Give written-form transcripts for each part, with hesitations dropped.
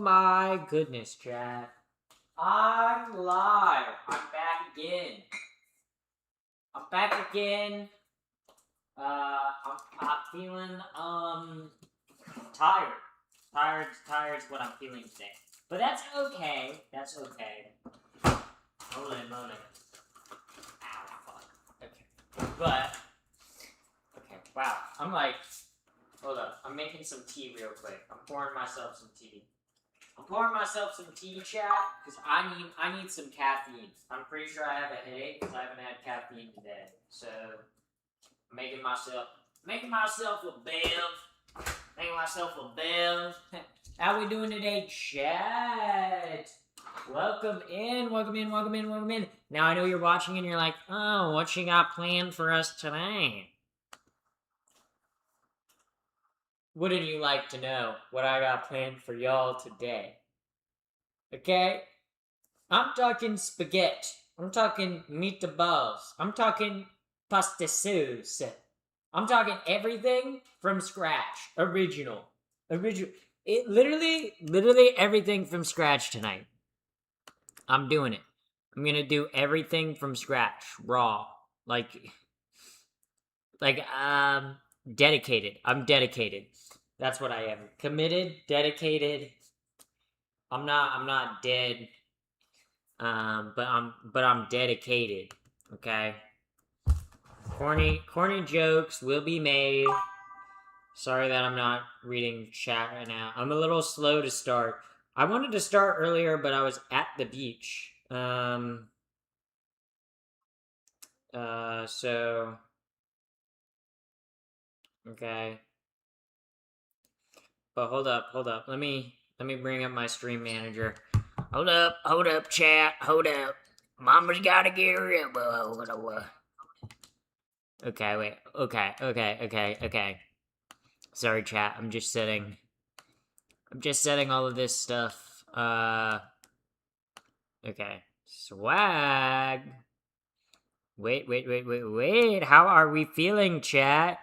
my goodness, chat. I'm live. I'm back again. I'm feeling, tired. Tired's what I'm feeling today. But that's okay. Hold on. Ow, fuck. Okay. But, okay, wow. I'm like, hold up. I'm making some tea real quick. I'm pouring myself some tea, chat, because I need some caffeine. I'm pretty sure I have a headache because I haven't had caffeine today. So, I'm making myself a bev. How we doing today, chat? Welcome in. Now I know you're watching and you're like, oh, what you got planned for us today? Wouldn't you like to know what I got planned for y'all today? Okay? I'm talking spaghetti. I'm talking meatballs. I'm talking pasta sauce. I'm talking everything from scratch. Original. It literally everything from scratch tonight. I'm doing it. I'm gonna do everything from scratch. Raw. Dedicated. I'm dedicated. That's what I am. Committed, dedicated. I'm not dead. But I'm dedicated. Okay. Corny jokes will be made. Sorry that I'm not reading chat right now. I'm a little slow to start. I wanted to start earlier, but I was at the beach. So okay. But hold up. Let me bring up my stream manager. Hold up, chat. Hold up. Mama's gotta get her up. Okay, wait. Okay. Sorry, chat. I'm just setting all of this stuff. Okay. Swag. Wait. How are we feeling, chat?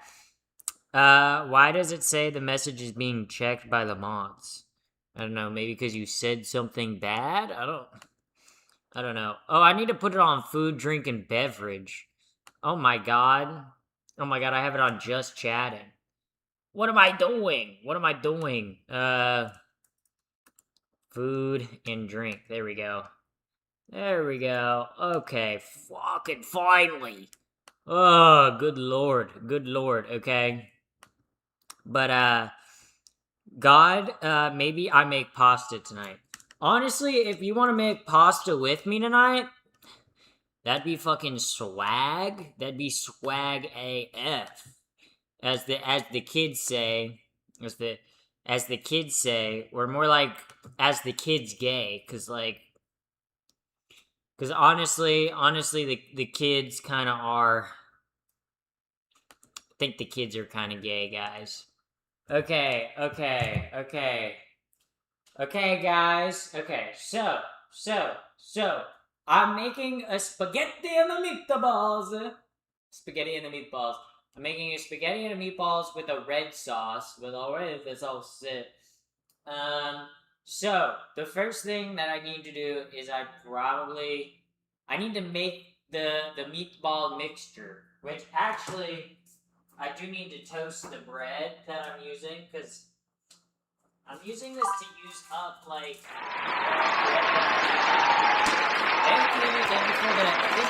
Why does it say the message is being checked by the mods? I don't know, maybe because you said something bad? I don't know. Oh, I need to put it on food, drink, and beverage. Oh my god, I have it on just chatting. What am I doing? Food and drink. There we go. Okay, fucking finally. Oh, good lord. Okay. But, God, maybe I make pasta tonight. Honestly, if you want to make pasta with me tonight, that'd be fucking swag. That'd be swag AF. As the kids say, or more like as the kids gay, because honestly, the kids kind of are. I think the kids are kind of gay, guys. Okay, guys. Okay, so I'm making a spaghetti and the meatballs. I'm making a spaghetti and a meatballs with a red sauce. With already this all set. So the first thing that I need to do is I need to make the meatball mixture, which actually I do need to toast the bread that I'm using, because I'm using this to use up, like, Thank you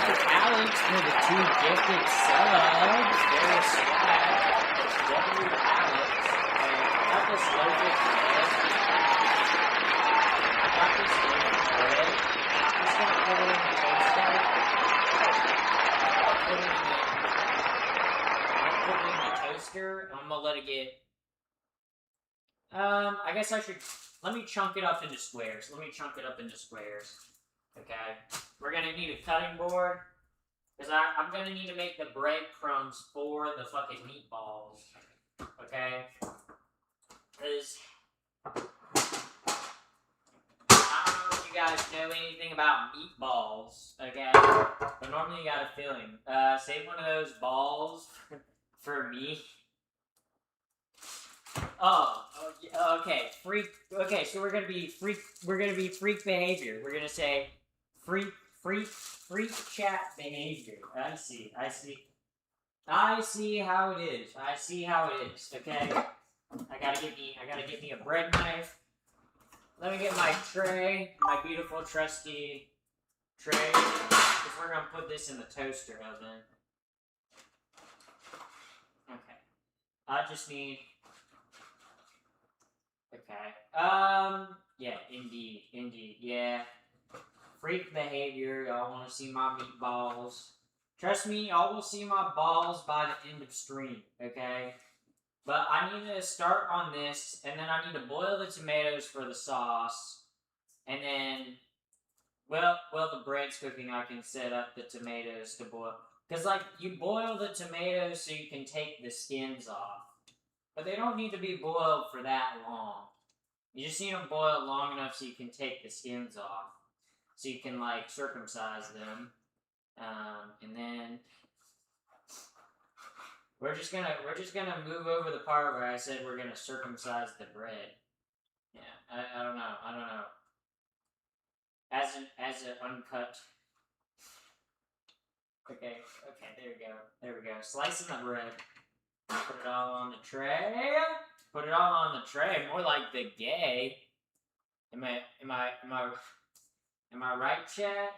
for Alex for the 2 gifted subs. Very swag. It's W Alex. And I got this loaf of bread. I'm just gonna put it in the toaster. I'll put it in the toaster, and I'm gonna let it get... I guess I should... Let me chunk it up into squares. Okay. We're gonna need a cutting board, because I'm gonna need to make the breadcrumbs for the fucking meatballs. Okay? Because I don't know if you guys know anything about meatballs, okay? But normally you got a filling. Save one of those balls for me. Okay. Freak. Okay, so we're gonna be freak. We're gonna be freak behavior. We're gonna say freak chat behavior. I see. I see how it is. I see how it is. Okay. I gotta get me a bread knife. Let me get my tray, my beautiful trusty tray, because we're gonna put this in the toaster oven. Okay. I just need. Okay. Yeah, indeed, yeah. Freak behavior, y'all wanna see my meatballs. Trust me, y'all will see my balls by the end of stream, okay? But I need to start on this, and then I need to boil the tomatoes for the sauce. And then, well, the bread's cooking, I can set up the tomatoes to boil. Because, like, you boil the tomatoes so you can take the skins off. But they don't need to be boiled for that long. You just need them boiled long enough so you can take the skins off. So you can, like, circumcise them. And then we're just gonna move over the part where I said we're gonna circumcise the bread. Yeah, I don't know. As an uncut. Okay, there we go. Slicing the bread. Put it all on the tray. More like the gay. Am I right, chat?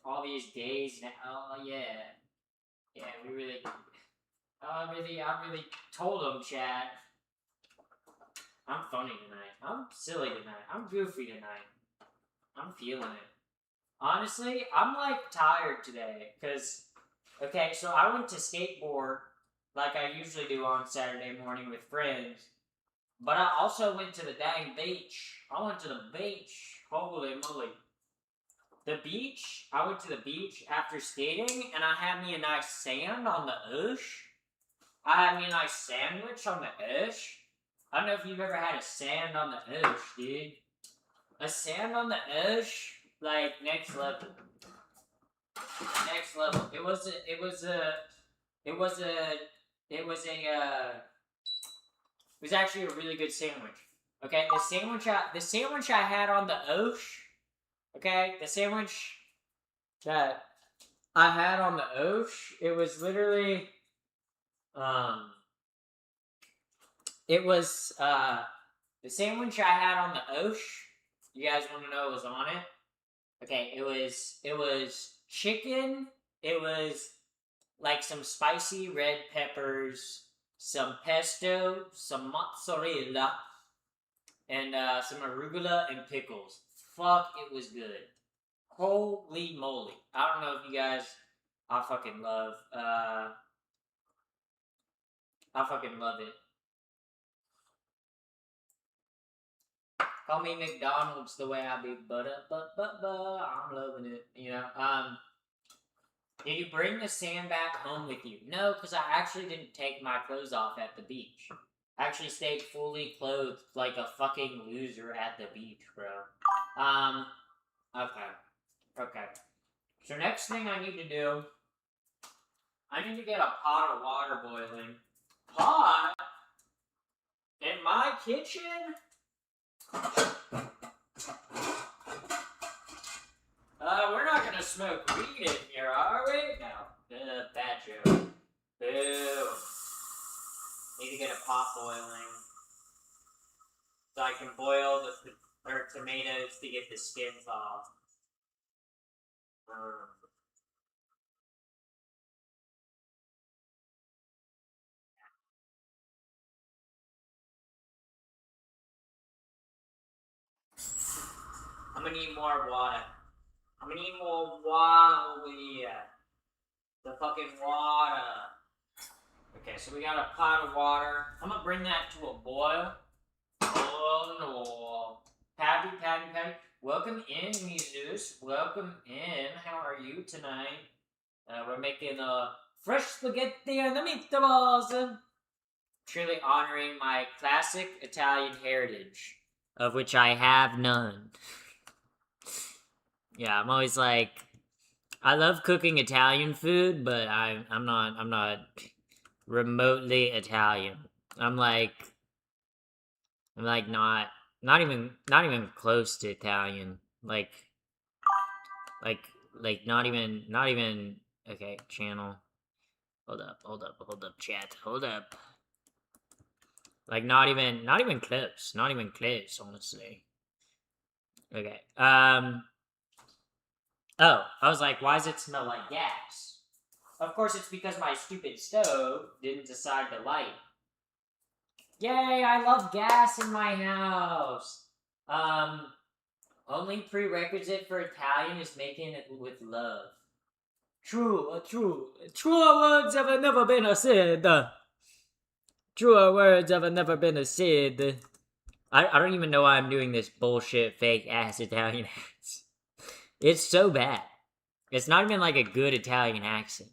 All these gays now. Oh yeah. Yeah, we really. I really told them, chat. I'm funny tonight. I'm silly tonight. I'm goofy tonight. I'm feeling it. Honestly, I'm like tired today. Cause, okay, so I went to skateboard like I usually do on Saturday morning with friends. But I also went to the dang beach. I went to the beach. Holy moly. The beach, I went to the beach after skating, and I had me a nice sand on the oosh. I had me a nice sandwich on the oosh. I don't know if you've ever had a sand on the oosh, dude. A sand on the oosh, like, next level. Next level. It was actually a really good sandwich. Okay, the sandwich I had on the oosh. Okay, the sandwich that I had on the oosh, it was literally, the sandwich I had on the oosh. You guys want to know what was on it? Okay, it was chicken. It was like some spicy red peppers, some pesto, some mozzarella, and some arugula and pickles. Fuck, it was good. Holy moly. I don't know if you guys, I fucking love it. Call me McDonald's the way I be, but I'm loving it, you know. Did you bring the sand back home with you? No, because I actually didn't take my clothes off at the beach. I actually stayed fully clothed like a fucking loser at the beach, bro. Okay. So next thing I need to do, I need to get a pot of water boiling. Pot? In my kitchen? We're not gonna smoke weed in here, are we? No. Bad joke. Boo. Need to get a pot boiling. So I can boil the tomatoes to get the skins off. I'm gonna need more water. I'm gonna need more water over here. The fucking water. Okay, so we got a pot of water. I'm gonna bring that to a boil. Oh no. Patty. Welcome in, Jesus. Welcome in. How are you tonight? We're making fresh spaghetti and the meatballs. Truly honoring my classic Italian heritage, of which I have none. Yeah, I'm always like, I love cooking Italian food, but I'm not remotely Italian. I'm like I'm like not even close to Italian. Like like not even okay, channel. Hold up, chat. Hold up. Like not even close. Not even close, honestly. Okay. Oh, I was like, why does it smell like gas? Of course it's because my stupid stove didn't decide to light. Yay, I love gas in my house. Only prerequisite for Italian is making it with love. Truer words have never been said. Truer words have never been said. I don't even know why I'm doing this bullshit fake ass Italian accent. It's so bad. It's not even like a good Italian accent.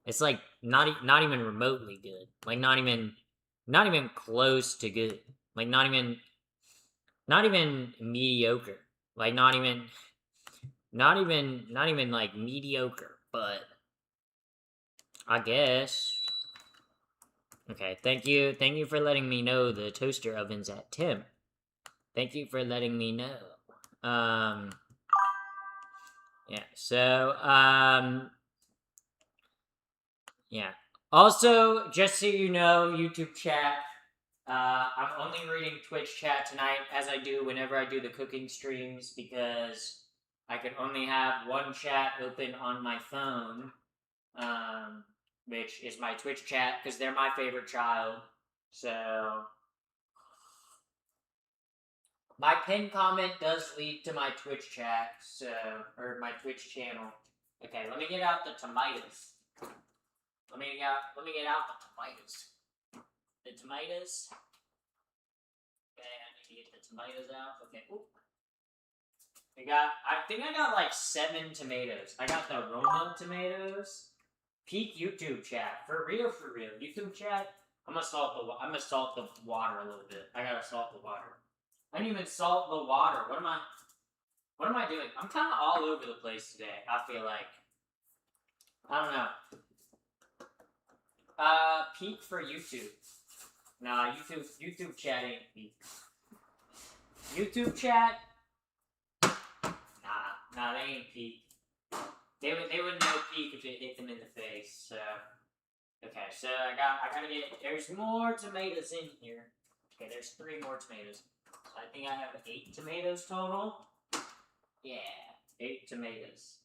It's like not even remotely good. Like not even close to good. Like not even mediocre. Like not even like mediocre, but I guess. Okay, thank you for letting me know the toaster oven's at temp. Thank you for letting me know. Yeah, so, yeah. Also, just so you know, YouTube chat, I'm only reading Twitch chat tonight, as I do whenever I do the cooking streams, because I can only have one chat open on my phone, which is my Twitch chat, because they're my favorite child. So, my pinned comment does lead to my Twitch chat, so, or my Twitch channel. Okay, let me get out the tomatoes. Let me get out the tomatoes. The tomatoes. Okay, I need to get the tomatoes out. Okay. Oop. I think I got like 7 tomatoes. I got the Roma tomatoes. Peak YouTube chat. For real. YouTube chat. I'm gonna salt the water a little bit. I gotta salt the water. I didn't even salt the water. What am I doing? I'm kinda all over the place today, I feel like. I don't know. Peak for YouTube. Nah, YouTube chat ain't peak. YouTube chat? Nah, they ain't peak. They wouldn't know peak if it hit them in the face. So, okay, so I gotta get. There's more tomatoes in here. Okay, there's 3 more tomatoes. So I think I have 8 tomatoes total. Yeah, 8 tomatoes.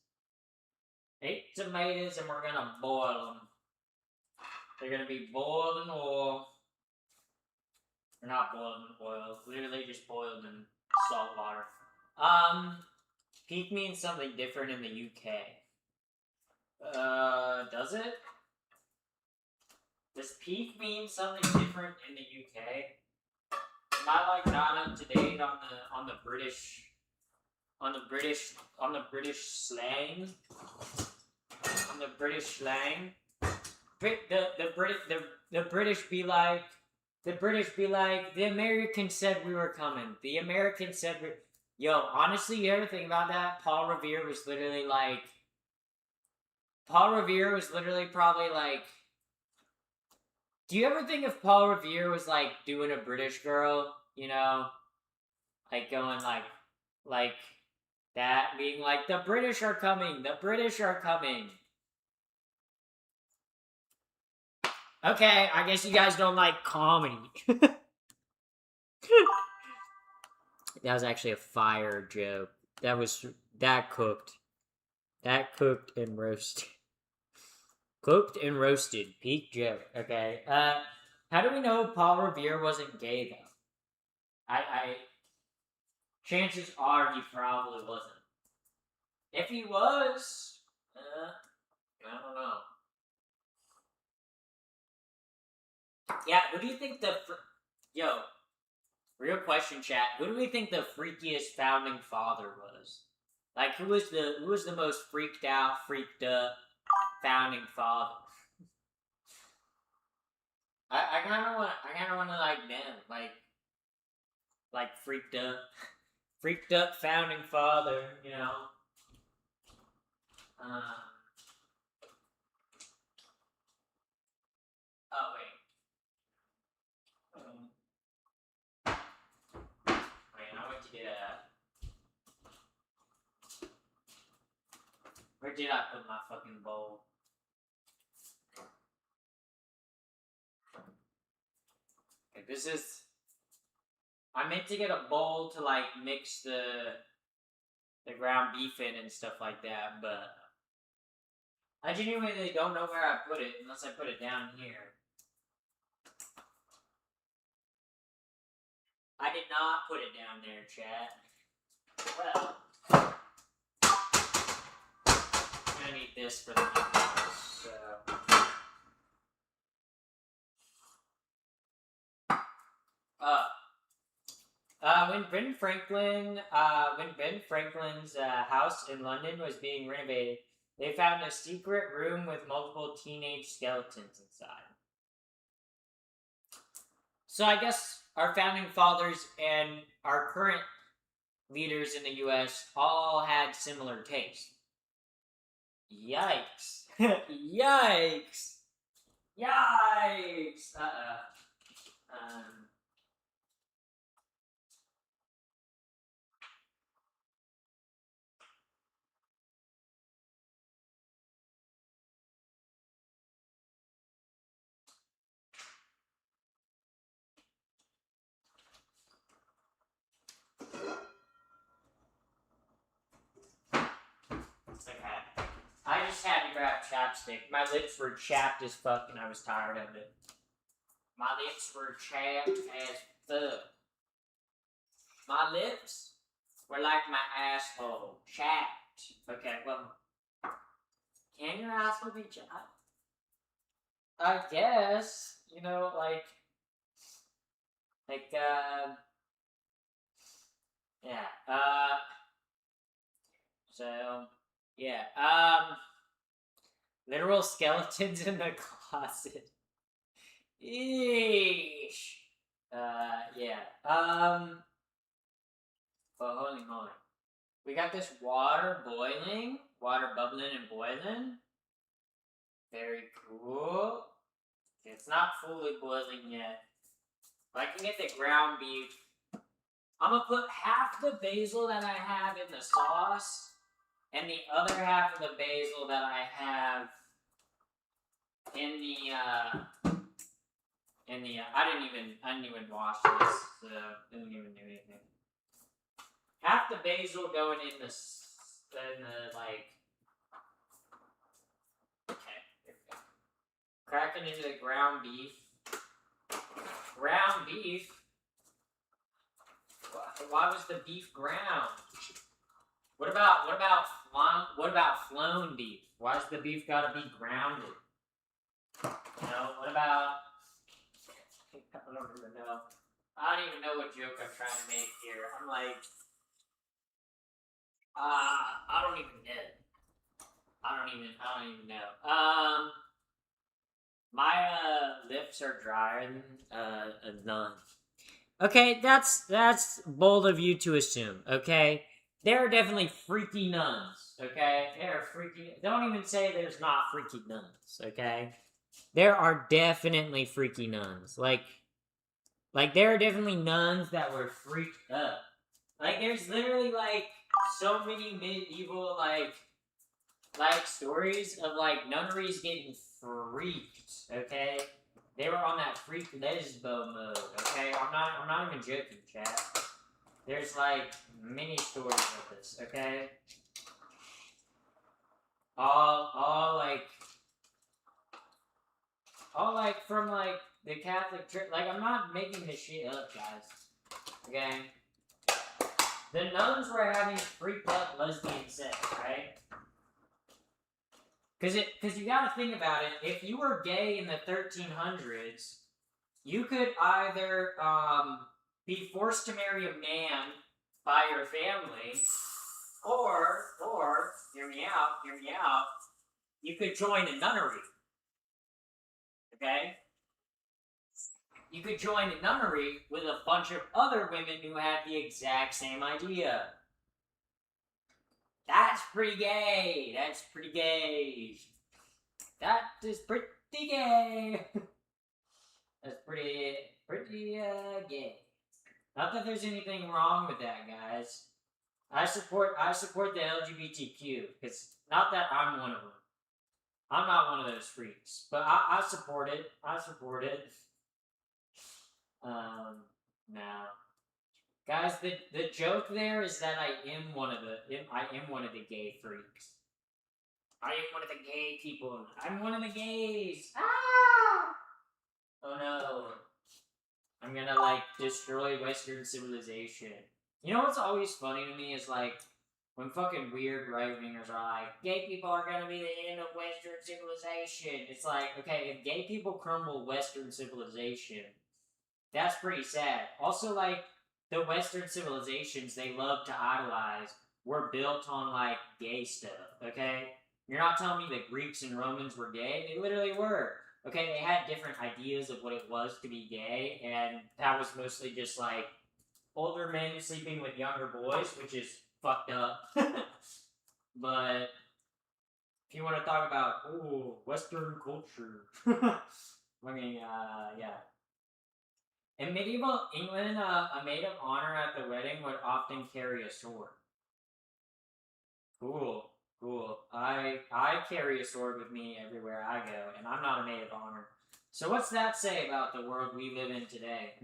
8 tomatoes, and we're gonna boil them. They're gonna be boiled in oil. They're not boiled in oil. Literally just boiled in salt water. Peak means something different in the UK. Does it? Does peak mean something different in the UK? Am I like not up to date on the British slang? On the British slang? The British be like, the Americans said we were coming. The Americans said we. Yo, honestly, you ever think about that? Paul Revere was literally probably like. Do you ever think if Paul Revere was like doing a British girl, you know, like going like that, being like, the British are coming, the British are coming. Okay, I guess you guys don't like comedy. That was actually a fire joke. That cooked and roasted. Cooked and roasted. Peak joke. Okay. How do we know Paul Revere wasn't gay though? I chances are he probably wasn't. If he was, I don't know. Yeah, who do you think yo, real question, chat. Who do we think the freakiest founding father was? Like, who was the most freaked out, freaked up founding father? I kind of want to like them, like freaked up founding father, you know. Oh wait. Where did I put my fucking bowl? Okay, this is... I meant to get a bowl to, like, mix the ground beef in and stuff like that, but... I genuinely don't know where I put it unless I put it down here. I did not put it down there, chat. Well... I'm gonna need this for the meatballs, so... When Ben Franklin's house in London was being renovated, they found a secret room with multiple teenage skeletons inside. So I guess our founding fathers and our current leaders in the U.S. all had similar tastes. Yikes. Yikes. Yikes. Okay. I just had to grab chapstick. My lips were chapped as fuck and I was tired of it. My lips were chapped as fuck. My lips were like my asshole. Chapped. Okay, well. Can your asshole be chapped? I guess. You know, like, yeah. So, yeah. Literal skeletons in the closet. Eesh. Yeah. Well, holy moly. We got this water boiling. Water bubbling and boiling. Very cool. It's not fully boiling yet. But I can get the ground beef. I'm gonna put half the basil that I have in the sauce and the other half of the basil that I have in the I didn't even wash this, so didn't even do anything. Half the basil going in the like. Okay, here we go. Cracking into the ground beef. Ground beef. Why was the beef ground? What about flown beef? Why's the beef gotta be grounded? You know, what about... I don't even know. I don't even know what joke I'm trying to make here. I'm like... I don't even know. I don't even know. My lips are drier than none. Okay, that's bold of you to assume, okay? There are definitely freaky nuns, okay? There are freaky... Don't even say there's not freaky nuns, okay? There are definitely freaky nuns. Like there are definitely nuns that were freaked up. Like, there's literally, like, so many medieval, like stories of, like, nunneries getting freaked, okay? They were on that freak lesbo mode, okay? I'm not even joking, chat. There's, like, many stories of this, okay? All from, like, the Catholic Church. Like, I'm not making this shit up, guys. Okay? The nuns were having freaked up lesbian sex, right? Because you gotta think about it. If you were gay in the 1300s, you could either be forced to marry a man by your family, or hear me out, you could join a nunnery. Okay? You could join a nunnery with a bunch of other women who had the exact same idea. That's pretty gay. That's pretty gay. That is pretty gay. That's pretty gay. Not that there's anything wrong with that, guys. I support the LGBTQ. It's not that I'm one of them. I'm not one of those freaks, but I support it. I support it. Now, guys, the joke there is that I am one of the gay freaks. I am one of the gay people. I'm one of the gays. Ah! Oh no. I'm gonna like destroy Western civilization. You know what's always funny to me is like when fucking weird right wingers are like, gay people are gonna be the end of Western civilization. It's like, okay, if gay people crumble Western civilization, that's pretty sad. Also, like, the Western civilizations they love to idolize were built on, like, gay stuff, okay? You're not telling me the Greeks and Romans were gay? They literally were. Okay, they had different ideas of what it was to be gay, and that was mostly just, like, older men sleeping with younger boys, which is fucked up. But if you want to talk about, ooh, Western culture. I mean, yeah. In medieval England, a maid of honor at the wedding would often carry a sword. Cool, cool. I carry a sword with me everywhere I go, and I'm not a maid of honor. So what's that say about the world we live in today?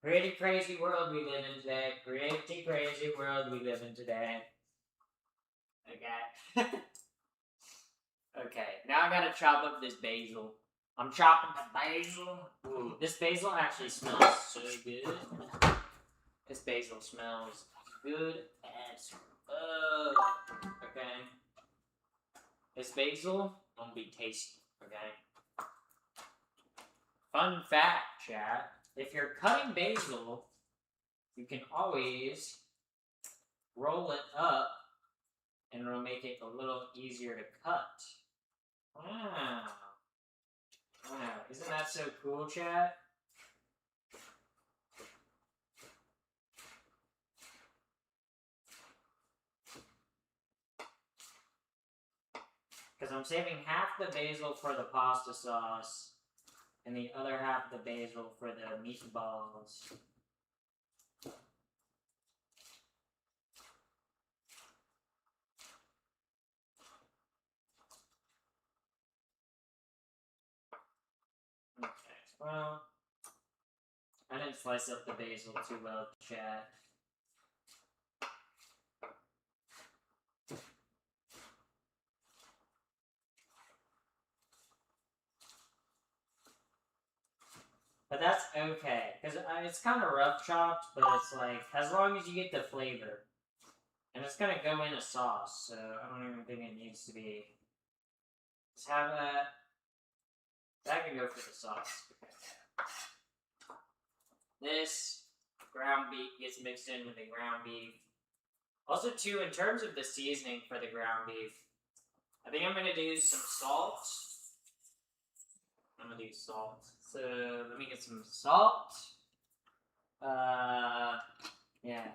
Pretty crazy world we live in today. Pretty crazy world we live in today. Okay. Okay, now I gotta chop up this basil. I'm chopping the basil. Ooh, this basil actually smells so good. This basil smells good as fuck. Okay. This basil gonna be tasty. Okay. Fun fact, chat. If you're cutting basil, you can always roll it up and it'll make it a little easier to cut. Wow. Wow. Isn't that so cool, chat? Because I'm saving half the basil for the pasta sauce and the other half of the basil for the meatballs. Okay, well, I didn't slice up the basil too well, chat. But that's okay, because it's kind of rough chopped, but it's like, as long as you get the flavor. And it's going to go in a sauce, so I don't even think it needs to be. Let's have that. That can go for the sauce. This ground beef gets mixed in with the ground beef. Also, too, in terms of the seasoning for the ground beef, I think I'm going to do some salt. I'm going to do salt. So, let me get some salt. Yeah.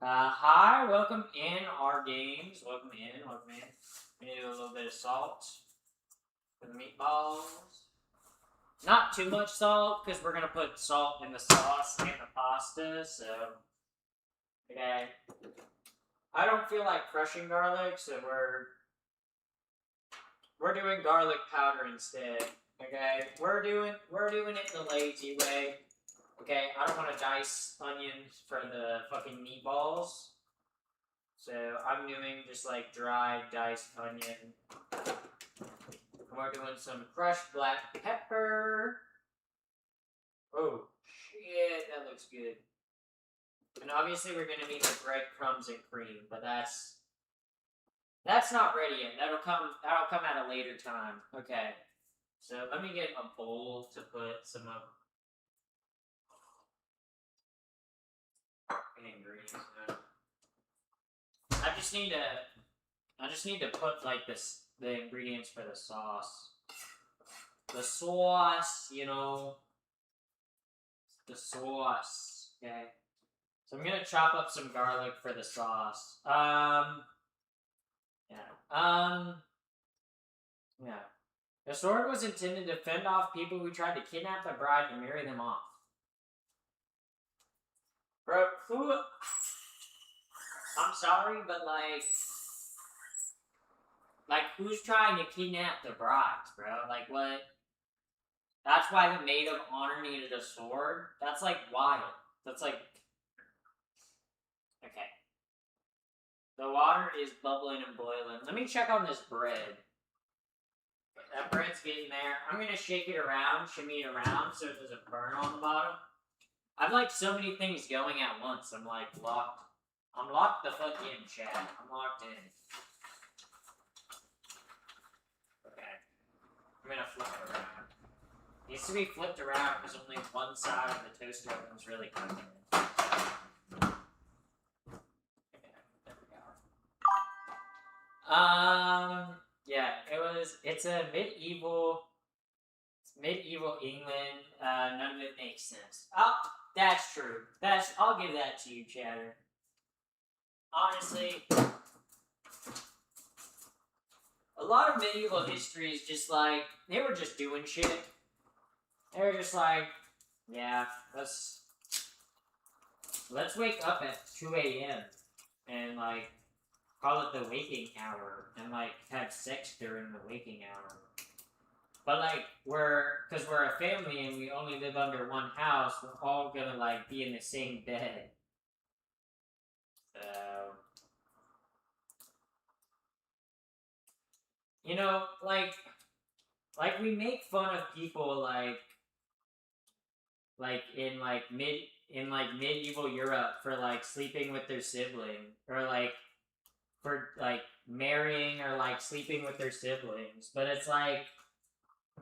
Hi, welcome in our games. Welcome in, welcome in. We need a little bit of salt for the meatballs. Not too much salt, because we're going to put salt in the sauce and the pasta, so... Okay. I don't feel like crushing garlic, so we're doing garlic powder instead. Okay? We're doing it the lazy way. Okay, I don't want to dice onions for the fucking meatballs. So I'm doing just like dry diced onion. We're doing some crushed black pepper. Oh, shit, that looks good. And obviously we're going to need the breadcrumbs and cream, but that's not ready yet. That'll come at a later time. Okay, so let me get a bowl to put some of ingredients in. I just need to put like the ingredients for the sauce. The sauce, you know. The sauce. Okay. So I'm gonna chop up some garlic for the sauce. Yeah. The sword was intended to fend off people who tried to kidnap the bride and marry them off. Bro, who... I'm sorry, but who's trying to kidnap the brides, bro? Like, what? That's why the maid of honor needed a sword? That's, like, wild. That's, like... Okay. The water is bubbling and boiling. Let me check on this bread. That bread's getting there. I'm gonna shake it around, shimmy it around, so it doesn't burn on the bottom. I've, like, so many things going at once. I'm, like, locked. I'm locked the fuck in, chat. I'm locked in. Okay. I'm gonna flip it around. It needs to be flipped around because only one side of the toaster oven's really cooking it. Okay, there we go. Yeah, it's a medieval England. None of it makes sense. Oh, that's true. I'll give that to you, Chatter. Honestly, a lot of medieval history is just like, they were just doing shit. They were just like, yeah, let's wake up at 2 a.m. and, like, call it the waking hour, and, like, have sex during the waking hour. But, like, because we're a family and we only live under one house, we're all gonna, like, be in the same bed. So... You know, like we make fun of people, like in medieval Europe for, like, sleeping with their sibling, or, like, for, like, marrying or, like, sleeping with their siblings. But it's like,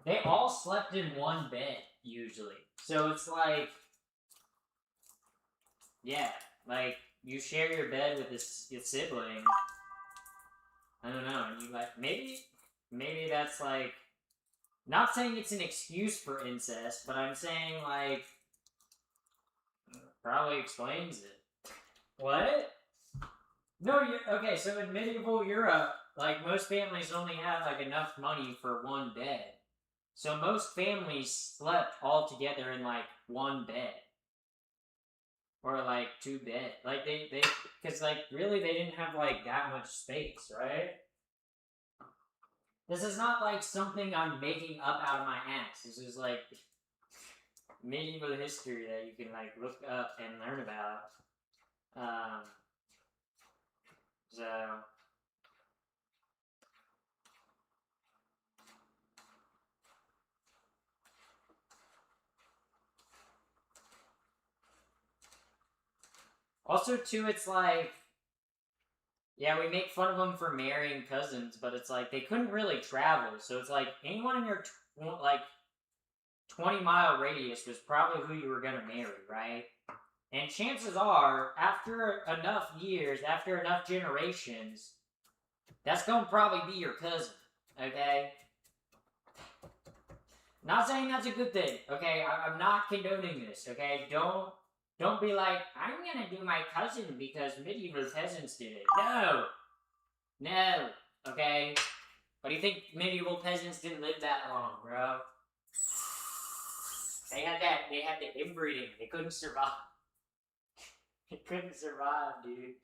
they all slept in one bed, usually. So it's like, yeah, like, you share your bed with your sibling. I don't know, and you, like, maybe that's, like, not saying it's an excuse for incest, but I'm saying, like, probably explains it. What? No, okay, so in medieval Europe, like, most families only had, like, enough money for one bed. So most families slept all together in, like, one bed. Or, like, two beds. Like, because, like, really they didn't have, like, that much space, right? This is not, like, something I'm making up out of my ass. This is, like, medieval history that you can, like, look up and learn about. So... Also, too, it's like... Yeah, we make fun of them for marrying cousins, but it's like, they couldn't really travel. So it's like, anyone in your, 20-mile radius was probably who you were gonna marry, right? And chances are, after enough years, after enough generations, that's gonna probably be your cousin, okay? Not saying that's a good thing, okay? I'm not condoning this, okay? Don't be like, I'm gonna do my cousin because medieval peasants did it. No! No, okay? But do you think medieval peasants didn't live that long, bro? They had the inbreeding. They couldn't survive. They couldn't survive, dude.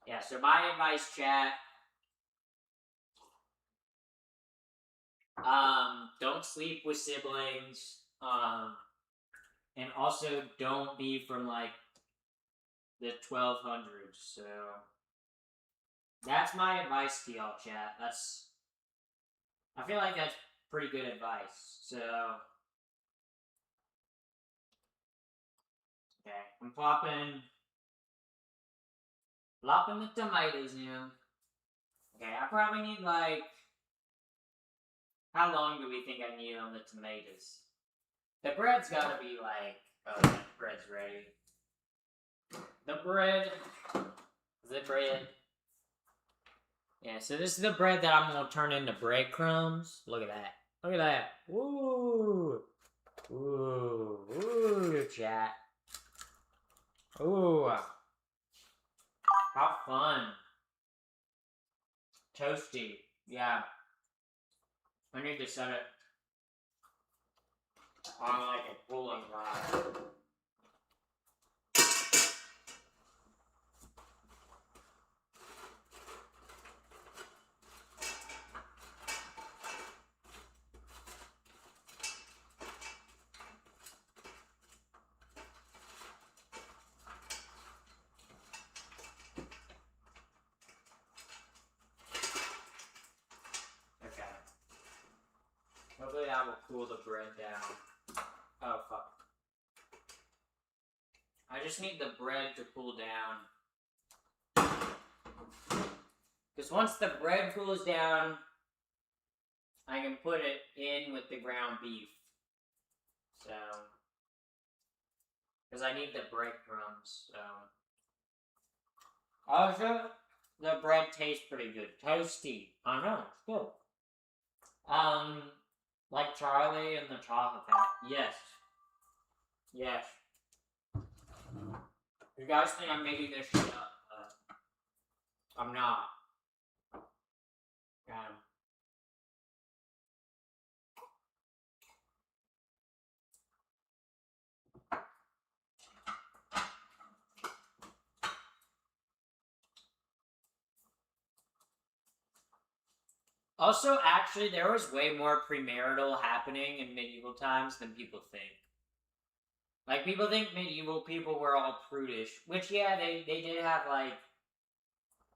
Yeah, so my advice, chat, don't sleep with siblings, and also don't be from, like, the 1200s, so... That's my advice to y'all, chat. I feel like that's pretty good advice, so... Okay, I'm plopping the tomatoes in. Okay, I probably need, like... How long do we think I need on the tomatoes? The bread's gotta be, like... Oh, yeah, the bread's ready. The bread... Yeah, so this is the bread that I'm gonna turn into breadcrumbs. Look at that. Look at that. Woo! Ooh. Ooh, chat. Ooh. How fun. Toasty. Yeah. I need to set it on, like, a cooling rod. that will cool the bread down. Oh, fuck. I just need the bread to cool down. Because once the bread cools down, I can put it in with the ground beef. So, because I need the breadcrumbs, so. Also, the bread tastes pretty good. Toasty. I know, it's good. Like Charlie and the Chocolate Factory. Yes. Yes. You guys think I'm making this shit up, but I'm not. Also, actually, there was way more premarital happening in medieval times than people think. Like, people think medieval people were all prudish, which, yeah, they did have, like,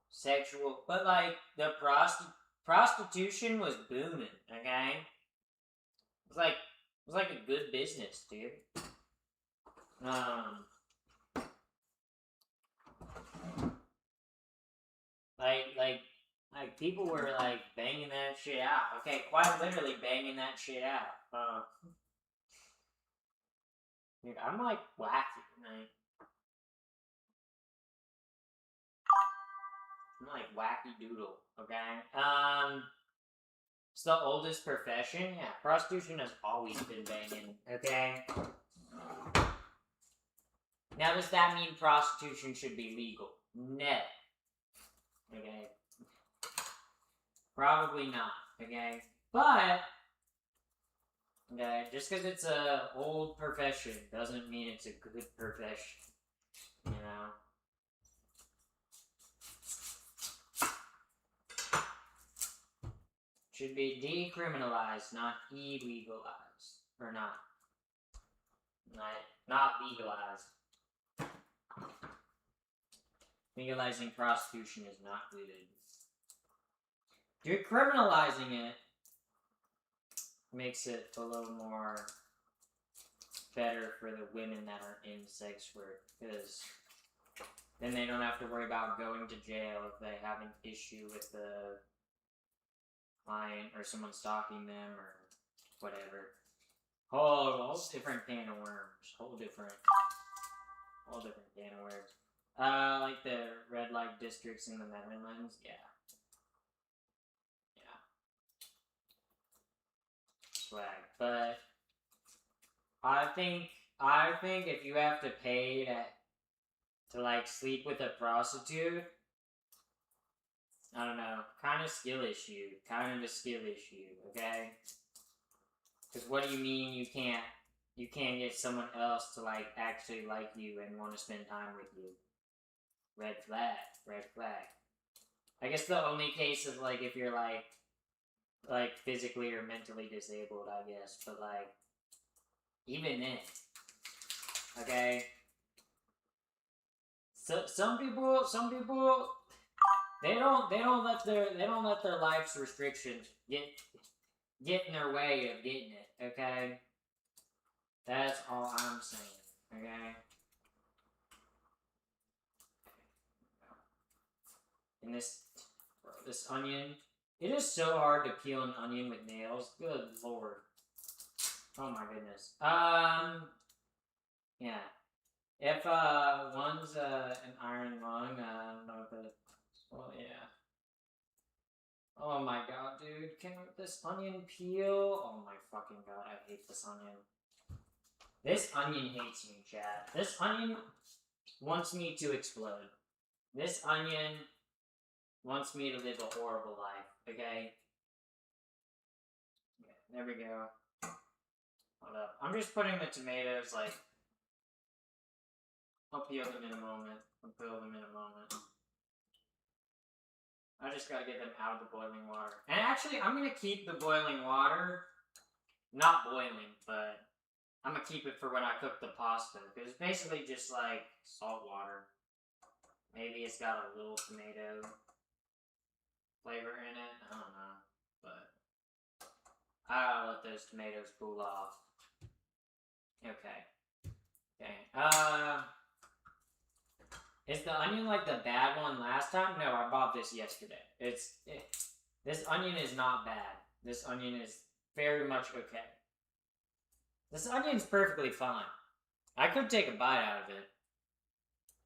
sexual, but, like, the prostitution was booming, okay? It was like a good business, dude. Like people were like banging that shit out. Okay, quite literally banging that shit out. Dude, I'm like wacky tonight. I'm like wacky doodle. Okay. It's the oldest profession. Yeah, prostitution has always been banging. Okay. Now, does that mean prostitution should be legal? No. Okay. Probably not. Okay. But, okay, just because it's a old profession doesn't mean it's a good profession. You know? Should be decriminalized, not illegalized. Or not. Not legalized. Legalizing prostitution is not good. Decriminalizing it makes it a little more better for the women that are in sex work, because then they don't have to worry about going to jail if they have an issue with the client or someone stalking them or whatever. Whole different can of worms. Whole different can of worms. Like the red light districts in the Netherlands, yeah. Swag. But I think if you have to pay to like sleep with a prostitute, I don't know, kind of a skill issue, okay? Because what do you mean you can't get someone else to like actually like you and want to spend time with you? Red flag. I guess the only case is like if you're like physically or mentally disabled, I guess, but like even then, okay. So some people they don't let their life's restrictions get in their way of getting it, okay? That's all I'm saying, okay? And this onion, it is so hard to peel an onion with nails. Good lord. Oh my goodness. Yeah. If one's an iron lung, I don't know if it. Well, yeah. Oh my god, dude. Can this onion peel? Oh my fucking god, I hate this onion. This onion hates me, chat. This onion wants me to explode. This onion wants me to live a horrible life, okay? Yeah, there we go. Hold up. I'm just putting the tomatoes, like... I'll peel them in a moment. I just gotta get them out of the boiling water. And actually, I'm gonna keep the boiling water. Not boiling, but I'm gonna keep it for when I cook the pasta. Because it's basically just like salt water. Maybe it's got a little tomato flavor in it. I don't know. But I gotta let those tomatoes cool off. Okay. Okay. Is the onion like the bad one last time? No, I bought this yesterday. This onion is not bad. This onion is very much okay. This onion's perfectly fine. I could take a bite out of it.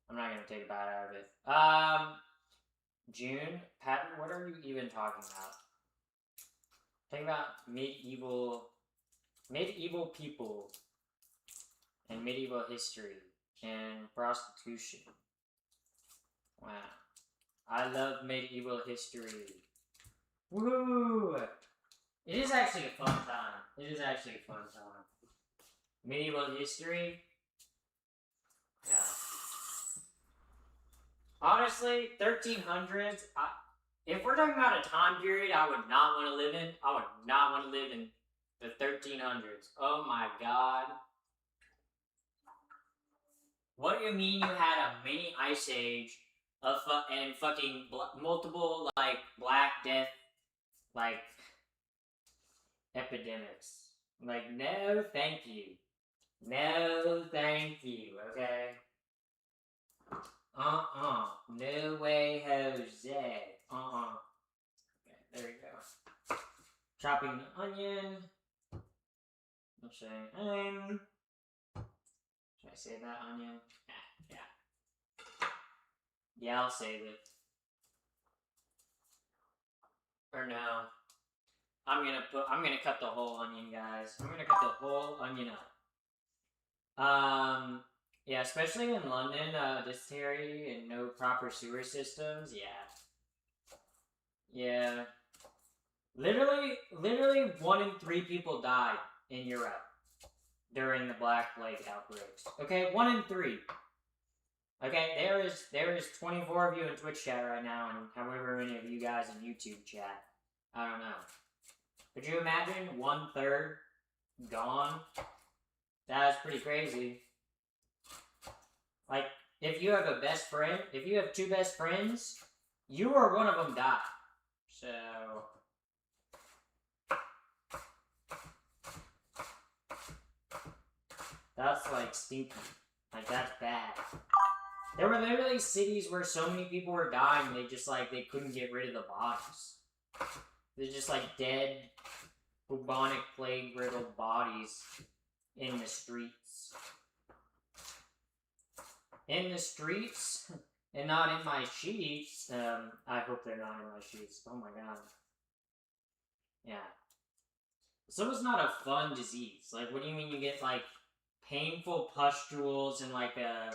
I'm not gonna take a bite out of it. June, Patton, what are you even talking about? Talking about medieval people and medieval history and prostitution. Wow. I love medieval history. Woo! It is actually a fun time. It is actually a fun time. Medieval history? Yeah. Honestly, 1300s, if we're talking about a time period I would not want to live in, I would not want to live in the 1300s. Oh my god. What do you mean you had a mini ice age and fucking multiple, like, Black Death, like, epidemics? Like, no thank you. No thank you, okay? No way, Jose. Okay, there we go. Chopping the onion. I'm saying, should I save that onion? Yeah. Yeah, I'll save it. Or no. I'm gonna cut the whole onion, guys. I'm gonna cut the whole onion up. Yeah, especially in London, dysentery and no proper sewer systems, yeah. Yeah. Literally 1 in 3 people died in Europe during the Black Plague outbreaks. Okay, 1 in 3. Okay, there is 24 of you in Twitch chat right now, and however many of you guys in YouTube chat. I don't know. Could you imagine 1/3 gone? That is pretty crazy. Like, if you have a best friend, if you have 2 best friends, you or one of them die. So that's like stinky. Like, that's bad. There were literally cities where so many people were dying, they just, like, they couldn't get rid of the bodies. They're just, like, dead, bubonic plague-riddled bodies in the streets. In the streets, and not in my sheets. I hope they're not in my sheets. Oh my god. Yeah. So it's not a fun disease. Like, what do you mean you get, like, painful pustules and, like, a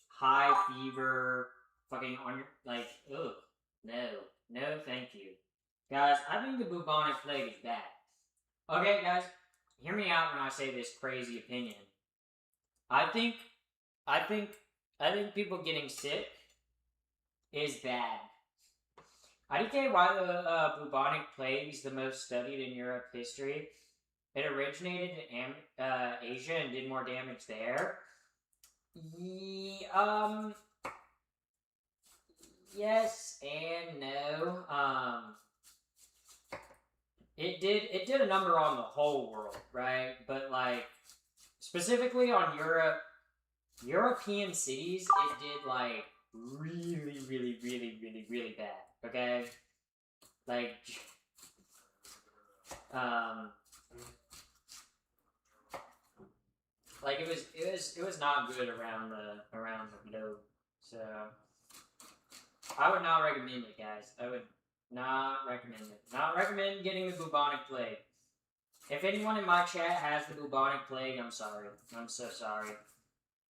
high fever, fucking on your, like, ugh. No, thank you. Guys, I think the bubonic plague is bad. Okay, guys, hear me out when I say this crazy opinion. I think people getting sick is bad. IDK, why the bubonic plague is the most studied in Europe history. It originated in Asia and did more damage there. Yes and no. It did a number on the whole world, right? But, like, specifically on European cities, it did, like, really bad, okay? Like, like, it was not good around the globe, so I would not recommend it, guys. I would not recommend it. Not recommend getting the bubonic plague. If anyone in my chat has the bubonic plague, I'm sorry. I'm so sorry.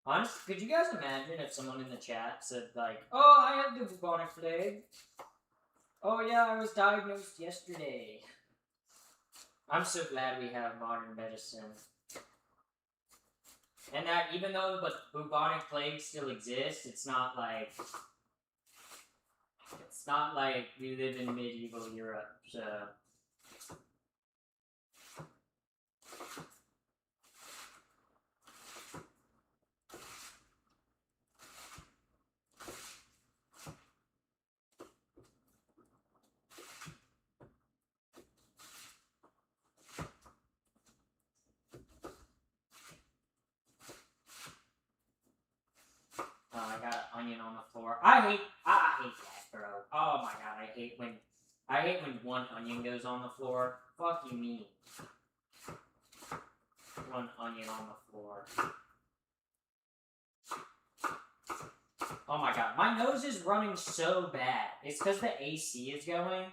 Honestly, could you guys imagine if someone in the chat said, like, oh, I have the bubonic plague. Oh yeah, I was diagnosed yesterday. I'm so glad we have modern medicine. And that even though the bubonic plague still exists, it's not like we live in medieval Europe, so. onion on the floor. I hate that, bro. Oh my god, I hate when one onion goes on the floor. Fuck you mean. One onion on the floor. Oh my god, my nose is running so bad. It's because the AC is going.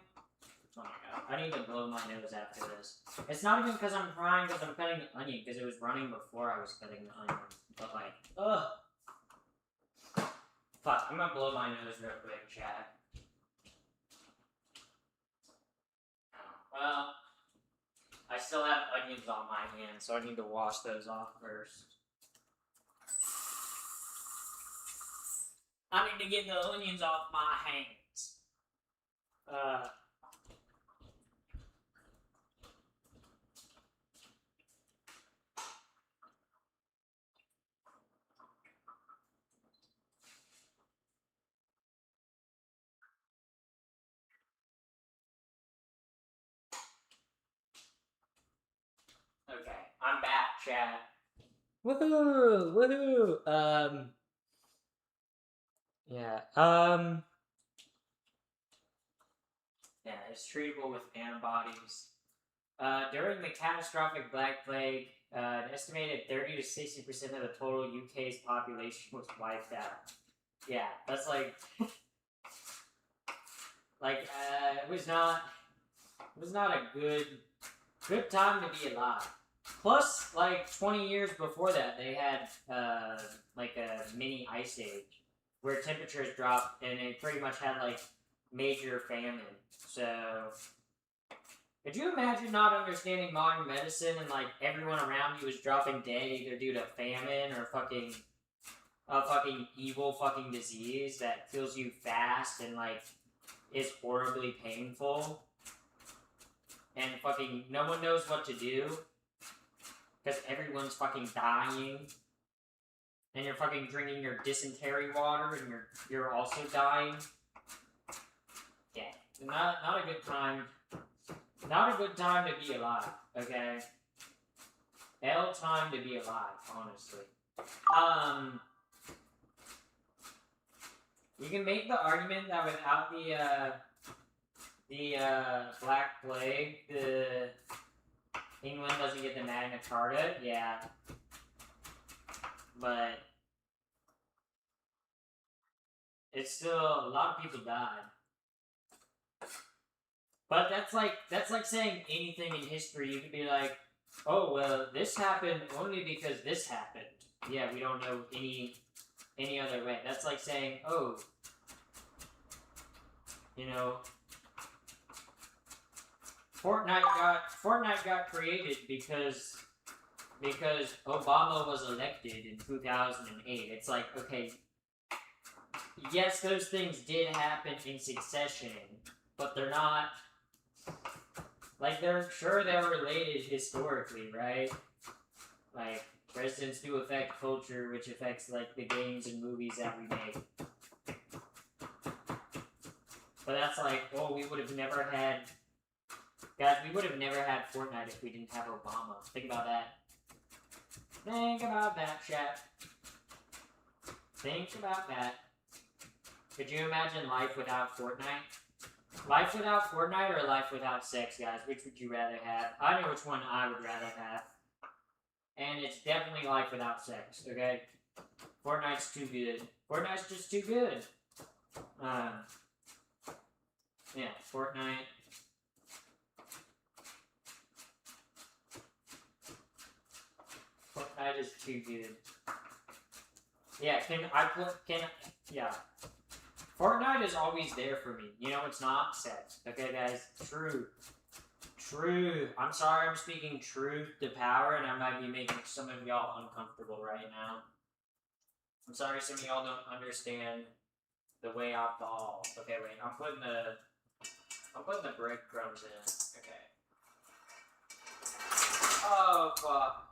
Oh my god, I need to blow my nose after this. It's not even because I'm crying because I'm cutting the onion, because it was running before I was cutting the onion. But like, ugh. Fuck, I'm gonna blow my nose real quick, chat. Well, I still have onions on my hands, so I need to wash those off first. I need to get the onions off my hands. Okay, I'm back, chat. Woohoo! Woohoo! Yeah, yeah, it's treatable with antibodies. During the catastrophic Black Plague, an estimated 30 to 60% of the total UK's population was wiped out. Yeah, that's like, it was not a good time to be alive. Plus, like 20 years before that, they had like a mini ice age where temperatures dropped, and it pretty much had like major famine. So, could you imagine not understanding modern medicine and like everyone around you is dropping dead either due to famine or a fucking evil fucking disease that kills you fast and like is horribly painful, and fucking no one knows what to do because everyone's fucking dying, and you're fucking drinking your dysentery water and you're also dying. Yeah, not a good time. Not a good time to be alive, okay? Hell time to be alive, honestly. You can make the argument that without the Black Plague, England doesn't get the Magna Carta, yeah. But it's still, a lot of people died. But that's like saying anything in history. You could be like, oh, well, this happened only because this happened. Yeah, we don't know any other way. That's like saying, oh, you know, Fortnite got created because Obama was elected in 2008. It's like, okay, yes, those things did happen in succession, but they're not. Like, they're related historically, right? Like, presidents do affect culture, which affects, like, the games and movies that we make. But that's like, oh, we would have never had... Guys, we would have never had Fortnite if we didn't have Obama. Think about that. Think about that, chat. Think about that. Could you imagine life without Fortnite? Life without Fortnite or life without sex, guys? Which would you rather have? I know which one I would rather have. And it's definitely life without sex, okay? Fortnite's too good. Fortnite's just too good. Yeah, Fortnite. Fortnite is too good. Yeah, yeah. Fortnite is always there for me. You know it's not sex. Okay, guys? True. I'm sorry I'm speaking truth to power, and I might be making some of y'all uncomfortable right now. I'm sorry some of y'all don't understand the way I ball. Okay, wait. I'm putting the breadcrumbs in. Okay. Oh, fuck.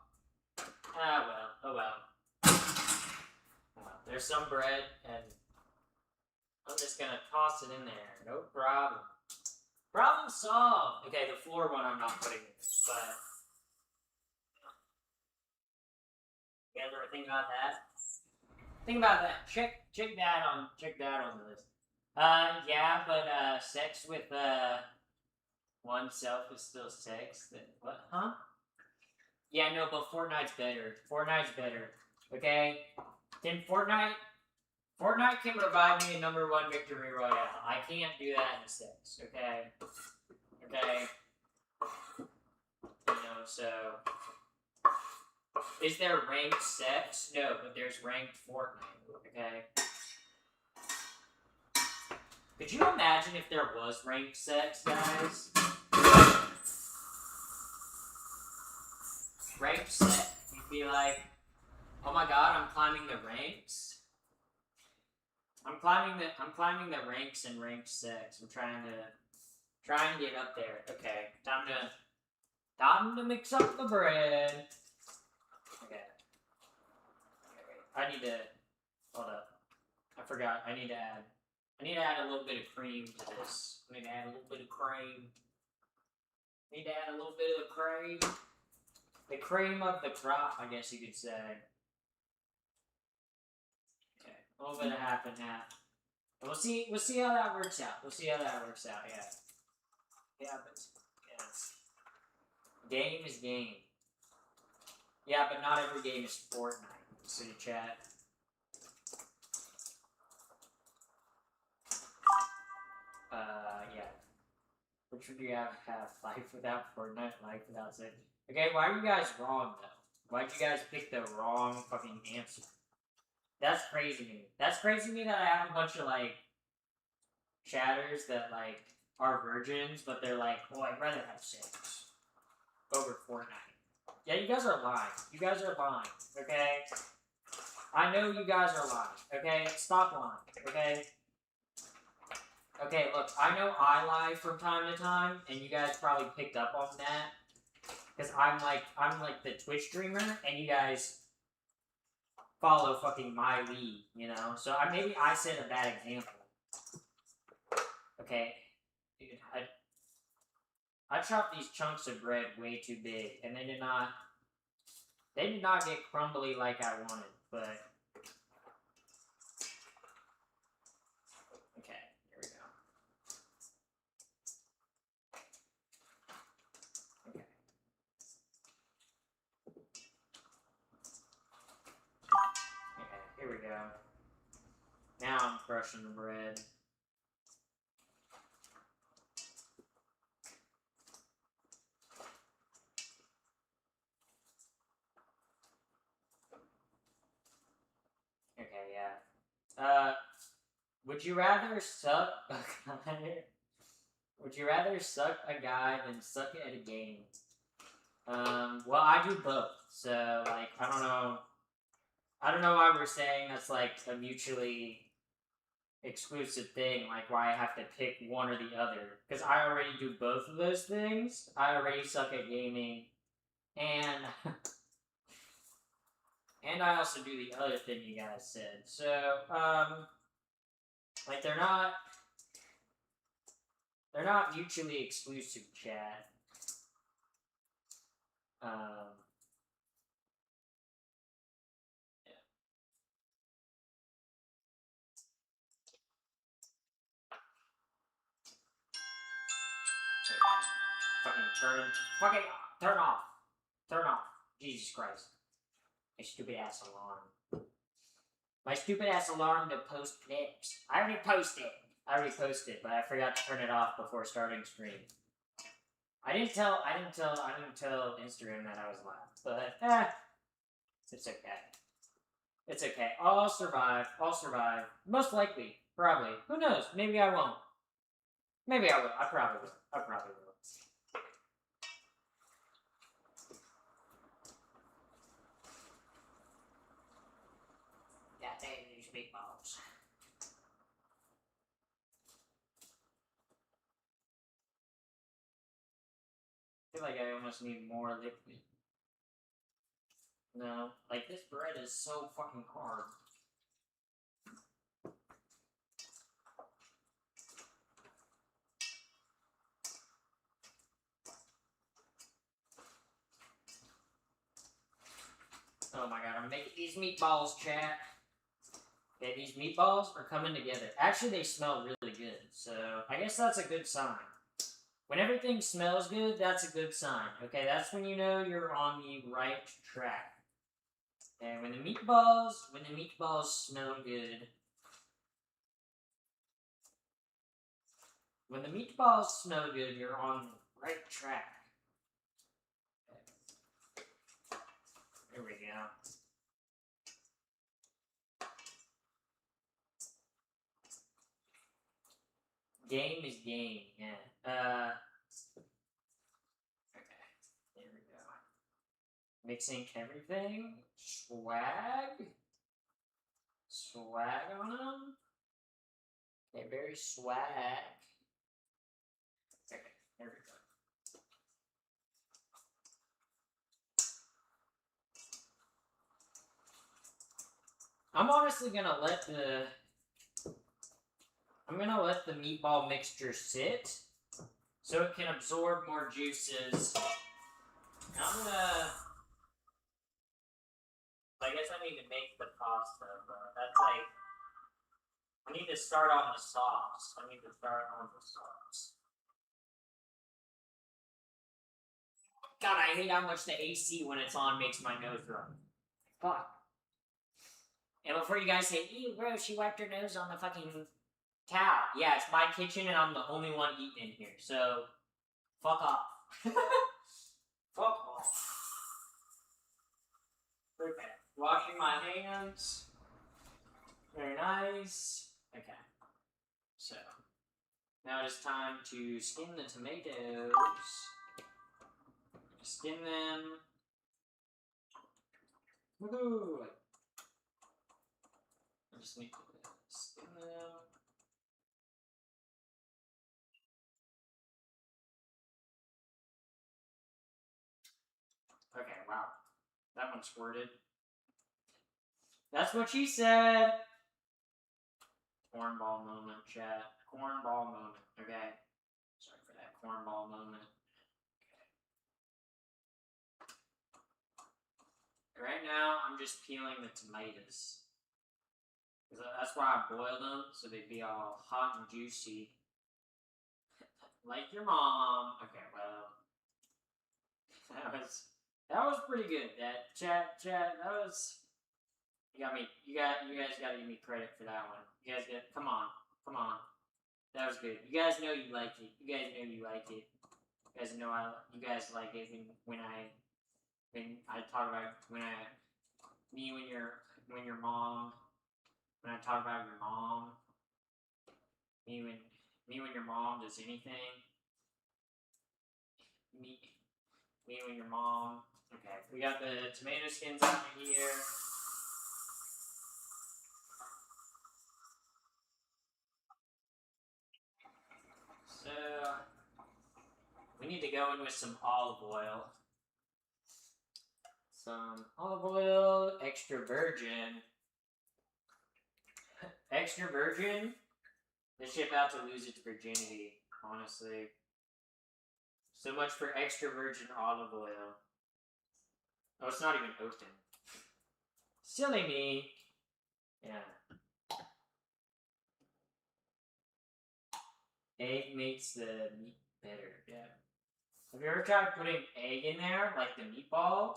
Ah, well. Oh, well. There's some bread, and I'm just gonna toss it in there. No problem. Problem solved! Okay, the floor one I'm not putting in, but... You guys ever think about that? Think about that. Check that on the list. Yeah, but sex with oneself is still sex. Then what? Huh? Yeah, no, but Fortnite's better. Fortnite's better. Okay? Then Fortnite can provide me a #1 victory royale. I can't do that in sex. Okay? Okay? You know, so is there ranked sex? No, but there's ranked Fortnite. Okay? Could you imagine if there was ranked sex, guys? Ranked sex, you'd be like, oh my god, I'm climbing the ranks. I'm climbing the ranks in ranked sex. I'm trying to get up there. Okay, time to mix up the bread. Okay. I need to hold up. I forgot. I need to add a little bit of cream to this. I need to add a little bit of cream. The cream of the crop, I guess you could say. Okay, a little bit of half and half. We'll see how that works out. Yeah. Yeah, but yeah. Game is game. Yeah, but not every game is Fortnite. City chat. Yeah. Which would you have life without Fortnite, life without sex? Okay, why are you guys wrong though? Why'd you guys pick the wrong fucking answer? That's crazy to me. That's crazy to me that I have a bunch of like chatters that like are virgins, but they're like, oh, I'd rather have sex over Fortnite. Yeah, you guys are lying. Okay? I know you guys are lying. Okay? Stop lying. Okay? Okay, look, I know I lie from time to time, and you guys probably picked up on that. Because I'm like the Twitch streamer, and you guys follow fucking my lead, you know? So maybe I set a bad example. Okay? Dude, I chopped these chunks of bread way too big, and they did not get crumbly like I wanted, but okay, here we go. Okay. Okay, here we go. Now I'm crushing the bread. Okay, yeah. Would you rather suck a guy? Would you rather suck a guy than suck at a game? Well, I do both, so like I don't know why we're saying that's like a mutually exclusive thing, like why I have to pick one or the other. Because I already do both of those things. I already suck at gaming, and and I also do the other thing you guys said. So, like they're not mutually exclusive, chat. Yeah. Fucking turn off. Jesus Christ. My stupid ass alarm to post clips. I already posted, but I forgot to turn it off before starting stream. I didn't tell Instagram that I was live, but it's okay. It's okay. I'll survive. Most likely, probably. Who knows? Maybe I won't. Maybe I will. I probably will. Yeah, they use big balls. I feel like I almost need more liquid. No, like this bread is so fucking hard. Oh my god, I'm making these meatballs, chat. Okay, these meatballs are coming together. Actually, they smell really good, so I guess that's a good sign. When everything smells good, that's a good sign. Okay, that's when you know you're on the right track. And when the meatballs smell good, when the meatballs smell good, you're on the right track. Okay. There we go. Game is game, yeah. Okay, there we go. Mixing everything. Swag on them. Okay, very swag. Okay, there we go. I'm honestly gonna let the meatball mixture sit so it can absorb more juices. And I guess I need to make the pasta, but that's like, I need to start on the sauce. God, I hate how much the AC when it's on makes my nose run. Fuck. And before you guys say, ew, bro, she wiped her nose on the fucking towel. Yeah, it's my kitchen and I'm the only one eating in here, so fuck off. Fuck off. Okay, washing my hands. Very nice. Okay, so now it is time to skin the tomatoes. Skin them. Woohoo! I just need to skin them. Okay, wow. That one squirted. That's what she said. Cornball moment, chat. Cornball moment, okay? Sorry for that cornball moment. Okay. Right now, I'm just peeling the tomatoes. That's why I boiled them, so they'd be all hot and juicy. Like your mom. Okay, well. That was pretty good. That chat, that was. You guys gotta give me credit for that one. Come on. That was good. You guys know you like it. You guys like it. You guys like it when I talk about when your mom, when I talk about your mom, when your mom does anything, me when your mom. Okay, we got the tomato skins out of here. So we need to go in with some olive oil. Some olive oil, extra virgin. Extra virgin? This shit about to lose its virginity, honestly. So much for extra virgin olive oil. Oh, it's not even open. Silly me. Yeah. Egg makes the meat better, yeah. Have you ever tried putting egg in there, like the meatball?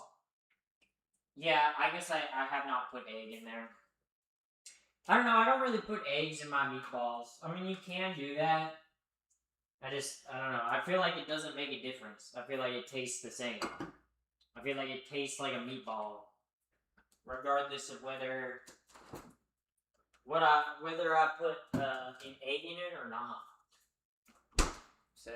Yeah, I guess I have not put egg in there. I don't know, I don't really put eggs in my meatballs. I mean, you can do that. I don't know. I feel like it doesn't make a difference. I feel like it tastes the same. I feel like it tastes like a meatball. Regardless of whether I put an egg in it or not. So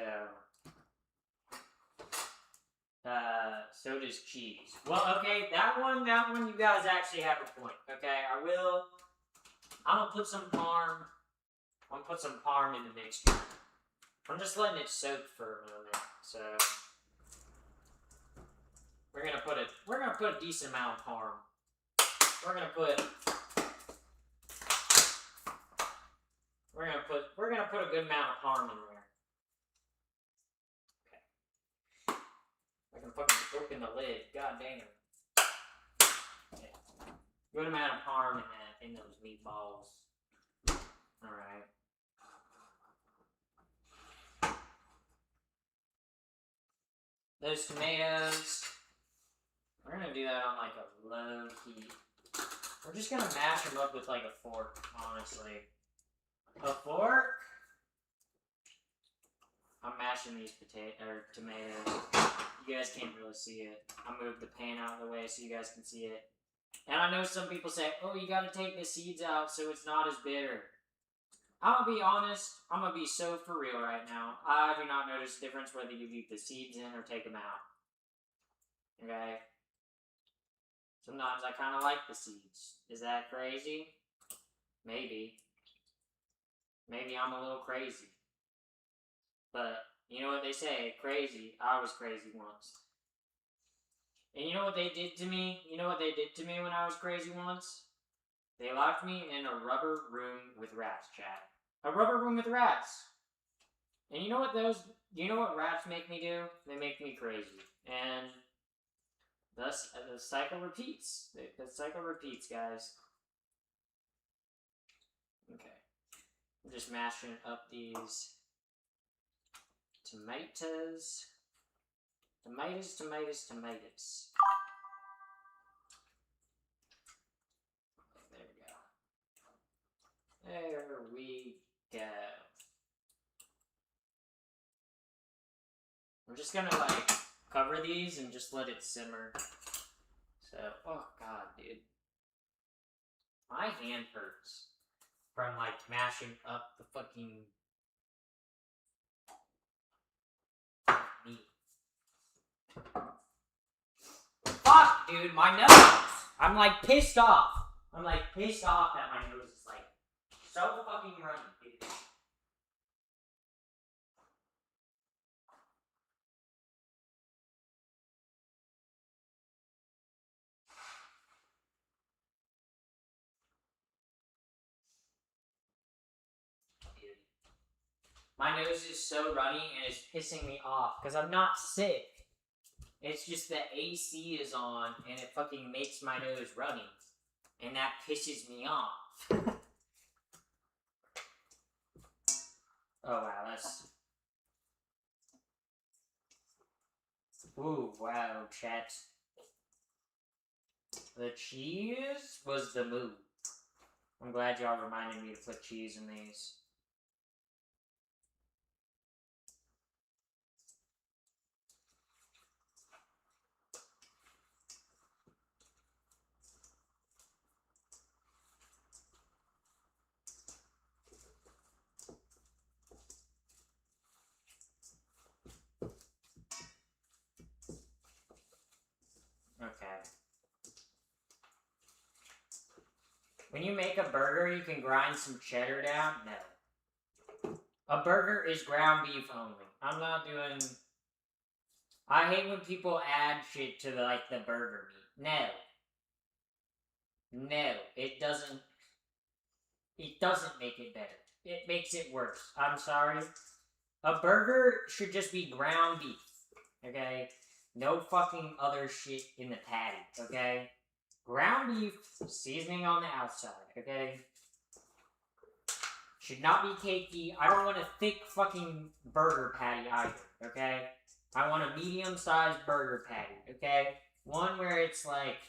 does cheese. Well, okay, that one, you guys actually have a point. Okay, I'm gonna put some parm. I'm gonna put some parm in the mixture. I'm just letting it soak for a moment. So we're gonna put a decent amount of parm. We're gonna put a good amount of parm in there. Okay. I can fucking open the lid. God damn. Okay. Good amount of parm in those meatballs. Alright. Those tomatoes, we're gonna do that on like a low heat. We're just gonna mash them up with like a fork, honestly. A fork? I'm mashing these tomatoes. You guys can't really see it. I moved the pan out of the way so you guys can see it. And I know some people say, oh, you gotta take the seeds out so it's not as bitter. I'm gonna be honest, I'm gonna be so for real right now. I do not notice a difference whether you leave the seeds in or take them out. Okay? Sometimes I kind of like the seeds. Is that crazy? Maybe. Maybe I'm a little crazy. But, you know what they say, crazy. I was crazy once. And you know what they did to me? You know what they did to me when I was crazy once? They locked me in a rubber room with rats, chat. A rubber room with rats. And you know what rats make me do? They make me crazy. And thus, the cycle repeats. The cycle repeats, guys. Okay. I'm just mashing up these tomatoes. Tomatoes. There we go. I'm just gonna like cover these and just let it simmer. So, oh god, dude. My hand hurts from like mashing up the fucking meat. Fuck, dude, my nose! I'm like pissed off. I'm like pissed off that my nose is like so fucking runny, dude. My nose is so runny and it's pissing me off because I'm not sick. It's just the AC is on and it fucking makes my nose runny. And that pisses me off. Oh wow, that's... Ooh, wow, chat. The cheese was the move. I'm glad y'all reminded me to put cheese in these. Okay. When you make a burger, you can grind some cheddar down? No. A burger is ground beef only. I'm not doing... I hate when people add shit to the burger meat. No. No. It doesn't make it better. It makes it worse. I'm sorry. A burger should just be ground beef. Okay? No fucking other shit in the patty. Okay? Ground beef, seasoning on the outside. Okay? Should not be cakey. I don't want a thick fucking burger patty either. Okay? I want a medium-sized burger patty. Okay? One where it's like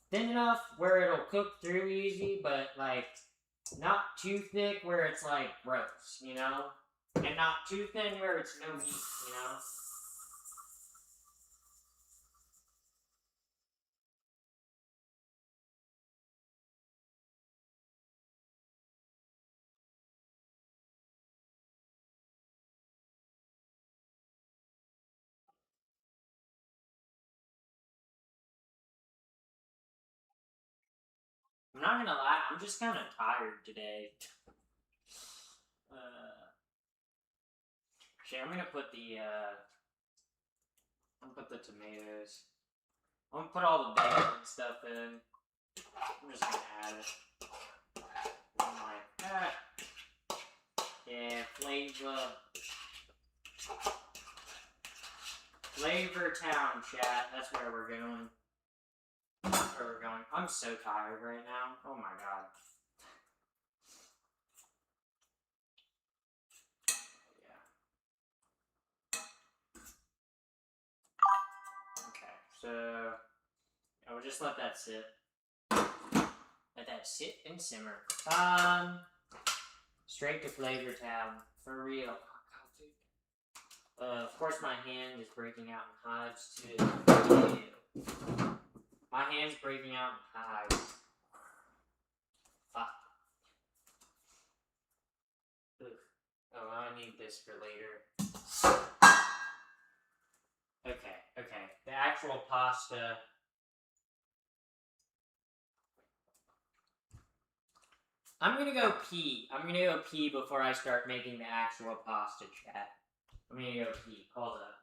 thin enough where it'll cook through easy, but like not too thick where it's like gross, you know? And not too thin where it's no meat, you know? I'm not gonna lie, I'm just kind of tired today. Actually, I'm gonna put the tomatoes. I'm gonna put all the bacon and stuff in. I'm just gonna add it. I'm like, ah. Yeah, Flavor Town, chat. That's where we're going. that's where we're going. I'm so tired right now. Oh my god. Yeah. Okay, so I will just let that sit. Let that sit and simmer. Straight to flavor tab. For real. Oh, God, dude. Of course my hand is breaking out in hives too. Ew. My hand's breaking out in hives. Fuck. Ugh. Oh, I need this for later. Okay. The actual pasta. I'm gonna go pee. I'm gonna go pee before I start making the actual pasta, chat. I'm gonna go pee. Hold up.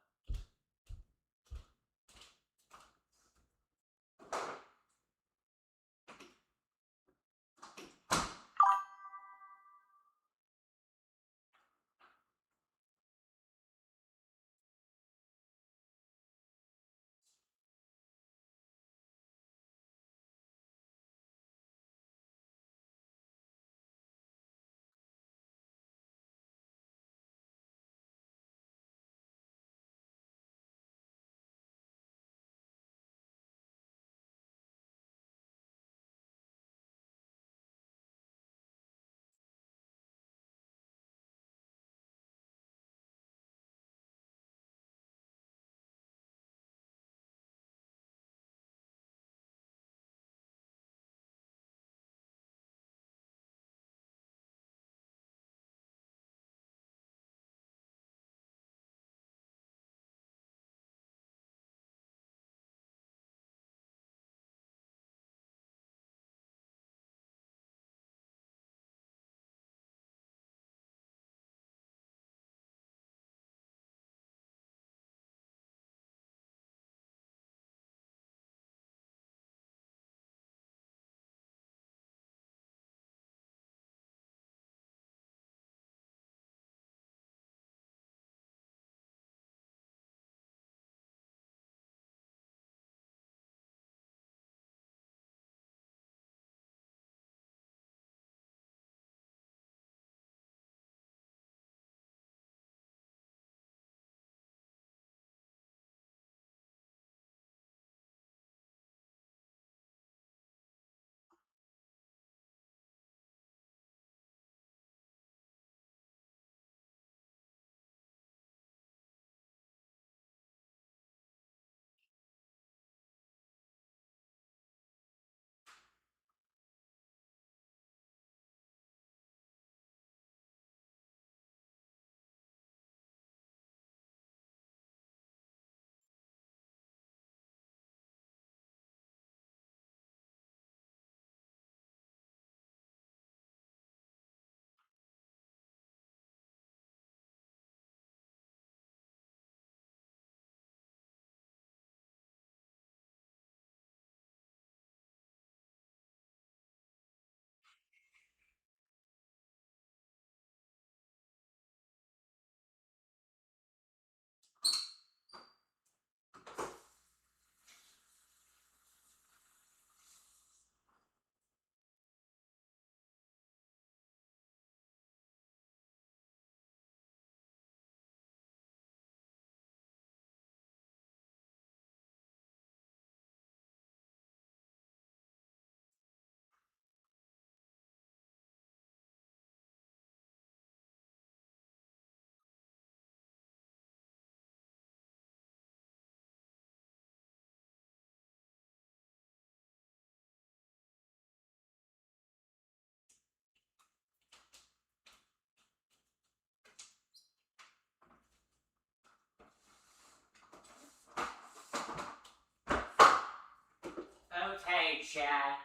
Okay, chat.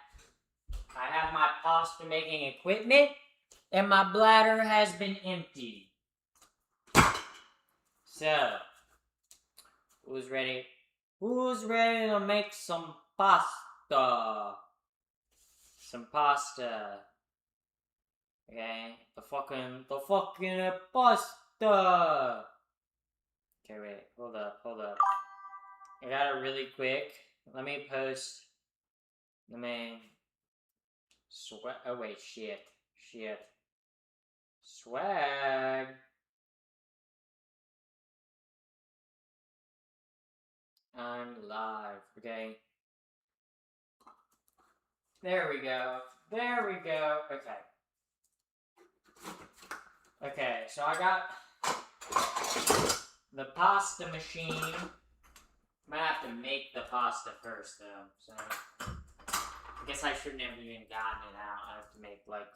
I have my pasta making equipment, and my bladder has been emptied. So, who's ready? Who's ready to make some pasta? Some pasta. Okay, the fucking pasta. Okay, wait, hold up. I got it really quick. Let me post I mean, oh wait, shit. Swag. I'm live, okay? There we go. Okay, so I got the pasta machine. I'm gonna have to make the pasta first, though, so I guess I shouldn't have even gotten it out. I have to make, like,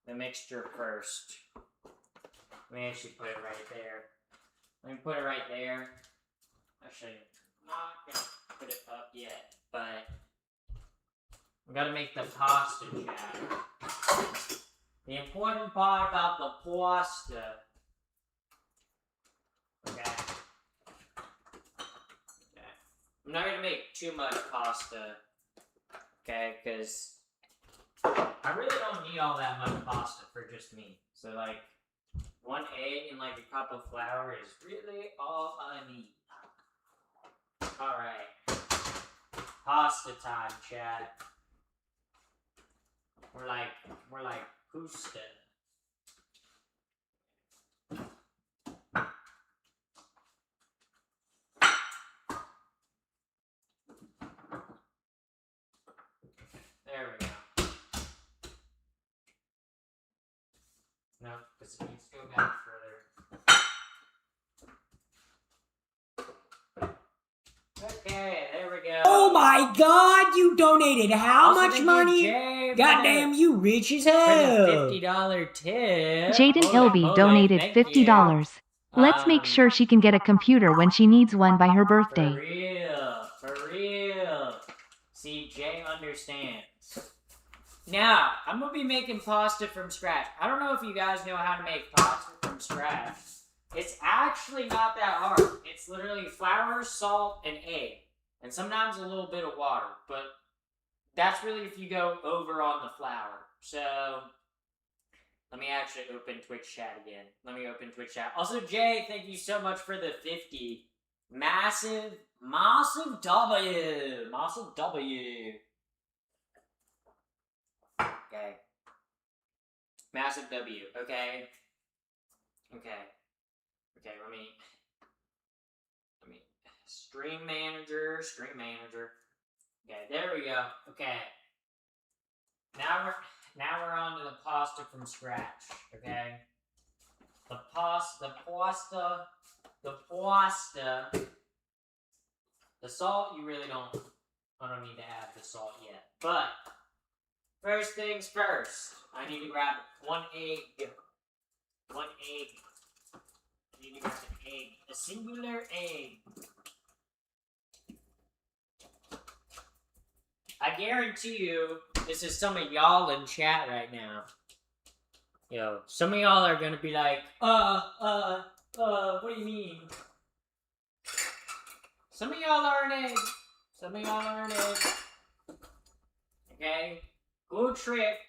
the mixture first. Let me actually put it right there. Let me put it right there. Actually, I'm not gonna put it up yet, but we gotta make the pasta, chat. The important part about the pasta. Okay. I'm not gonna make too much pasta. Okay, because I really don't need all that much pasta for just me. So, like, 1 egg and, like, a cup of flour is really all I need. Alright. Pasta time, chat. We're like pasta. There we go. No, because it needs to go back further. Okay, there we go. Oh my god, you donated how Also, much money? Goddamn, you rich as hell. For the $50 tip. Jaden Ilby donated $50. Let's make sure she can get a computer when she needs one by her birthday. For real. See, Jay understands. Now, I'm gonna be making pasta from scratch. I don't know if you guys know how to make pasta from scratch. It's actually not that hard. It's literally flour, salt, and egg. And sometimes a little bit of water. But that's really if you go over on the flour. So, let me actually open Twitch chat again. Let me open Twitch chat. Also, Jay, thank you so much for the 50. Massive W. Massive W. Okay. Massive W. Okay. Okay, let me stream manager. Okay, there we go. Okay. Now we're on to the pasta from scratch, okay? The pasta. The salt, you really don't, I don't need to add the salt yet. But, first things first, I need to grab 1 egg. 1 egg. I need to grab an egg. A singular egg. I guarantee you, this is some of y'all in chat right now. Yo, some of y'all are gonna be like, what do you mean? Some of y'all are an egg. Okay? Cool trick.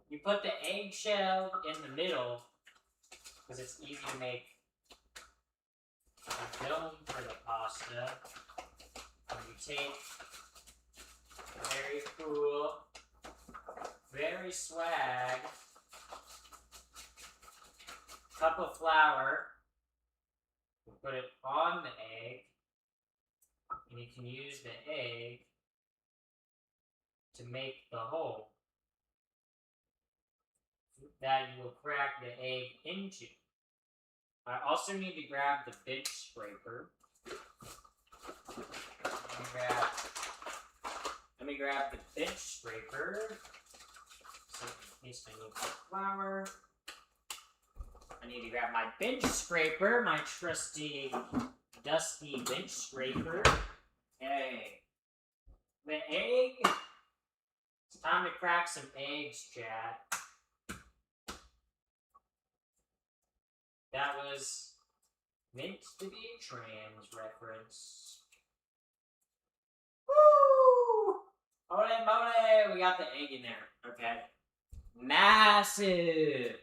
You put the eggshell in the middle, because it's easy to make a dome for the pasta. And you take very cool, very swag cup of flour, you put it on the egg, and you can use the egg to make the hole that you will crack the egg into. I also need to grab the bench scraper. Let me grab the bench scraper. So in case I need more flour. I need to grab my bench scraper, my trusty, dusty bench scraper. Okay. The egg. It's time to crack some eggs, chat. That was meant to be a trans reference. Woo! Holy moly! We got the egg in there. Okay. Massive!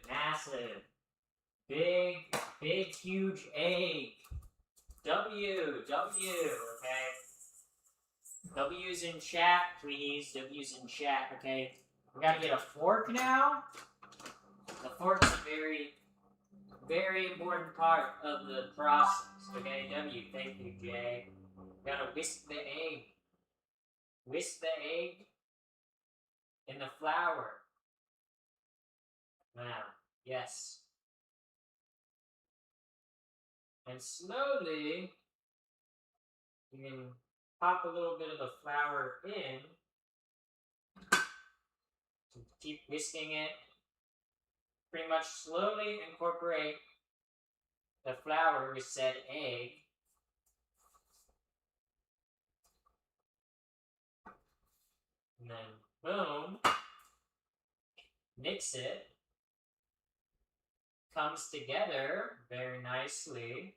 Big, huge egg. W, okay? W's in chat, please. W's in chat, okay? We gotta get a fork now. The fork's a very, very important part of the process, okay? W, thank you, Jay. Gotta whisk the egg. Whisk the egg in the flour. Now, yes. And slowly, you can pop a little bit of the flour in. Keep whisking it. Pretty much slowly incorporate the flour with said egg. And then, boom. Mix it. Comes together very nicely.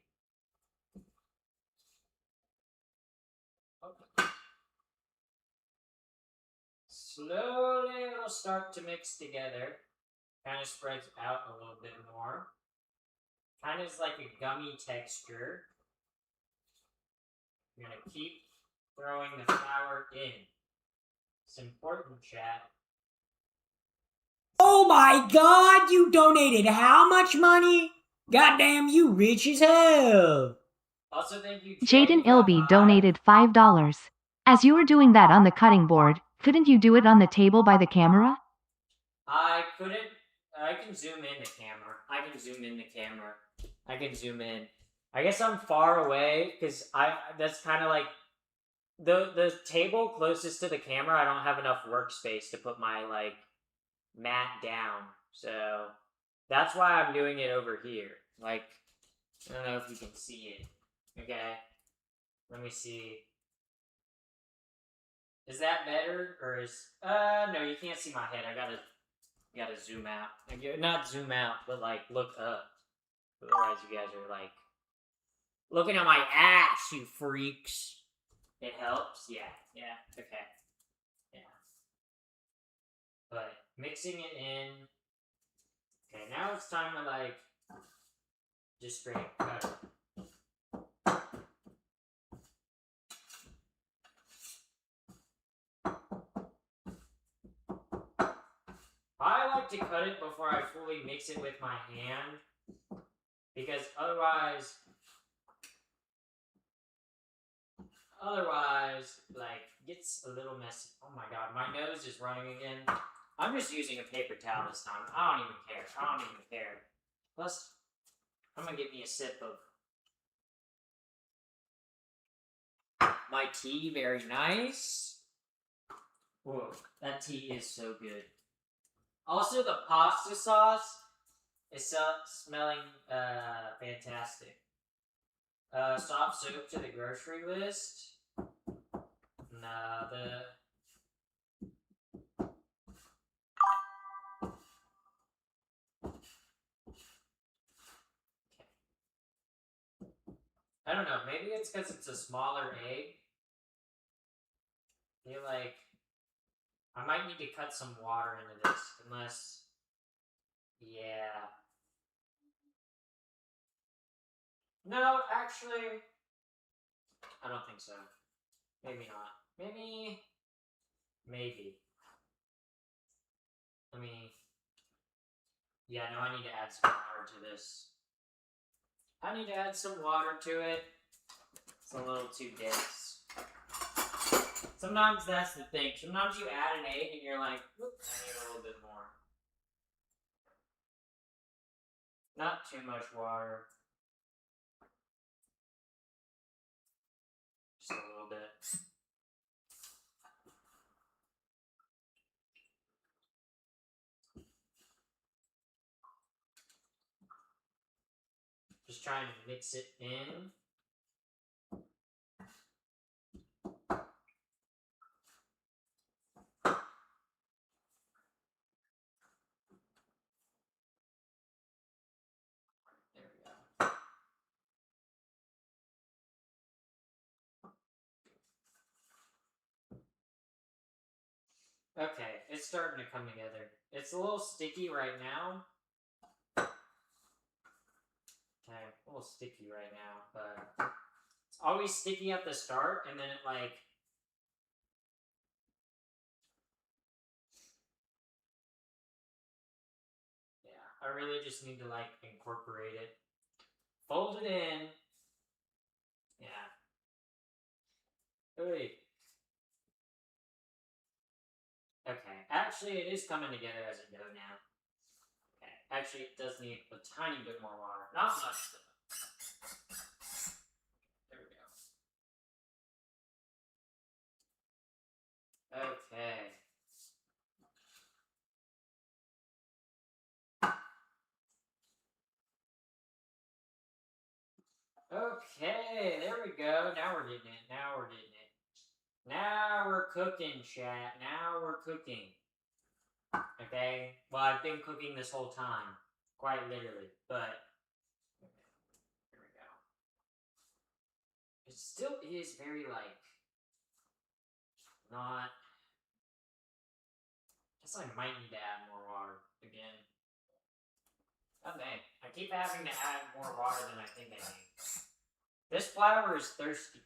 Slowly it'll start to mix together. Kind of spreads out a little bit more. Kind of is like a gummy texture. You're gonna keep throwing the flour in. It's important, chat. Oh my god, you donated how much money? Goddamn, you rich as hell. Also, thank you, Jaden Ilby donated $5. As you were doing that on the cutting board, couldn't you do it on the table by the camera? I couldn't. I can zoom in the camera. I can zoom in the camera. I can zoom in. I guess I'm far away because that's kind of like the table closest to the camera. I don't have enough workspace to put my like mat down, so that's why I'm doing it over here. Like, I don't know if you can see it. Okay, let me see. Is that better, or is no? You can't see my head. I gotta zoom out. Not zoom out, but like look up. Otherwise, you guys are like looking at my ass, you freaks. It helps, yeah, okay, yeah. But mixing it in. Okay, now it's time to like just straight cut it. I like to cut it before I fully mix it with my hand, because otherwise, like, gets a little messy. Oh my god, my nose is running again. I'm just using a paper towel this time. I don't even care. Plus, I'm gonna get me a sip of my tea. Very nice. Whoa, that tea is so good. Also, the pasta sauce is smelling fantastic. Soft soap to the grocery list. Nah, I don't know, maybe it's because it's a smaller egg. I feel like I might need to cut some water into this, unless, yeah. No, actually, I don't think so. Maybe not. Maybe. Yeah, no, I need to add some water to this. I need to add some water to it. It's a little too dense. Sometimes that's the thing. Sometimes you add an egg and you're like, whoops, I need a little bit more. Not too much water. Just a little bit. Just trying to mix it in. There we go. Okay, it's starting to come together. It's a little sticky right now. Okay, a little sticky right now, but it's always sticky at the start, and then it like I really just need to like incorporate it. Fold it in. Yeah. Wait. Okay. Actually, it is coming together as a dough now. Okay. Actually, it does need a tiny bit more water. Not much, though. There we go. Okay. Okay, there we go. Now we're getting it. Now we're getting it. Now we're cooking, chat. Now we're cooking. Okay? Well, I've been cooking this whole time. Quite literally. But, here we go. It still is very, like, not... I guess I might need to add more water again. Oh, dang. I keep having to add more water than I think I need. This flour is thirsty.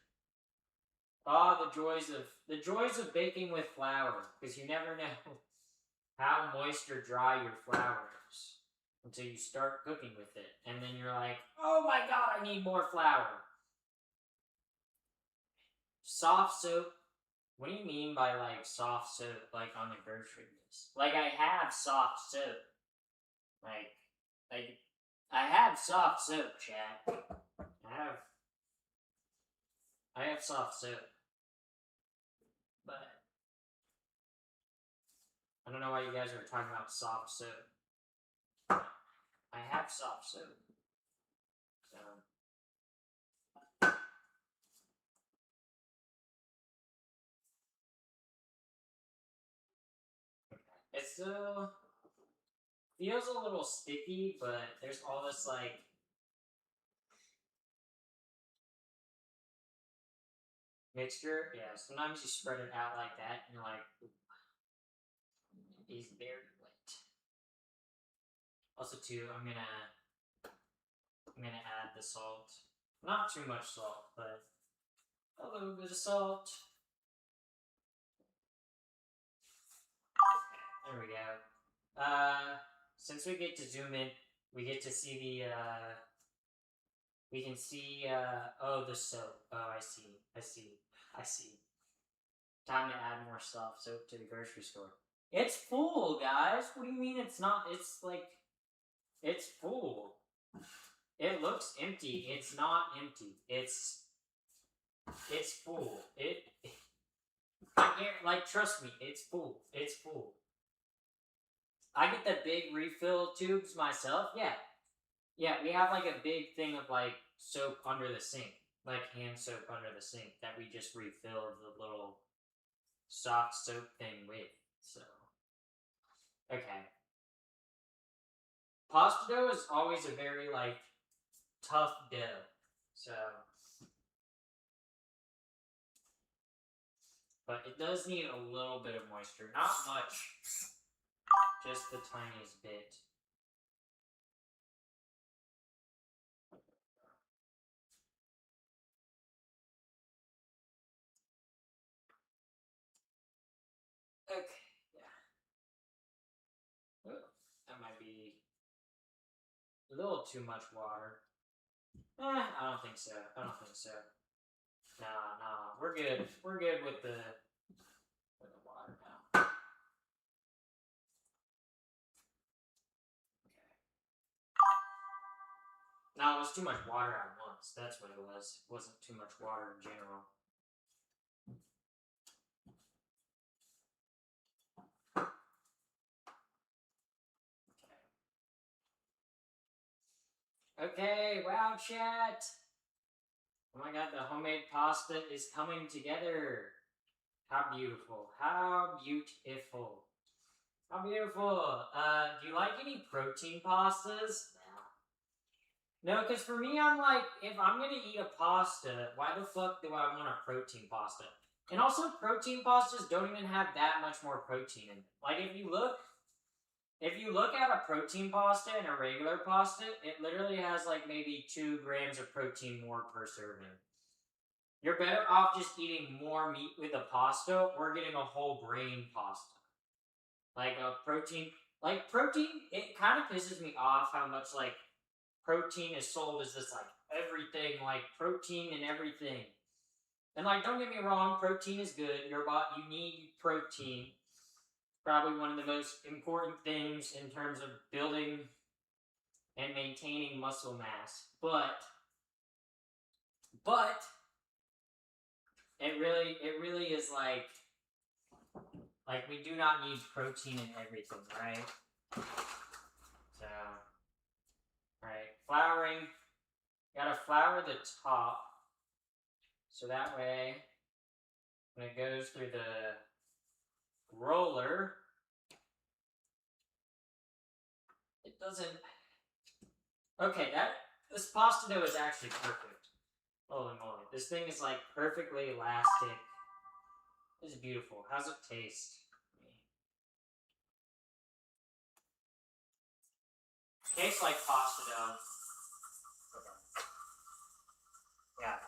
Ah, the joys of baking with flour, because you never know how moist or dry your flour is until you start cooking with it, and then you're like, oh my god, I need more flour. Soft soap. What do you mean by like soft soap, like on the grocery list? Like I have soft soap. Like I have soft soap, chat. I have soft soap. But I don't know why you guys are talking about soft soap. I have soft soap. So it still feels a little sticky, but there's all this like mixture. Yeah, sometimes you spread it out like that and you're like, it's very wet. Also too, I'm gonna add the salt. Not too much salt, but a little bit of salt. There we go. Since we get to zoom in, we get to see the, we can see, oh, the soap. Oh, I see. Time to add more soft soap to the grocery store. It's full, guys. What do you mean it's not? It's like, it's full. It looks empty. It's not empty. It's full. Like, trust me, it's full. It's full. I get the big refill tubes myself. Yeah. Yeah, we have like a big thing of like soap under the sink. Like hand soap under the sink that we just refill the little soft soap thing with. So, okay. Pasta dough is always a very like tough dough. So, but it does need a little bit of moisture. Not much. Just the tiniest bit. Okay, yeah. Oh, that might be a little too much water. I don't think so. Nah. We're good. We're good with the water now. Okay. No, it was too much water at once. That's what it was. It wasn't too much water in general. Okay, wow, chat. Oh my god, the homemade pasta is coming together. How beautiful. How beautiful. How beautiful. Do you like any protein pastas? No, because for me, I'm like, if I'm going to eat a pasta, why the fuck do I want a protein pasta? And also, protein pastas don't even have that much more protein in it. Like, if you look at a protein pasta and a regular pasta, it literally has like maybe 2 grams of protein more per serving. You're better off just eating more meat with a pasta or getting a whole grain pasta. Like a protein Like, protein, it kind of pisses me off how much, like, protein is sold as this, like, everything, like, protein and everything. And, like, don't get me wrong, protein is good. You need protein. Probably one of the most important things in terms of building and maintaining muscle mass. But it really is like we do not need protein in everything, right? So, right, flouring. Gotta flour the top, so that way when it goes through the roller, it doesn't. Okay, this pasta dough is actually perfect. Holy moly, this thing is like perfectly elastic. This is beautiful. How's it taste? Tastes like pasta dough. Yeah.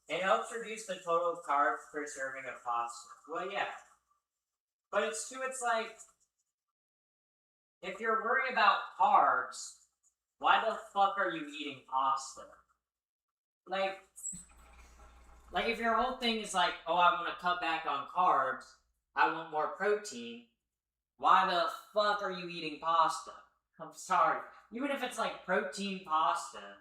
It helps reduce the total carbs per serving of pasta. Well, yeah. But it's like, if you're worried about carbs, why the fuck are you eating pasta? Like if your whole thing is like, oh, I want to cut back on carbs, I want more protein, why the fuck are you eating pasta? I'm sorry. Even if it's like protein pasta,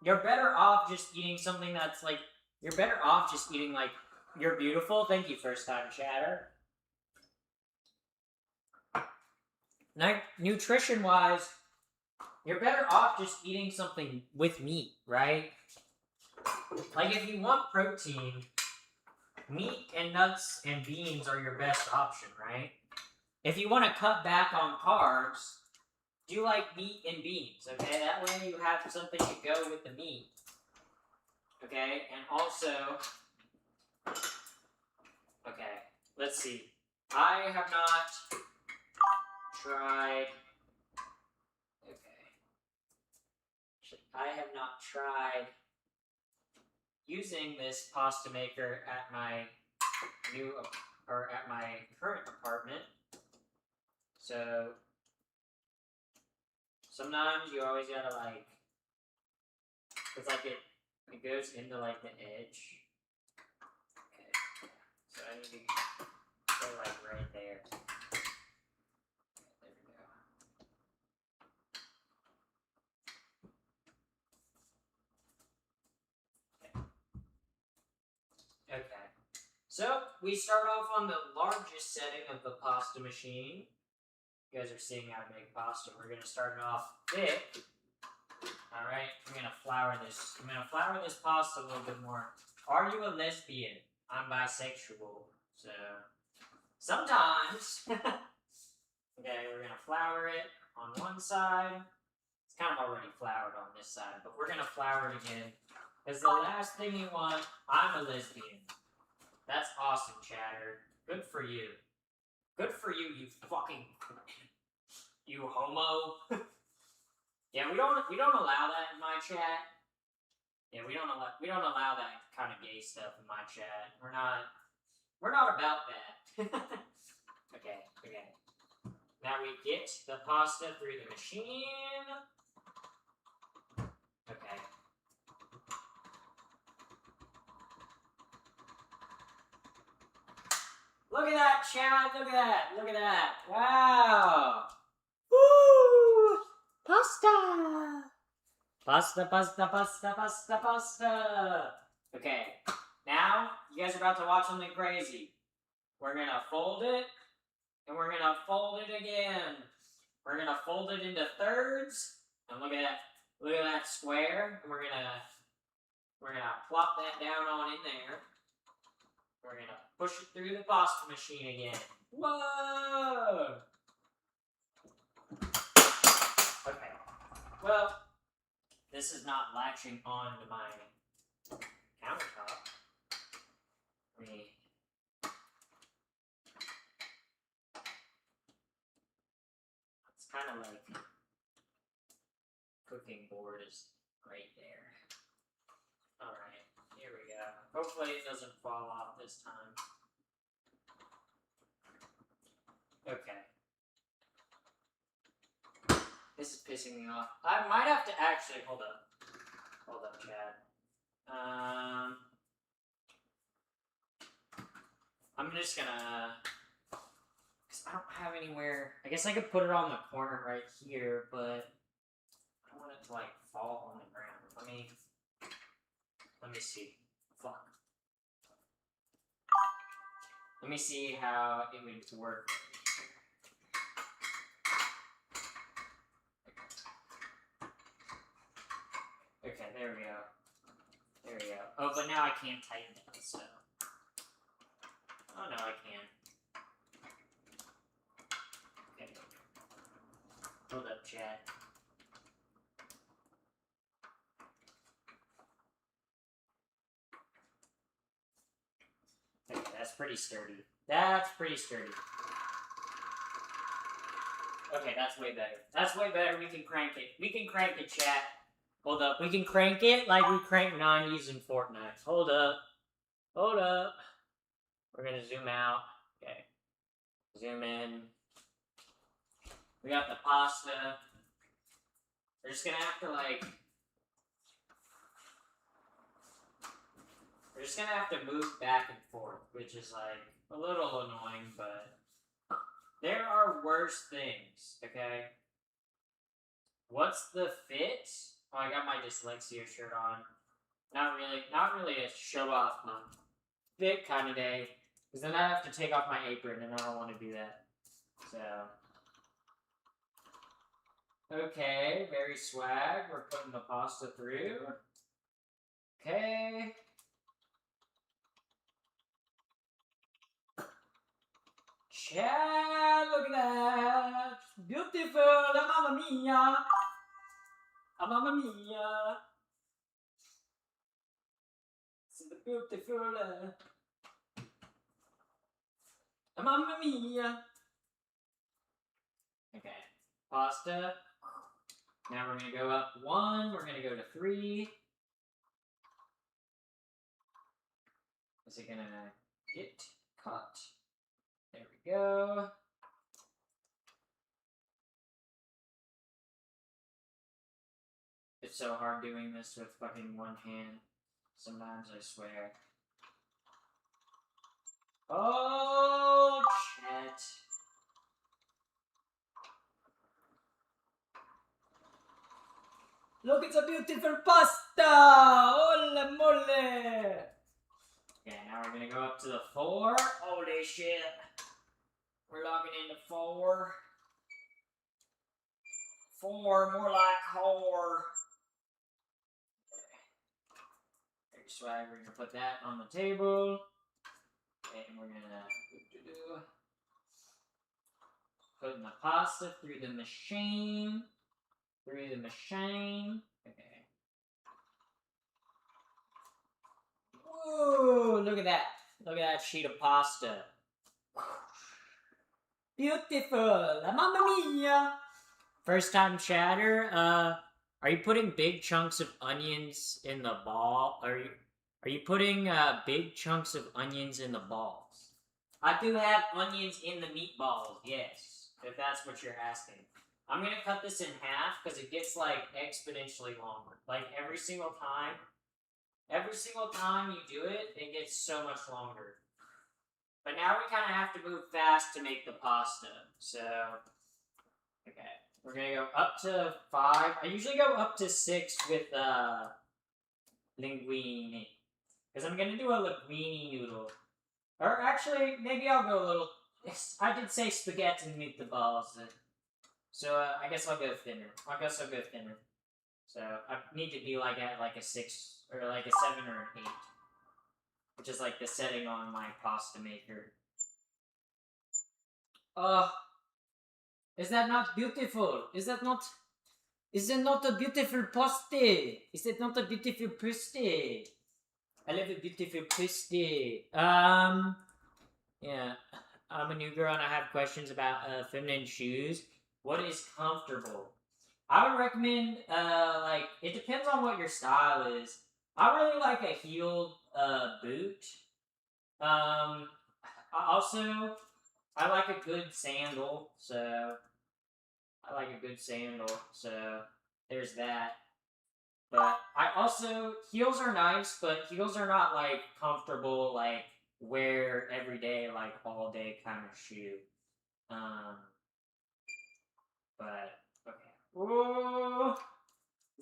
you're better off just eating something that's like, you're better off just eating like, you're beautiful. Thank you, first time chatter. Now, nutrition wise, you're better off just eating something with meat, right? Like if you want protein, meat and nuts and beans are your best option, right? If you want to cut back on carbs, do like meat and beans, okay? That way you have something to go with the meat, okay? And also, okay, let's see. I have not tried, I have not tried using this pasta maker at my at my current apartment. So sometimes you always gotta like, it's like it goes into like the edge. Okay, so I need to go like right there. There we go. Okay. So we start off on the largest setting of the pasta machine. You guys are seeing how to make pasta. We're gonna start it off thick. Alright, I'm gonna flour this. I'm gonna flour this pasta a little bit more. Are you a lesbian? I'm bisexual. So sometimes. Okay, we're gonna flour it on one side. It's kind of already floured on this side, but we're gonna flour it again. Because the last thing you want, I'm a lesbian. That's awesome, chatter. Good for you. Good for you, you fucking, you homo. Yeah, we don't allow that in my chat. Yeah, we don't allow that kind of gay stuff in my chat. We're not about that. Okay. Now we get the pasta through the machine. Okay. Look at that, chat. Look at that. Wow. Woo! Pasta. Pasta. Okay. Now, you guys are about to watch something crazy. We're gonna fold it, and we're gonna fold it again. We're gonna fold it into thirds, and look at that square, and we're gonna plop that down on in there. We're gonna push it through the pasta machine again. Whoa! Okay. Well, this is not latching on to my countertop. It's kind of like cooking board is right there. Alright, here we go. Hopefully it doesn't fall off this time. Okay. This is pissing me off. I might have to actually hold up. Hold up, Chad. I'm just gonna. Cause I don't have anywhere. I guess I could put it on the corner right here, but I don't want it to like fall on the ground. Let me see. Fuck. Let me see how it would work. Okay, there we go. There we go. Oh, but now I can't tighten it, so. Oh, no, I can. Okay. Hold up, chat. Okay, that's pretty sturdy. That's pretty sturdy. Okay, that's way better. That's way better. We can crank it. We can crank it, chat. Hold up. We can crank it like we crank 90s in Fortnite. Hold up. Hold up. We're gonna zoom out. Okay. Zoom in. We got the pasta. We're just gonna have to like... We're just gonna have to move back and forth, which is like a little annoying, but there are worse things, okay? What's the fit? Oh, I got my dyslexia shirt on. Not really a show off fit kind of day. Because then I have to take off my apron and I don't want to do that. So. Okay, very swag. We're putting the pasta through. Okay. Chad, look at that! Beautiful! Mamma mia! Mamma mia! It's beautiful! Mamma mia! Okay, pasta. Now we're gonna go up 1, we're gonna go to 3. Is it gonna get cut? There we go. It's so hard doing this with fucking one hand. Sometimes I swear. Oh, shit. Look, it's a beautiful pasta! Ole mole! Okay, now we're gonna go up to the 4. Holy shit. We're logging into 4. 4, more like whore. Okay. Swag, we're gonna put that on the table. Okay, and we're gonna putting the pasta through the machine. Through the machine. Okay. Whoa, look at that. Look at that sheet of pasta. Beautiful. Mamma mia. First time chatter. Are you putting big chunks of onions in the ball? Are you putting big chunks of onions in the balls? I do have onions in the meatballs, yes. If that's what you're asking. I'm gonna cut this in half because it gets like exponentially longer. Like every single time you do it, it gets so much longer. But now we kind of have to move fast to make the pasta. So, okay. We're gonna go up to 5. I usually go up to 6 with linguine. Because I'm gonna do a linguine noodle. Or actually, maybe I'll go a little... I did say spaghetti and meatballs. So I guess I'll go thinner. So I need to be like at like a 6 or like a 7 or an 8. Which is like the setting on my pasta maker. Is that not beautiful? Is that not a beautiful pasta? Is that not a beautiful pasta? I love a beautiful pasta. Yeah. I'm a new girl and I have questions about feminine shoes. What is comfortable? I would recommend, like, it depends on what your style is. I really like a heeled boot. I like a good sandal, so there's that. But I also heels are nice, but heels are not like comfortable, like wear every day, like all day kind of shoe. But okay. Oh,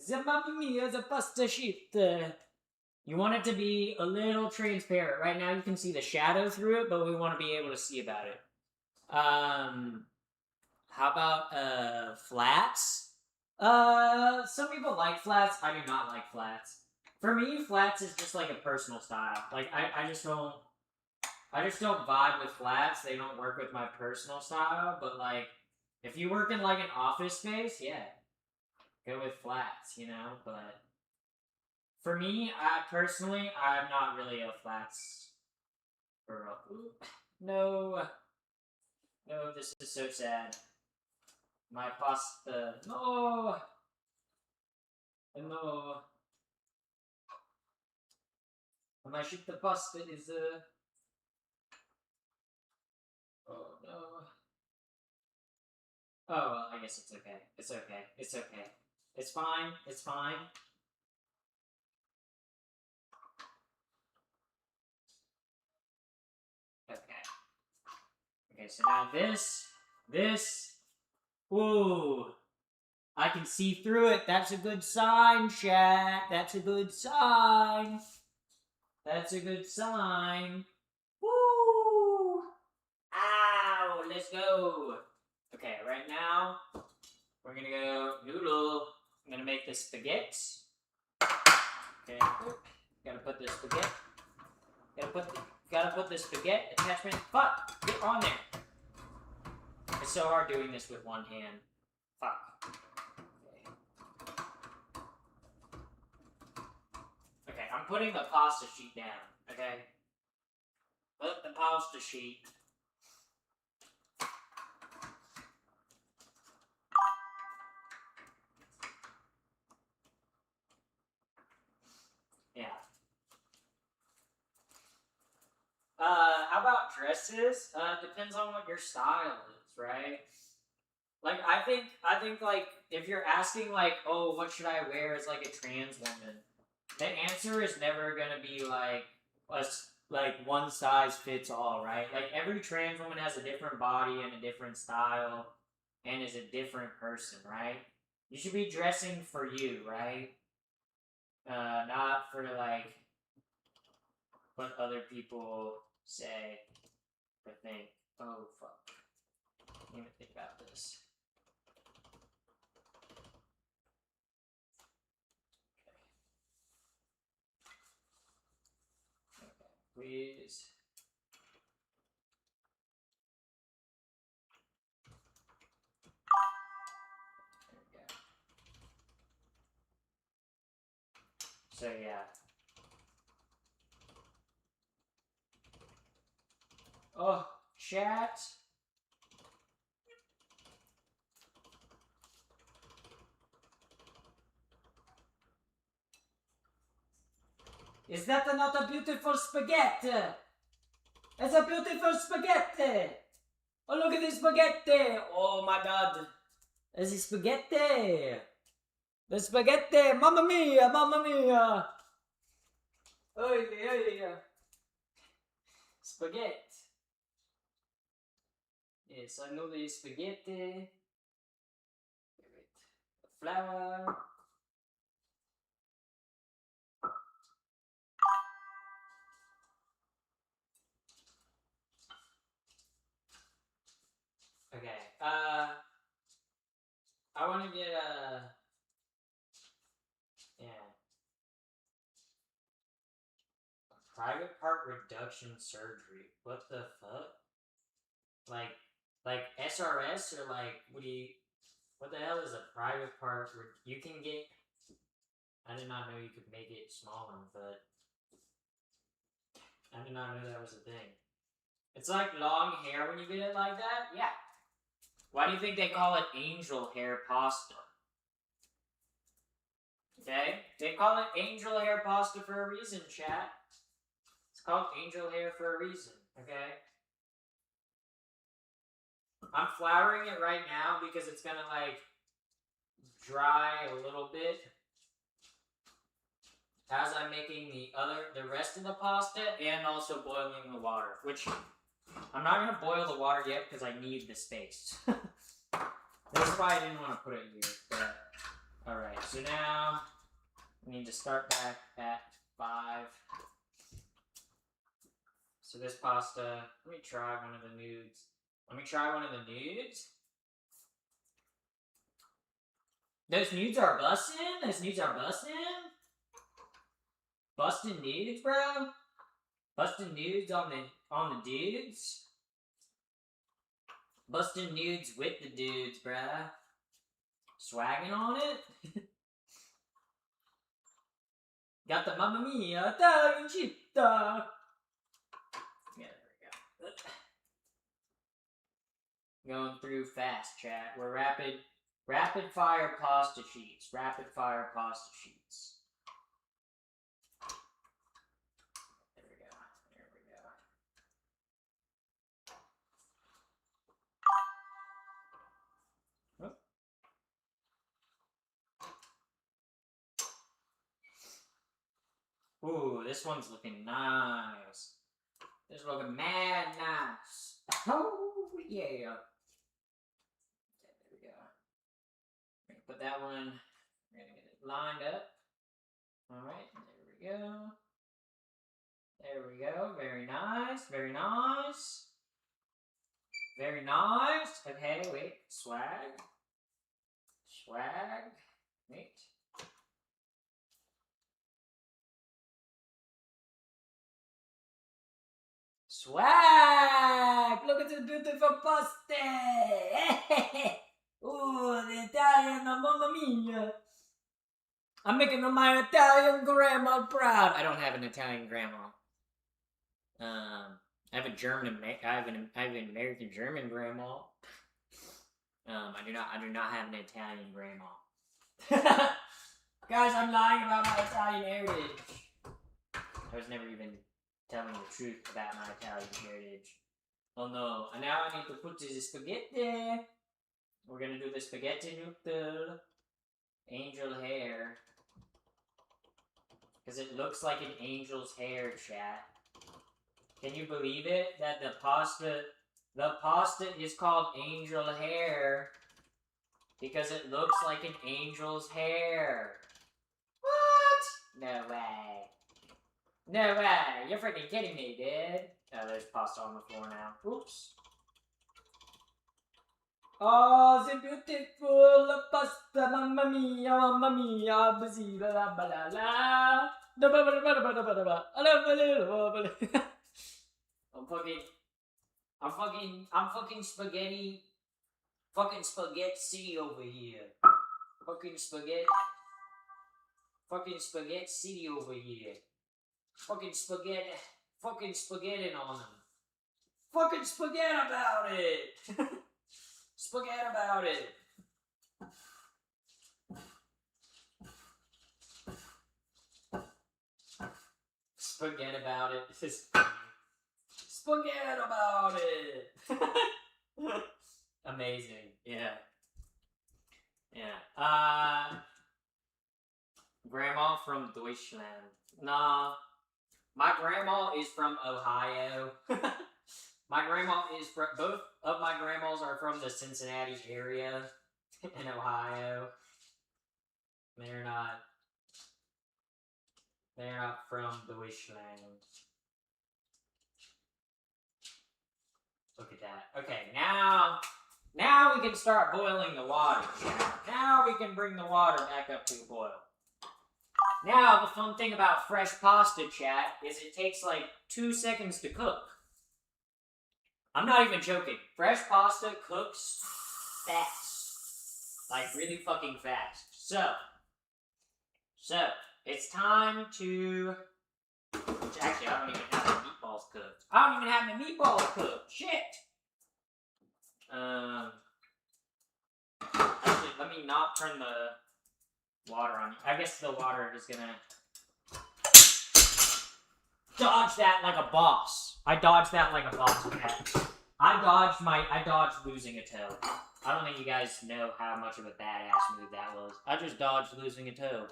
the mamma mia, the pasta sheet. You want it to be a little transparent. Right now, you can see the shadow through it, but we want to be able to see about it. How about flats? Some people like flats. I do not like flats. For me, flats is just like a personal style. Like I just don't vibe with flats. They don't work with my personal style. But like, if you work in like an office space, yeah, go with flats. You know, but for me, I'm not really a flats girl. Ooh, no, no, this is so sad. My pasta. No, no. My shit, the pasta is Oh no. Oh well, I guess it's okay. It's okay. It's okay. It's fine. It's fine. Okay. Okay, so now this. Ooh. I can see through it. That's a good sign, chat. That's a good sign. That's a good sign. Woo! Ow! Let's go. Okay, right now we're gonna go noodle. I'm gonna make the spaghetti. Okay, gotta put the spaghetti. Gotta put the spaghetti attachment. Fuck! Get on there. It's so hard doing this with one hand. Fuck. Okay, I'm putting the pasta sheet down. Okay, put the pasta sheet. Yeah. How about dresses? Depends on what your style is, right? Like, I think, like, if you're asking, like, oh, what should I wear as, like, a trans woman? The answer is never gonna be, like, one size fits all, right? Like, every trans woman has a different body and a different style and is a different person, right? You should be dressing for you, right? Not for, like, what other people say or think. Oh, fuck. I didn't even think about this. Okay, please. There we go. So, yeah. Oh, chat. Is that not a beautiful spaghetti? It's a beautiful spaghetti. Oh, look at this spaghetti. Oh my god. It's a spaghetti. The spaghetti. Mamma mia, mamma mia. Oh, yeah. Spaghetti. Yes, I know the spaghetti. Wait. Flour. Okay. I want to get a private part reduction surgery. What the fuck? Like SRS or like what the hell is a private part? You can get. I did not know you could make it smaller, but I did not know that was a thing. It's like long hair when you get it like that. Yeah. Why do you think they call it angel hair pasta? Okay? They call it angel hair pasta for a reason, chat. It's called angel hair for a reason, okay? I'm flouring it right now because it's gonna like dry a little bit as I'm making the rest of the pasta and also boiling the water, which I'm not gonna boil the water yet because I need the space. That's why I didn't want to put it here. But all right, so now we need to start back at 5. So this pasta, let me try one of the nudes. Those nudes are busting. Busting nudes, bro. Busting nudes on the dudes. Busting nudes with the dudes, bruh. Swagging on it. Got the Mamma Mia Italian città. Yeah, there we go. Going through fast, chat. We're rapid fire pasta sheets. Rapid fire pasta sheets. There we go. Ooh, this one's looking nice. This is looking mad nice. Oh, yeah. There we go. Put that one, we're gonna get it lined up. Alright, there we go. There we go. Very nice. Very nice. Very nice. Okay, wait. Swag. Wait. Swag! Look at this beautiful pasta! Ooh, the Italian Mamma Mia! I'm making my Italian grandma proud. I don't have an Italian grandma. I have an American German grandma. I do not have an Italian grandma. Guys, I'm lying about my Italian heritage. I was never even telling the truth about my Italian heritage. Oh no, and now I need to put the spaghetti. We're gonna do the spaghetti noodle. Angel hair. Because it looks like an angel's hair, chat. Can you believe it? That the pasta is called angel hair. Because it looks like an angel's hair. What? No way. No way. You're freaking kidding me, dude. Oh, there's pasta on the floor now. Oops. Oh, the beautiful pasta, mamma mia, bazila la ba la. I'm fucking spaghetti. Fucking spaghetti city over here. Fucking spaghetti city over here. Fucking spaghetti on them. Fucking spaghetti about it. Spaghetti about it. Spaghetti about it. Spaghetti about it. Amazing. Yeah. Grandma from Deutschland. Nah. My grandma is from Ohio. Both of my grandmas are from the Cincinnati area in Ohio. They're not from Deutschland. Look at that. Okay, now we can start boiling the water. Now we can bring the water back up to a boil. Now, the fun thing about fresh pasta, chat, is it takes like 2 seconds to cook. I'm not even joking. Fresh pasta cooks fast. Like, really fucking fast. So, it's time to... Actually, I don't even have the meatballs cooked. Shit! Actually, let me not turn the water on. I guess the water is gonna... Dodge that like a boss. I dodged that like a boss, okay? I dodged losing a toe. I don't think you guys know how much of a badass move that was. I just dodged losing a toe.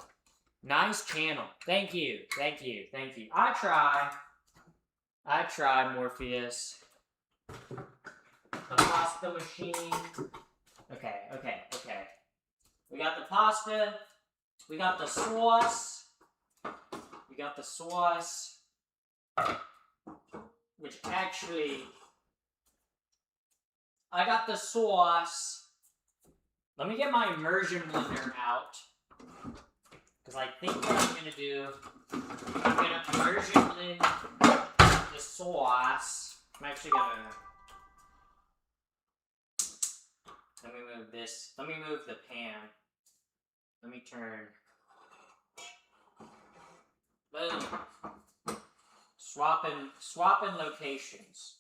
Nice channel. Thank you. Thank you. Thank you. I try, Morpheus. The pasta machine. Okay. We got the pasta. We got the sauce. Which actually... I got the sauce. Let me get my immersion blender out. Because I think what I'm going to do... I'm going to immersion blend the sauce. I'm actually going to... Let me move this. Let me move the pan. Let me turn. Boom. Swapping locations.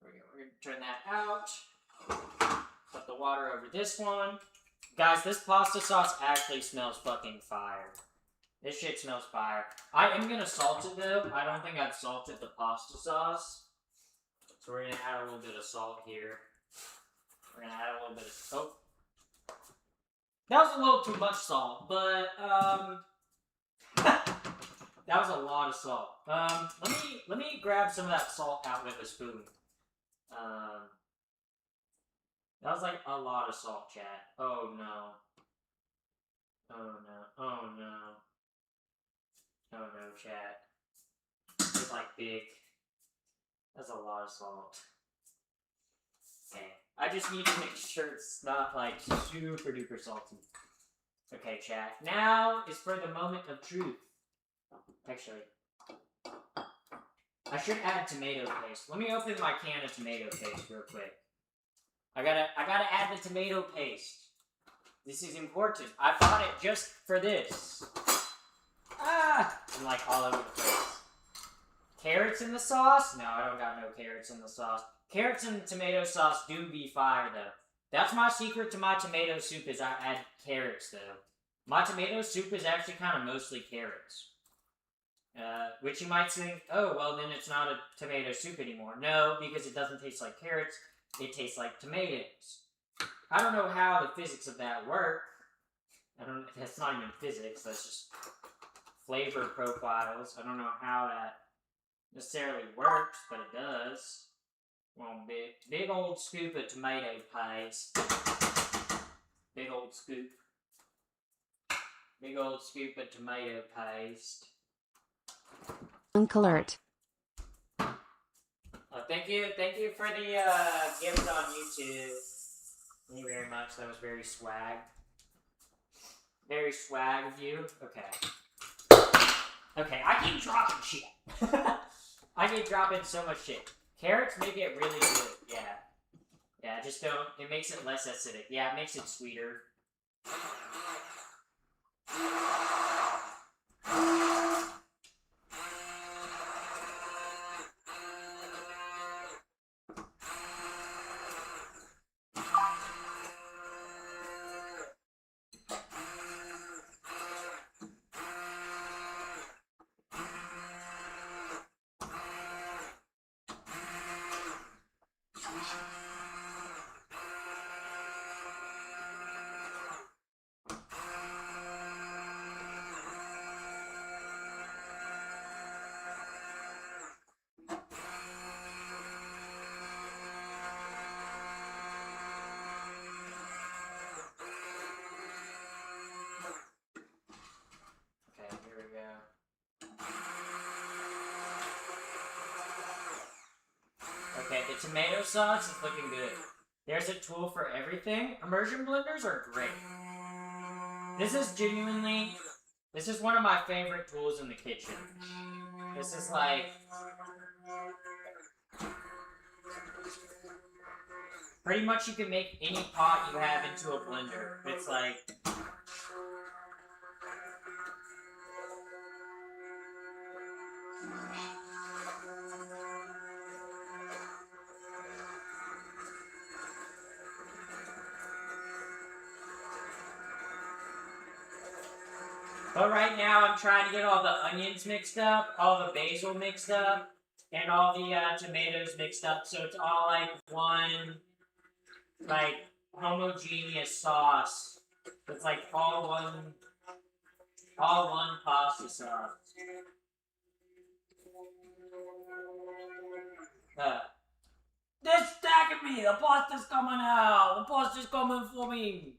We're gonna turn that out. Put the water over this one. Guys, this pasta sauce actually smells fucking fire. This shit smells fire. I am gonna salt it though. I don't think I've salted the pasta sauce. So we're gonna add a little bit of salt here. We're gonna add a little bit of soap. That was a little too much salt, but that was a lot of salt. Let me grab some of that salt out with a spoon. That was like a lot of salt, chat. Oh no. Oh no. Oh no. Oh no, chat. It's like big. That's a lot of salt. Okay. I just need to make sure it's not like super duper salty. Okay, chat. Now is for the moment of truth. Actually, I should add tomato paste. Let me open my can of tomato paste real quick. I gotta add the tomato paste. This is important. I bought it just for this. I'm like all over the place. Carrots in the sauce? No, I don't got no carrots in the sauce. Carrots and tomato sauce do be fire though. That's my secret to my tomato soup is I add carrots though. My tomato soup is actually kind of mostly carrots. Which you might think, oh, well then it's not a tomato soup anymore. No, because it doesn't taste like carrots, it tastes like tomatoes. I don't know how the physics of that work. That's not even physics, that's just flavor profiles. I don't know how that necessarily works, but it does. One big old scoop of tomato paste. Big old scoop. Big old scoop of tomato paste. Alert. Thank you for the gift on YouTube. Thank you very much. That was very swag. Very swag of you. Okay, I keep dropping shit. I keep dropping so much shit. Carrots make it really good. Yeah, just don't. It makes it less acidic. Yeah, it makes it sweeter. Okay, the tomato sauce is looking good. There's a tool for everything. Immersion blenders are great. This is one of my favorite tools in the kitchen. This is like... pretty much you can make any pot you have into a blender. It's like... But right now I'm trying to get all the onions mixed up, all the basil mixed up. and all the tomatoes mixed up, so it's all like one, like homogeneous sauce. It's like all one pasta sauce. They're stacking me! The pasta's coming out! The pasta's coming for me!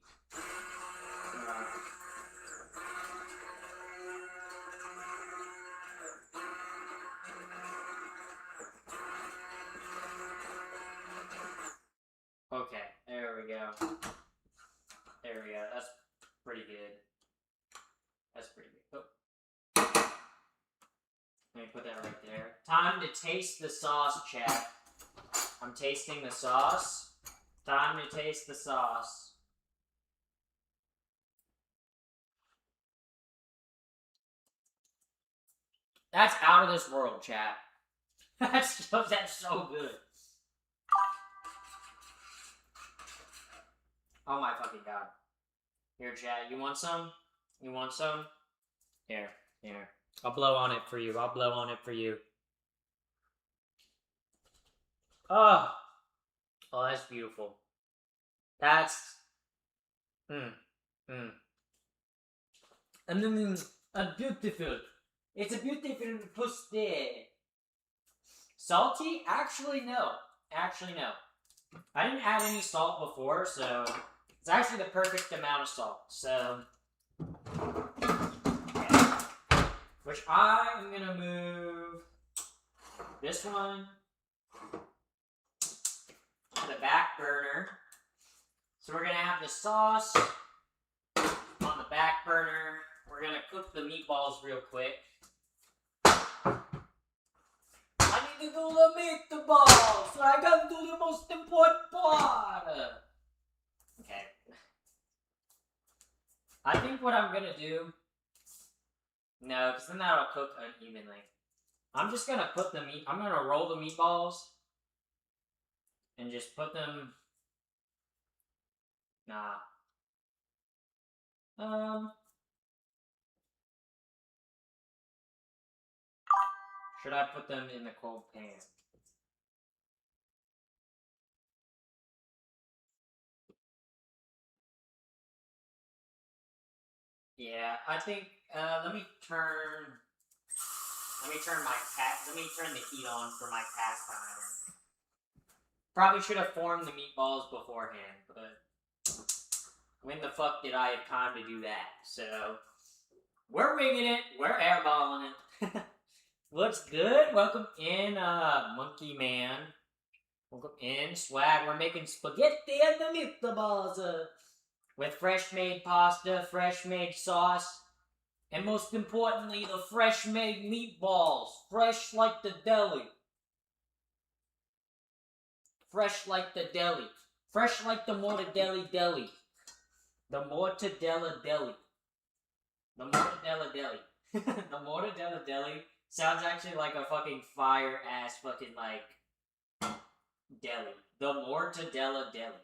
Okay, there we go. There we go. That's pretty good. That's pretty good. Oh. Let me put that right there. Time to taste the sauce, chat. I'm tasting the sauce. Time to taste the sauce. That's out of this world, chat. That's so good. Oh my fucking god. Here, chat, you want some? You want some? Here. I'll blow on it for you. I'll blow on it for you. Oh, that's beautiful. That's and then beautiful. It's a beautiful pussy. Salty? Actually, no. I didn't add any salt before, so it's actually the perfect amount of salt. So, yeah. Which I am gonna move this one to the back burner. So we're gonna have the sauce on the back burner. We're gonna cook the meatballs real quick. I need to do the meatballs. So I gotta do the most important part. Okay. I think what I'm gonna do. No, because then that'll cook unevenly. I'm just gonna put the meat. I'm gonna roll the meatballs and just put them. Nah. Should I put them in the cold pan? Yeah, I think. Let me turn the heat on for my cast iron. Probably should have formed the meatballs beforehand, but when the fuck did I have time to do that? So we're winging it. We're airballing it. What's good? Welcome in, Monkey Man. Welcome in, swag. We're making spaghetti and the meatballs with fresh-made pasta, fresh-made sauce, and most importantly, the fresh-made meatballs, fresh like the deli. Fresh like the deli. Fresh like the mortadella deli. The mortadella deli. The mortadella deli. The mortadella deli sounds actually like a fucking fire-ass fucking, like, deli. The mortadella deli.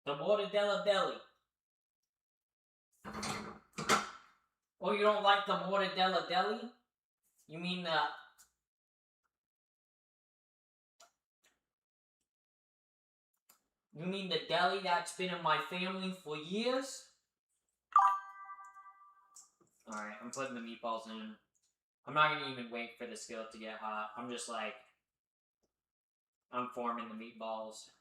The mortadella deli. Oh, you don't like the mortadella deli? You mean the... You mean the deli that's been in my family for years? Alright, I'm putting the meatballs in. I'm not gonna even wait for the skillet to get hot. I'm just like... I'm forming the meatballs.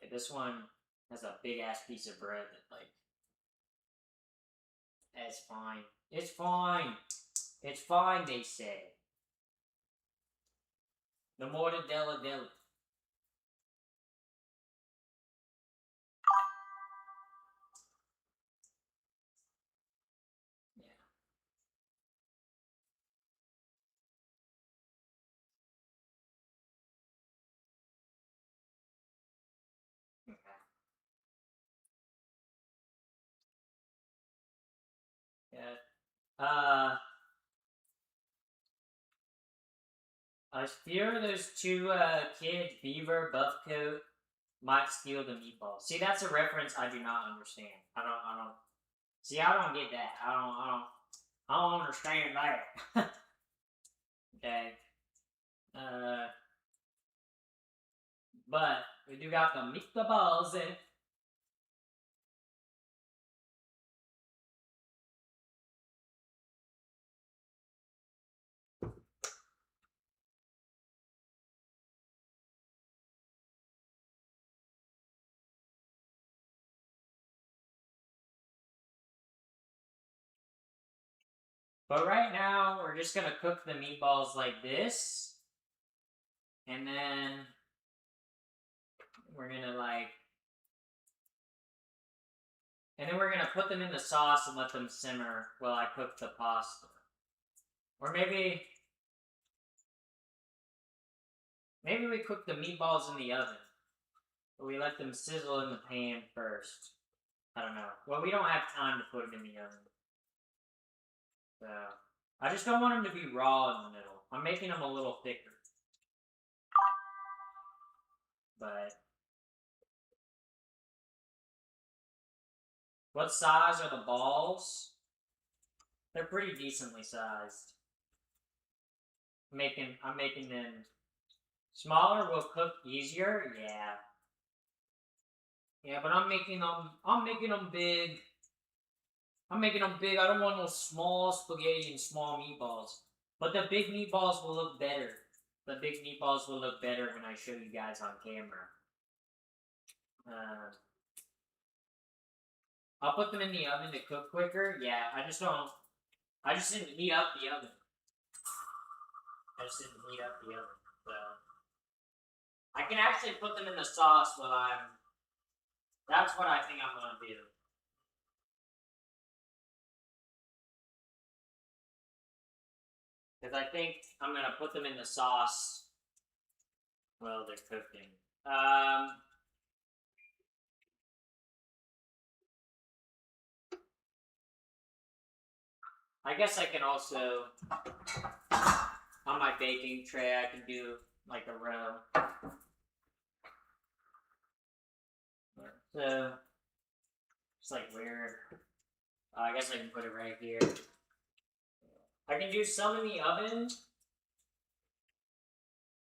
Okay, this one has a big-ass piece of bread that, like... It's fine. It's fine. It's fine, they say. The mortadella deli. Yeah. Okay. Yeah. I fear those two kids, Beaver, Buffcoat, might steal the meatballs. See, that's a reference I do not understand. I don't. See, I don't get that. I don't. I don't understand that. Okay. But we do got the meat the balls in. But right now, we're just gonna cook the meatballs like this. And then we're gonna put them in the sauce and let them simmer while I cook the pasta. Or maybe we cook the meatballs in the oven. Or we let them sizzle in the pan first. I don't know. Well, we don't have time to put them in the oven. So, I just don't want them to be raw in the middle. I'm making them a little thicker. But what size are the balls? They're pretty decently sized. I'm making them smaller will cook easier, yeah. Yeah, but I'm making them big. I'm making them big. I don't want no small spaghetti and small meatballs. But the big meatballs will look better. The big meatballs will look better when I show you guys on camera. I'll put them in the oven to cook quicker. Yeah, I just didn't heat up the oven. So I can actually put them in the sauce while that's what I think I'm gonna do. Because I think I'm gonna put them in the sauce while they're cooking. I guess I can also, on my baking tray, I can do like a row. So, it's like weird. I guess I can put it right here. I can do some in the oven.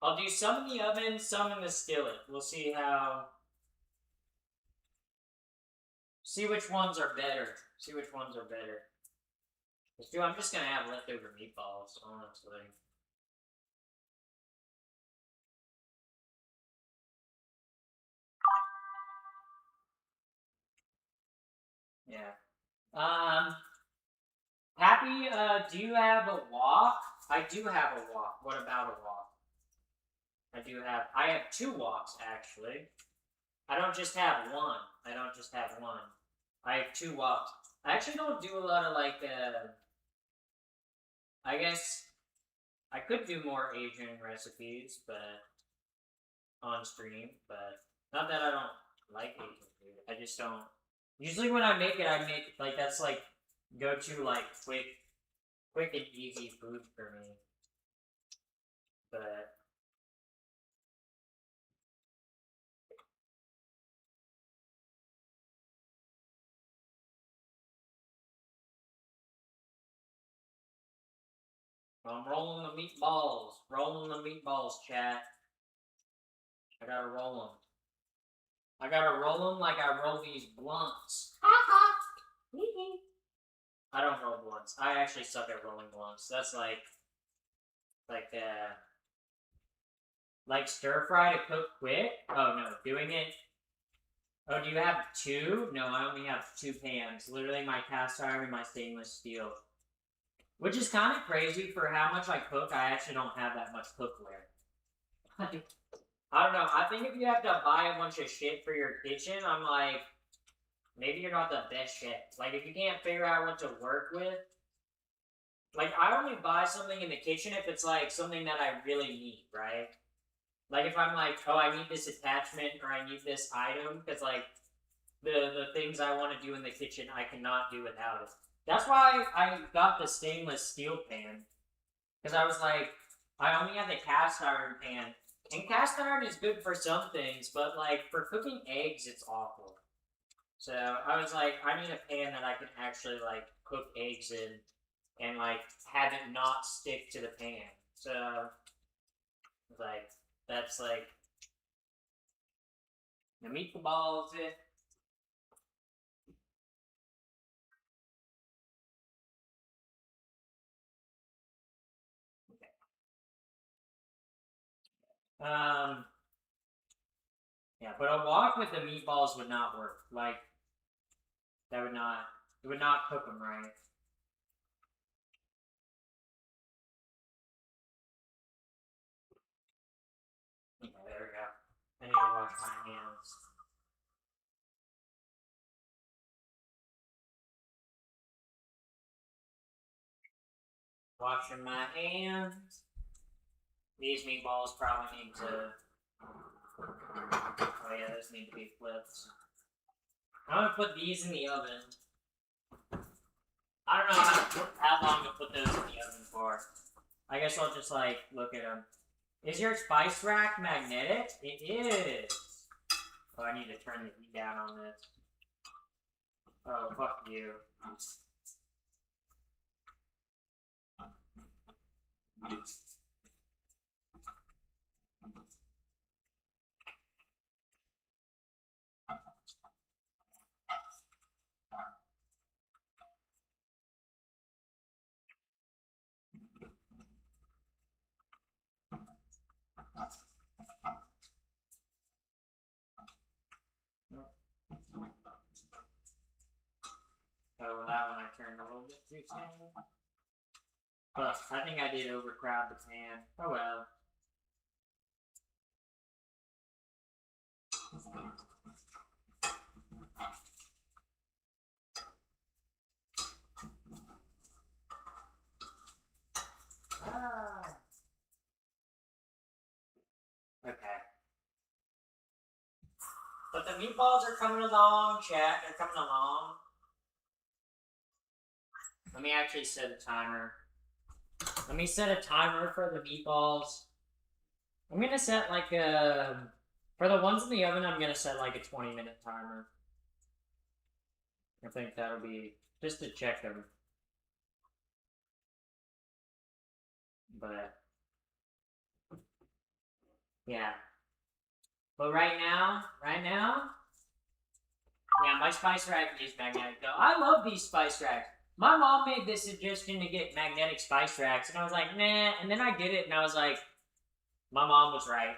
I'll do some in the oven, some in the skillet. We'll see which ones are better. I'm just gonna have leftover meatballs, honestly. Yeah. Happy, do you have a wok? I do have a wok. What about a wok? I have 2 woks, actually. I don't just have one. I have 2 woks. I actually don't do a lot of, I guess I could do more Asian recipes, but on stream, but not that I don't like Asian food. I just don't. Usually when I make it, that's go to quick and easy food for me. But I'm rolling the meatballs. Chat. I gotta roll them like I roll these blunts. I don't roll blunts. I actually suck at rolling blunts. That's like stir fry to cook quick. Oh no, doing it. Oh, do you have 2? No, I only have 2 pans. Literally my cast iron and my stainless steel. Which is kind of crazy for how much I cook. I actually don't have that much cookware. I don't know. I think if you have to buy a bunch of shit for your kitchen, I'm like, maybe you're not the best chef. Like, if you can't figure out what to work with. Like, I only buy something in the kitchen if it's, something that I really need, right? Like, if I'm like, oh, I need this attachment or I need this item, because, the things I want to do in the kitchen, I cannot do without it. That's why I got the stainless steel pan. Because I was like, I only have the cast iron pan. And cast iron is good for some things, but for cooking eggs, it's awful. So I was like, I need a pan that I can actually cook eggs in and like have it not stick to the pan. So like that's like the meatballs. Yeah, but a wok with the meatballs would not work. Like that would not. It would not cook them right. Yeah, there we go. I need to wash my hands. Washing my hands. These meatballs probably need to. Oh yeah, those need to be flipped. I'm gonna put these in the oven. I don't know how long to put those in the oven for. I guess I'll just like look at them. Is your spice rack magnetic? It is. Oh, I need to turn the heat down on this. Oh, fuck you. Oh, well, that one I turned a little bit too soon. But I think I did overcrowd the pan. Oh well. Ah. Okay. But the meatballs are coming along, chat. They're coming along. Let me actually set a timer. Let me set a timer for the meatballs. I'm gonna set like a... For the ones in the oven, I'm gonna set like a 20-minute timer. I think that'll be... Just to check them. But... Yeah. But right now... Yeah, my spice rack is magnetic though. I love these spice racks. My mom made this suggestion to get magnetic spice racks, and I was like, nah. And then I did it, and I was like, my mom was right.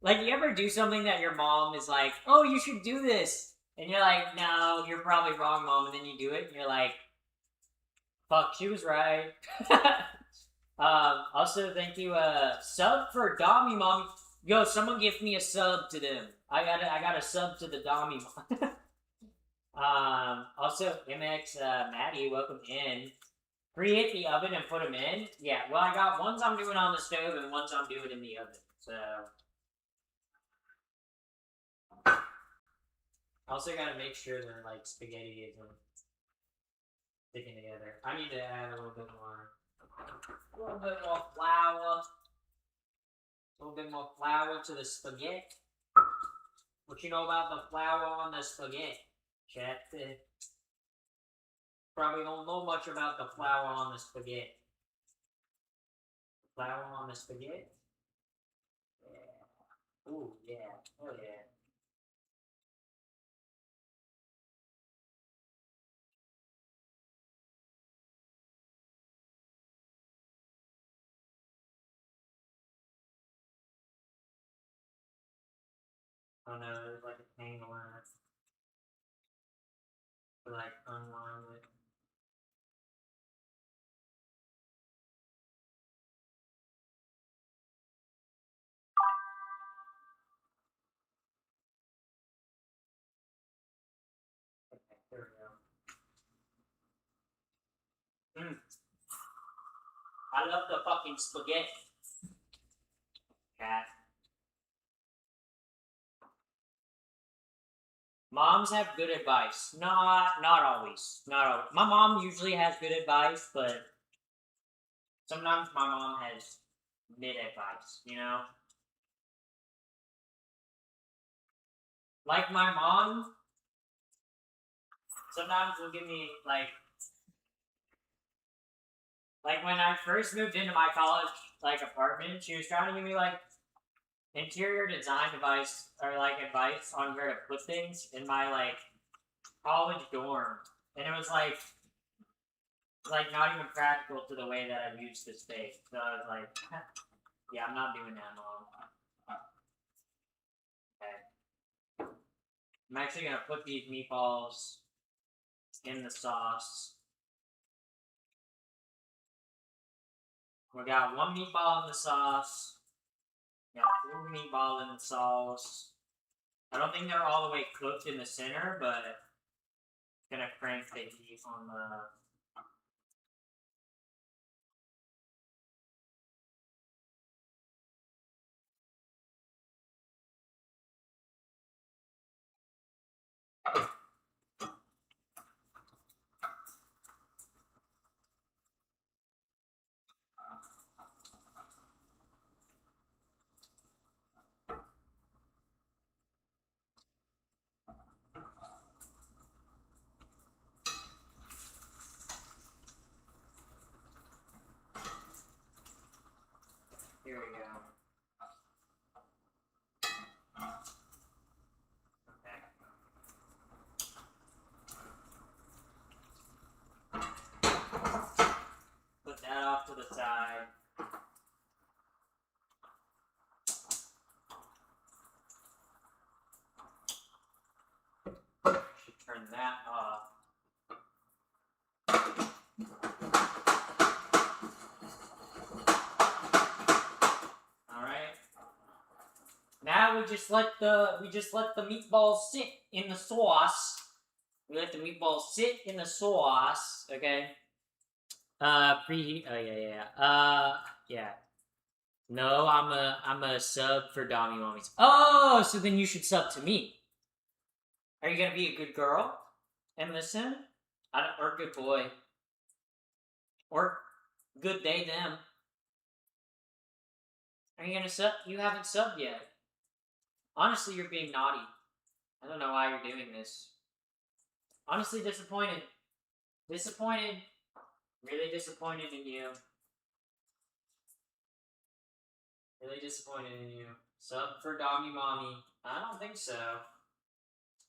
Like, you ever do something that your mom is like, oh, you should do this. And you're like, no, you're probably wrong, mom. And then you do it, and you're like, fuck, she was right. Also, thank you, sub for Dommy Mommy. Yo, someone give me a sub to them. I got a sub to the Dommy. Also, MX, Maddie, welcome in. Preheat the oven and put them in. Yeah, well, I got ones I'm doing on the stove and ones I'm doing in the oven. So, also gotta make sure that like spaghetti isn't sticking together. I need to add a little bit more flour. A little bit more flour to the spaghetti. What you know about the flour on the spaghetti? Chat. Probably don't know much about the flour on the spaghetti. Flour on the spaghetti? Yeah. Ooh, yeah. Oh, yeah. Oh no, there's like a tangle in it. To like unwind it. Okay, there we go. I love the fucking spaghetti. Cat. Moms have good advice. Not always. Not always. My mom usually has good advice, but sometimes my mom has mid advice, you know? Like my mom sometimes will give me like Like when I first moved into my college apartment, she was trying to give me interior design advice on where to put things in my college dorm, and it was not even practical to the way that I used the space. So I was like, yeah, I'm not doing that, Mom. Okay. I'm actually gonna put these meatballs in the sauce. We got one meatball in the sauce. We got one meatball in the sauce. I don't think they're all the way cooked in the center, but gonna crank the heat on the. Here we go. Put that off to the side. Should turn that off. All right. Now we just let the meatballs sit in the sauce. We let the meatballs sit in the sauce. Okay. Preheat. Oh yeah. Yeah. No, I'm a sub for Dommy Mommies. Oh, so then you should sub to me. Are you gonna be a good girl and listen? Or good boy? Or good they them? Are you gonna sub? You haven't subbed yet. Honestly, you're being naughty. I don't know why you're doing this. Honestly, disappointed. Disappointed. Really disappointed in you. Really disappointed in you. Sub for Dommy Mommy. I don't think so.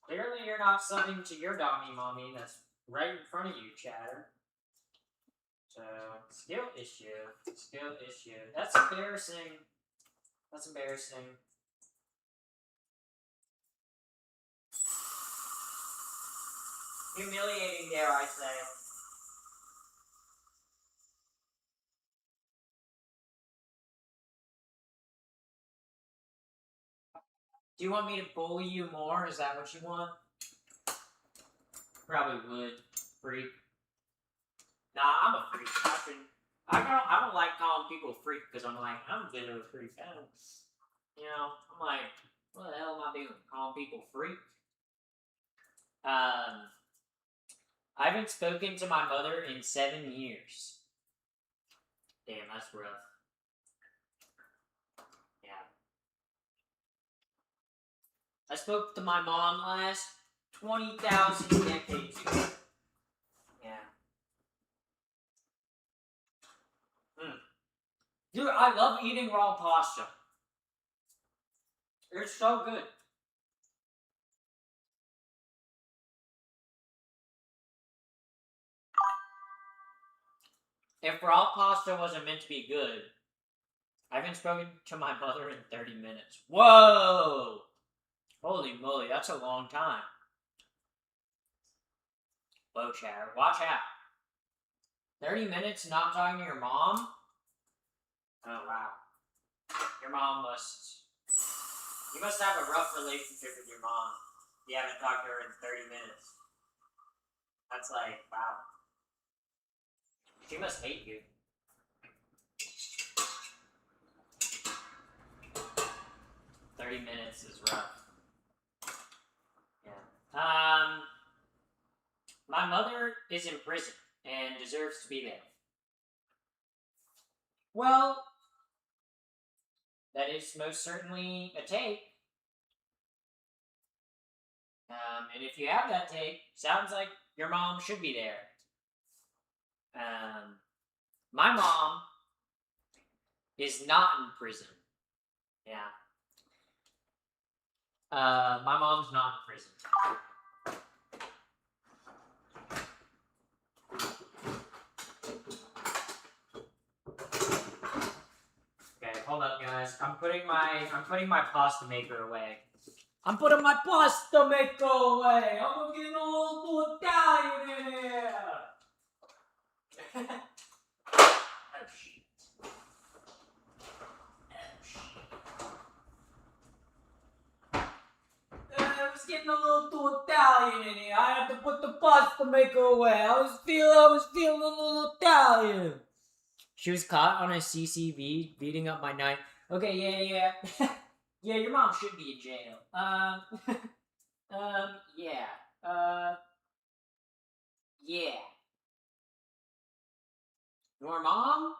Clearly you're not subbing to your Dommy Mommy that's right in front of you, chatter. So, skill issue. Skill issue. That's embarrassing. That's embarrassing. Humiliating, dare I say. Do you want me to bully you more? Is that what you want? Probably would. Freak. Nah, I'm a freak. I don't like calling people freak because I'm like, I'm a bit of a freak. I'm like, what the hell am I doing? Calling people freak? I haven't spoken to my mother in 7 years. Damn, that's rough. Yeah. I spoke to my mom last 20,000 decades ago. Yeah. Dude, I love eating raw pasta. It's so good. If raw pasta wasn't meant to be good, I haven't spoken to my mother in 30 minutes. Whoa! Holy moly, that's a long time. Whoa, chatter. Watch out. 30 minutes not talking to your mom? Oh, wow. Your mom must... You must have a rough relationship with your mom. You haven't talked to her in 30 minutes. That's like, wow. She must hate you. $30 is rough. Yeah. My mother is in prison and deserves to be there. Well, that is most certainly a take. And if you have that take, sounds like your mom should be there. My mom is not in prison. Yeah. My mom's not in prison. Okay, hold up, guys. I'm putting my pasta maker away. I'm putting my pasta maker away. I'm gonna get a little Italian in here. Oh shit. I was getting a little too Italian in here. I had to put the pasta maker away. I was feeling a little Italian. She was caught on a CCV beating up my knife. Okay, yeah. Yeah, your mom should be in jail. Yeah. Yeah. Your mom?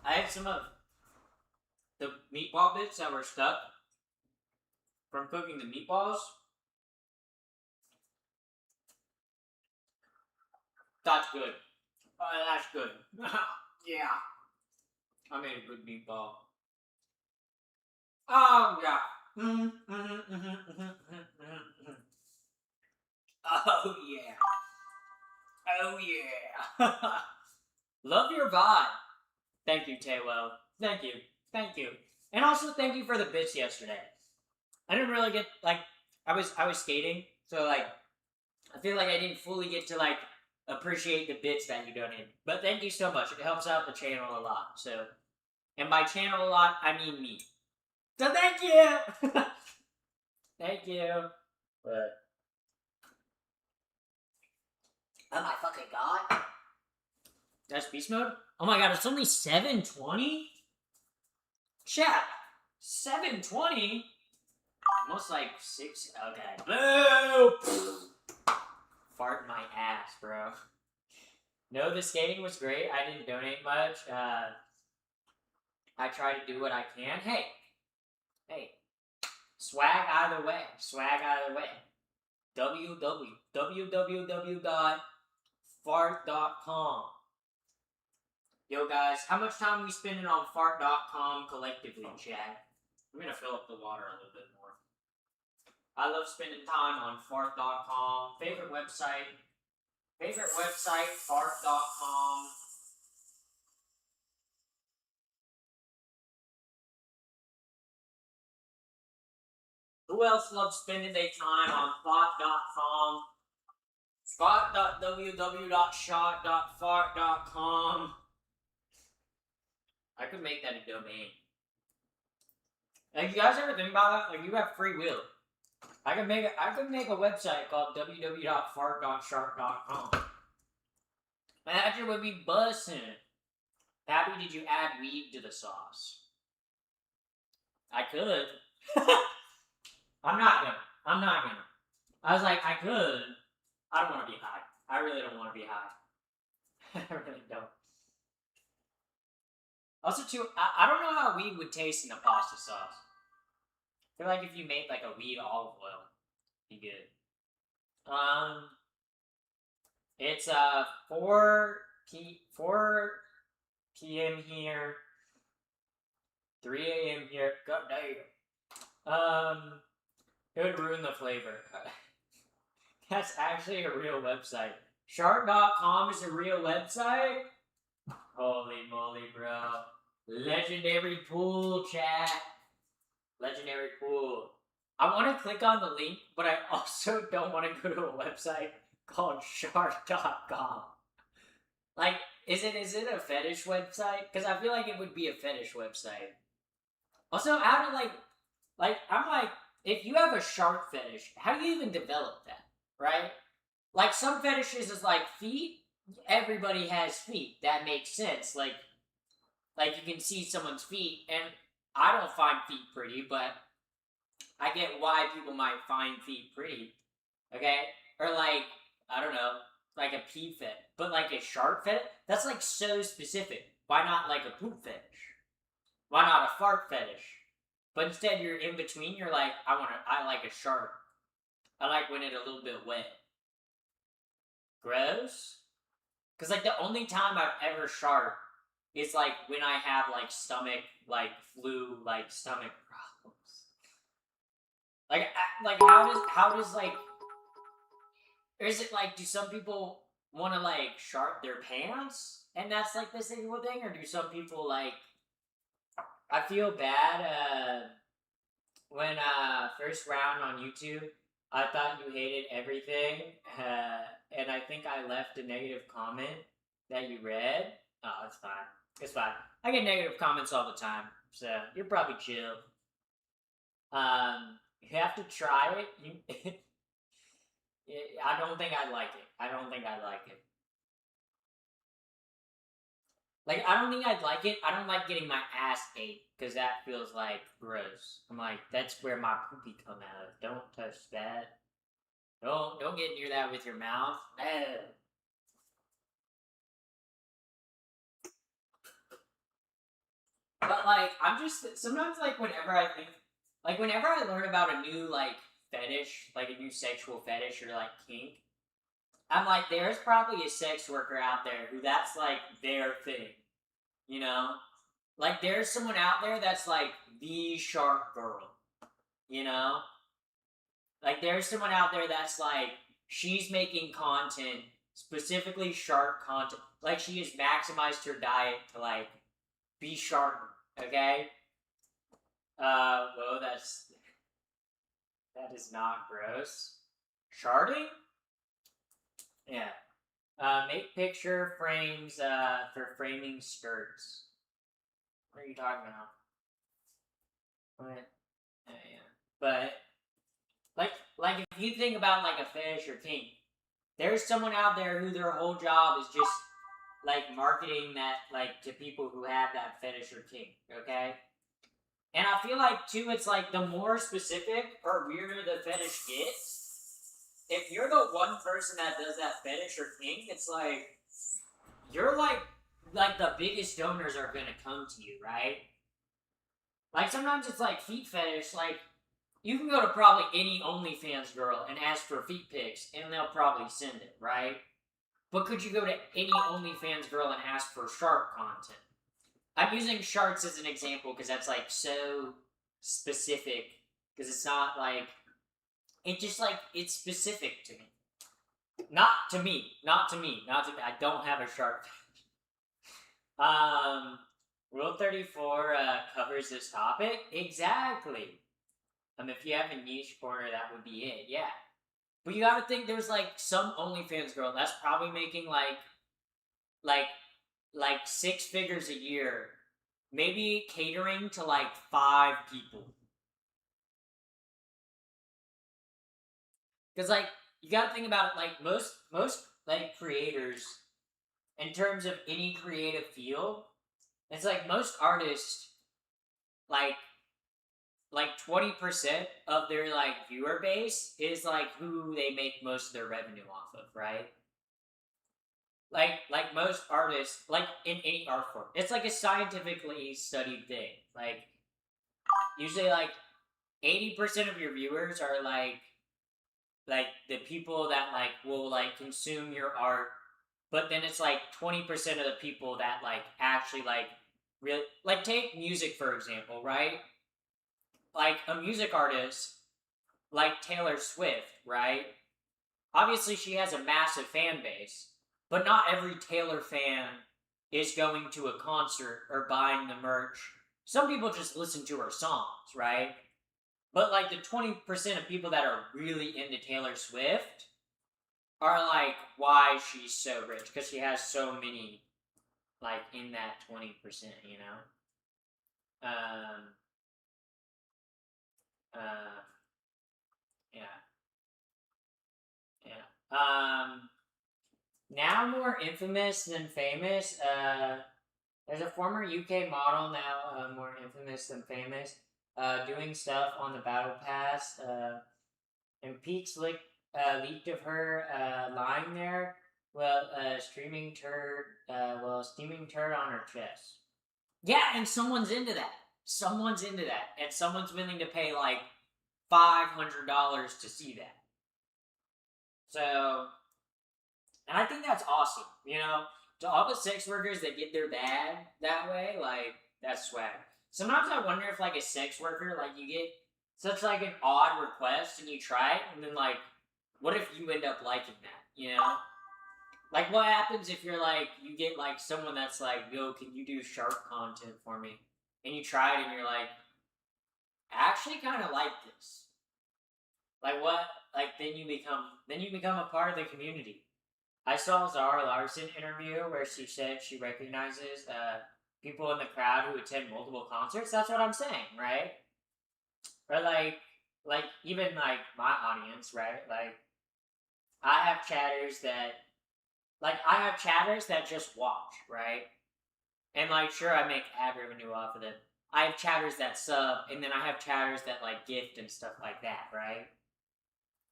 I had some of the meatball bits that were stuck from cooking the meatballs. That's good. That's good. Yeah. I made a good meatball. Oh, yeah. Oh, yeah. Oh, yeah. Love your vibe. Thank you, Taywell. Thank you. Thank you. And also thank you for the bits yesterday. I didn't really get, like, I was skating, so, like, I feel like I didn't fully get to, like, appreciate the bits that you donated. But thank you so much. It helps out the channel a lot. So, and by channel a lot, I mean me. So thank you! Thank you. But, oh my fucking god. That's beast mode? Oh my god, it's only 7:20? Chat, 7:20? Almost like 6. Okay. Boo! Fart in my ass, bro. No, the skating was great. I didn't donate much. I try to do what I can. Hey. Swag either way. www.fart.com. Yo, guys, how much time are we spending on fart.com collectively, chat? I'm gonna fill up the water a little bit more. I love spending time on fart.com. Favorite website, fart.com. Who else loves spending their time on fart.com? Spot.www.shot.fart.com. I could make that a domain. Like, you guys ever think about that? Like, you have free will. I could make a website called www.fart.shark.com. That shit would be bussin'. Happy, did you add weed to the sauce? I could. I'm not gonna. I was like, I could. I don't want to be high. I really don't want to be high. I really don't. Also, too, I don't know how weed would taste in a pasta sauce. I feel like if you made like a weed olive oil, it'd be good. It's 4 p.m. here, 3 a.m. here. God damn. It would ruin the flavor. That's actually a real website. Shark.com is a real website? Holy moly, bro. Legendary pool, chat. Legendary pool. I want to click on the link, but I also don't want to go to a website called shark.com. Like, is it a fetish website? Because I feel like it would be a fetish website. Also, how do, I'm like, if you have a shark fetish, how do you even develop that, right? Like, some fetishes is like feet. Everybody has feet. That makes sense. Like you can see someone's feet, and I don't find feet pretty, but I get why people might find feet pretty. Okay? Or like, I don't know, like a pee fetish. But like a shark fetish? That's like so specific. Why not like a poop fetish? Why not a fart fetish? But instead, you're in between. You're like, I like a shark. I like when it's a little bit wet. Gross. Cause like the only time I've ever shark is like when I have like stomach, like flu, like stomach problems. Like how does like, or is it like, do some people want to like shark their pants and that's like the single thing, or do some people like? I feel bad. When first round on YouTube, I thought you hated everything, and I think I left a negative comment that you read. Oh, it's fine. It's fine. I get negative comments all the time, so you're probably chill. You have to try it. You, I don't think I'd like it. I don't think I'd like it. Like, I don't think I'd like it. I don't like getting my ass ate, because that feels like gross. I'm like, that's where my poopy come out of. Don't touch that. Don't get near that with your mouth. No. But like, I'm just sometimes like whenever I learn about a new like fetish, like a new sexual fetish or like kink, I'm like, there's probably a sex worker out there who that's like their thing, you know? Like, there's someone out there that's like the shark girl, you know? Like, there's someone out there that's like, she's making content, specifically shark content. Like, she has maximized her diet to like be shark, okay? Well, that is not gross. Sharding? Yeah. Make picture frames for framing skirts. What are you talking about? What? Yeah. But like if you think about like a fetish or kink, there's someone out there who their whole job is just like marketing that like to people who have that fetish or kink, okay? And I feel like too, it's like the more specific or weirder the fetish gets, if you're the one person that does that fetish or kink, it's like you're like the biggest donors are gonna come to you, right? Like sometimes it's like feet fetish, like you can go to probably any OnlyFans girl and ask for feet pics, and they'll probably send it, right? But could you go to any OnlyFans girl and ask for shark content? I'm using sharks as an example because that's like so specific. Because it's not like it just like it's specific to me. Not to me. Not to me. Not to me. I don't have a shark. Rule 34 covers this topic exactly. If you have a niche corner, that would be it. Yeah. But you gotta think there's like some OnlyFans girl that's probably making like 6 figures a year, maybe catering to like 5 people. Because like you gotta think about it, like most like creators, in terms of any creative field, it's like most artists like 20% of their like viewer base is like who they make most of their revenue off of, right? Like most artists, like in any art form, it's like a scientifically studied thing. Like usually like 80% of your viewers are like the people that like will like consume your art, but then it's like 20% of the people that like actually like really like take music for example, right? Like a music artist like Taylor Swift, right? Obviously she has a massive fan base, but not every Taylor fan is going to a concert or buying the merch. Some people just listen to her songs, right? But like the 20% of people that are really into Taylor Swift are like why she's so rich, because she has so many like in that 20%, you know? Yeah. Yeah. Now more infamous than famous. There's a former UK model now, more infamous than famous, doing stuff on the Battle Pass. And peaks leaked of her lying there, well, steaming turd on her chest. Yeah, and someone's into that. someone's into that, and someone's willing to pay like $500 to see that. So, and I think that's awesome. You know, to all the sex workers that get their bag that way, like that's swag. Sometimes I wonder if like a sex worker, like you get such like an odd request and you try it, and then like, what if you end up liking that? You know, like what happens if you're like you get like someone that's like, yo, can you do shark content for me? And you try it and you're like, I actually kind of like this. Like what? Like then you become a part of the community. I saw Zara Larson interview where she said she recognizes people in the crowd who attend multiple concerts. That's what I'm saying, right? Or like even like my audience, right? Like I have chatters that just watch, right? And like sure I make ad revenue off of them. I have chatters that sub, and then I have chatters that like gift and stuff like that, right?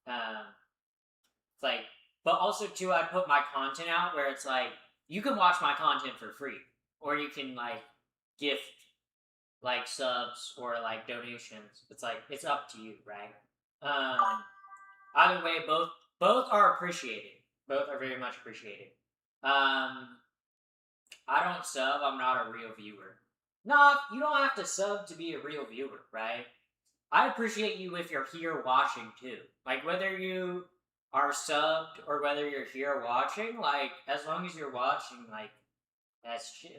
It's like, but also too, I put my content out where it's like you can watch my content for free, or you can like gift like subs or like donations. It's like it's up to you, right? Either way, both are appreciated. Both are very much appreciated. I don't sub. I'm not a real viewer. No, you don't have to sub to be a real viewer, right? I appreciate you if you're here watching too. Like whether you are subbed or whether you're here watching, like as long as you're watching, like that's chill.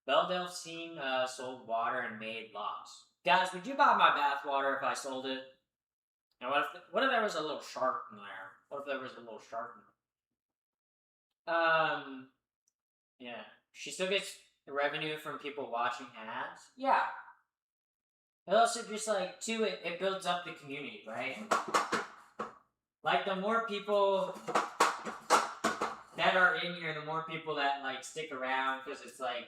Belle Delphine sold water and made loss. Guys, would you buy my bath water if I sold it? And what if there was a little shark in there? What if there was a little shark in there? Yeah. She still gets revenue from people watching ads? Yeah. It also just like too, it builds up the community, right? Like the more people that are in here, the more people that like stick around because it's like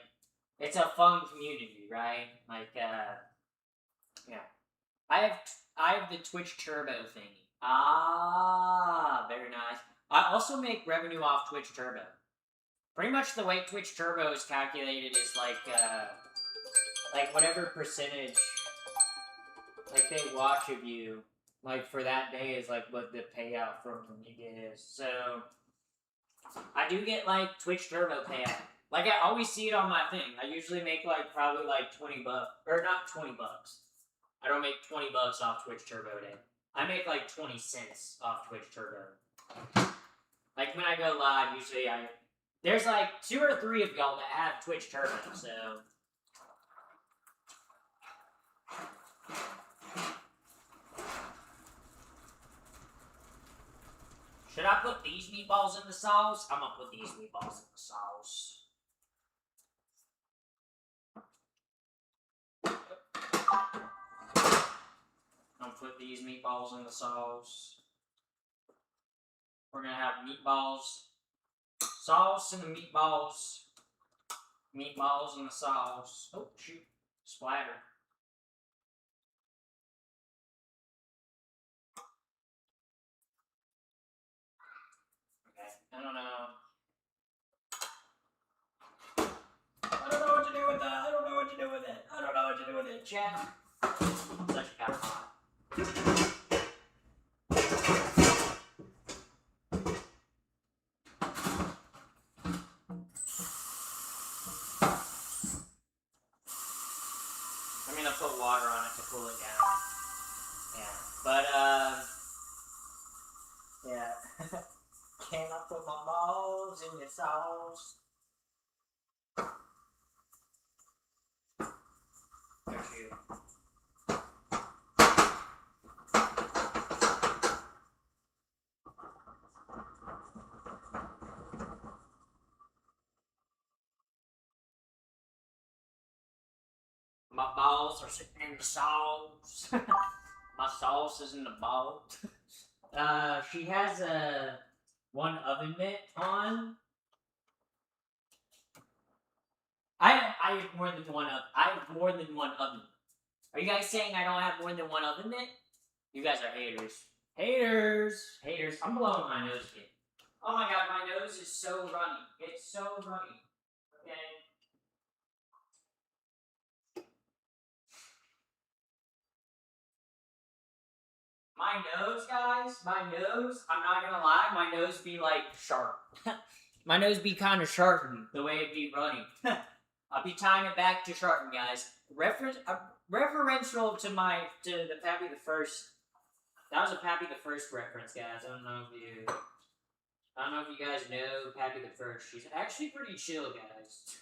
it's a fun community, right? Like yeah. I have the Twitch Turbo thingy. Ah, very nice. I also make revenue off Twitch Turbo. Pretty much the way Twitch Turbo is calculated is like whatever percentage like they watch of you, like for that day is like what the payout from you get is. So I do get like Twitch Turbo payout. Like I always see it on my thing. I usually make like probably like $20, or not $20. I don't make $20 off Twitch Turbo Day. I make like 20 cents off Twitch Turbo. Like when I go live, usually there's like 2 or 3 of y'all that have Twitch Turbo, so. Should I put these meatballs in the sauce? I'm gonna put these meatballs in the sauce. I'm gonna put these meatballs in the sauce. We're gonna have meatballs, sauce in the meatballs, meatballs in the sauce. Oh shoot, splatter. Okay, I don't know. I don't know what to do with that. I don't know what to do with it. I don't know what to do with it, chat. It's actually kind of hot. I'm gonna put water on it to cool it down. Yeah, but yeah. Can I put my balls in the sauce? There's you. My balls are sitting in the sauce. My sauce is in the bowl. She has one oven mitt on. I have more than one oven. I have more than one oven. Are you guys saying I don't have more than one oven mitt? You guys are haters. Haters. Haters. I'm blowing my nose again. Oh my god, my nose is so runny. It's so runny. Okay. My nose, guys, my nose, I'm not gonna lie, my nose be like sharp. My nose be kind of sharpened the way it be running. I'll be tying it back to sharpen, guys. Referential to the Pappy the First. That was a Pappy the First reference, guys. I don't know if you guys know Pappy the First. She's actually pretty chill, guys.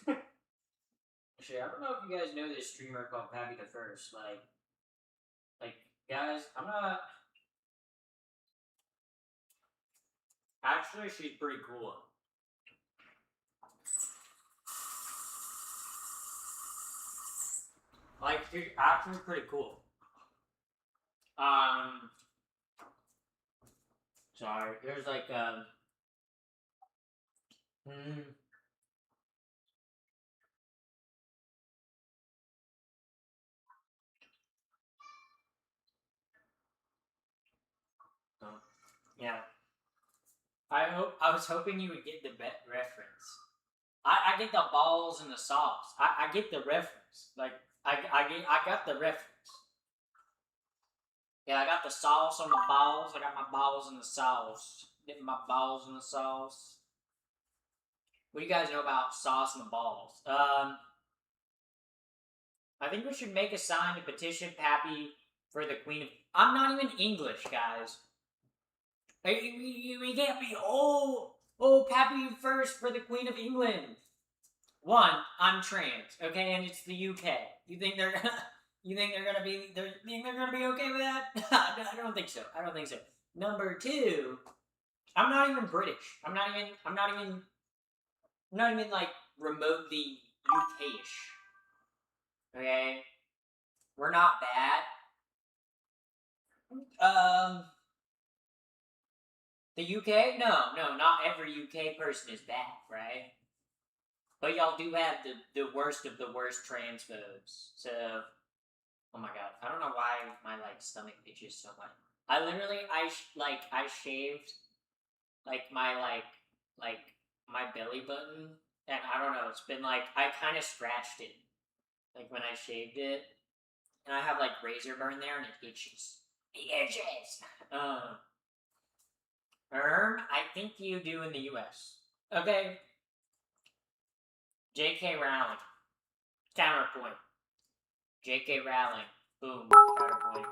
Actually, I don't know if you guys know this streamer called Pappy the First. Like, guys, I'm not. Actually, she's pretty cool. Like, she's actually pretty cool. Sorry, there's like, yeah. I was hoping you would get the reference. I get the balls and the sauce. I get the reference. Like, I got the reference. Yeah, I got the sauce on the balls. I got my balls in the sauce. Dipping my balls in the sauce. What do you guys know about sauce and the balls? I think we should make a sign to petition Pappy for the Queen of... I'm not even English, guys. We can't be, Pappy first for the Queen of England. One, I'm trans, okay, and it's the UK. You think they're gonna be okay with that? I don't think so. Number two, I'm not even British. I'm not even like remotely UK-ish. Okay? We're not bad. The UK? No, not every UK person is bad, right? But y'all do have the worst of the worst transphobes. So, oh my god, I don't know why my stomach itches so much. I literally I shaved my my belly button, and I don't know. It's been I kind of scratched it when I shaved it, and I have razor burn there, and it itches. It itches. I think you do in the U.S. Okay. J.K. Rowling. Counterpoint. J.K. Rowling. Boom. Counterpoint.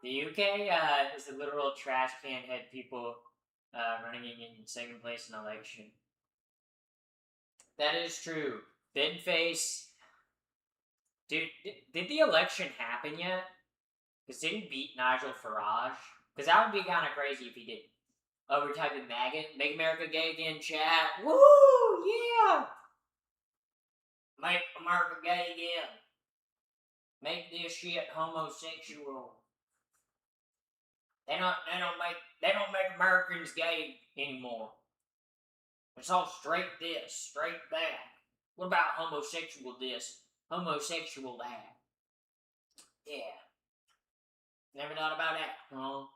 The U.K. is the literal trash can head people running in second place in election. That is true. Binface. Dude, did the election happen yet? Because did he beat Nigel Farage? Because that would be kind of crazy if he did. Oh, we're typing MAGA? Make America gay again, chat. Woo! Yeah! Make America gay again. Make this shit homosexual. They don't make Americans gay anymore. It's all straight this, straight that. What about homosexual this, homosexual that? Yeah. Never thought about that, huh?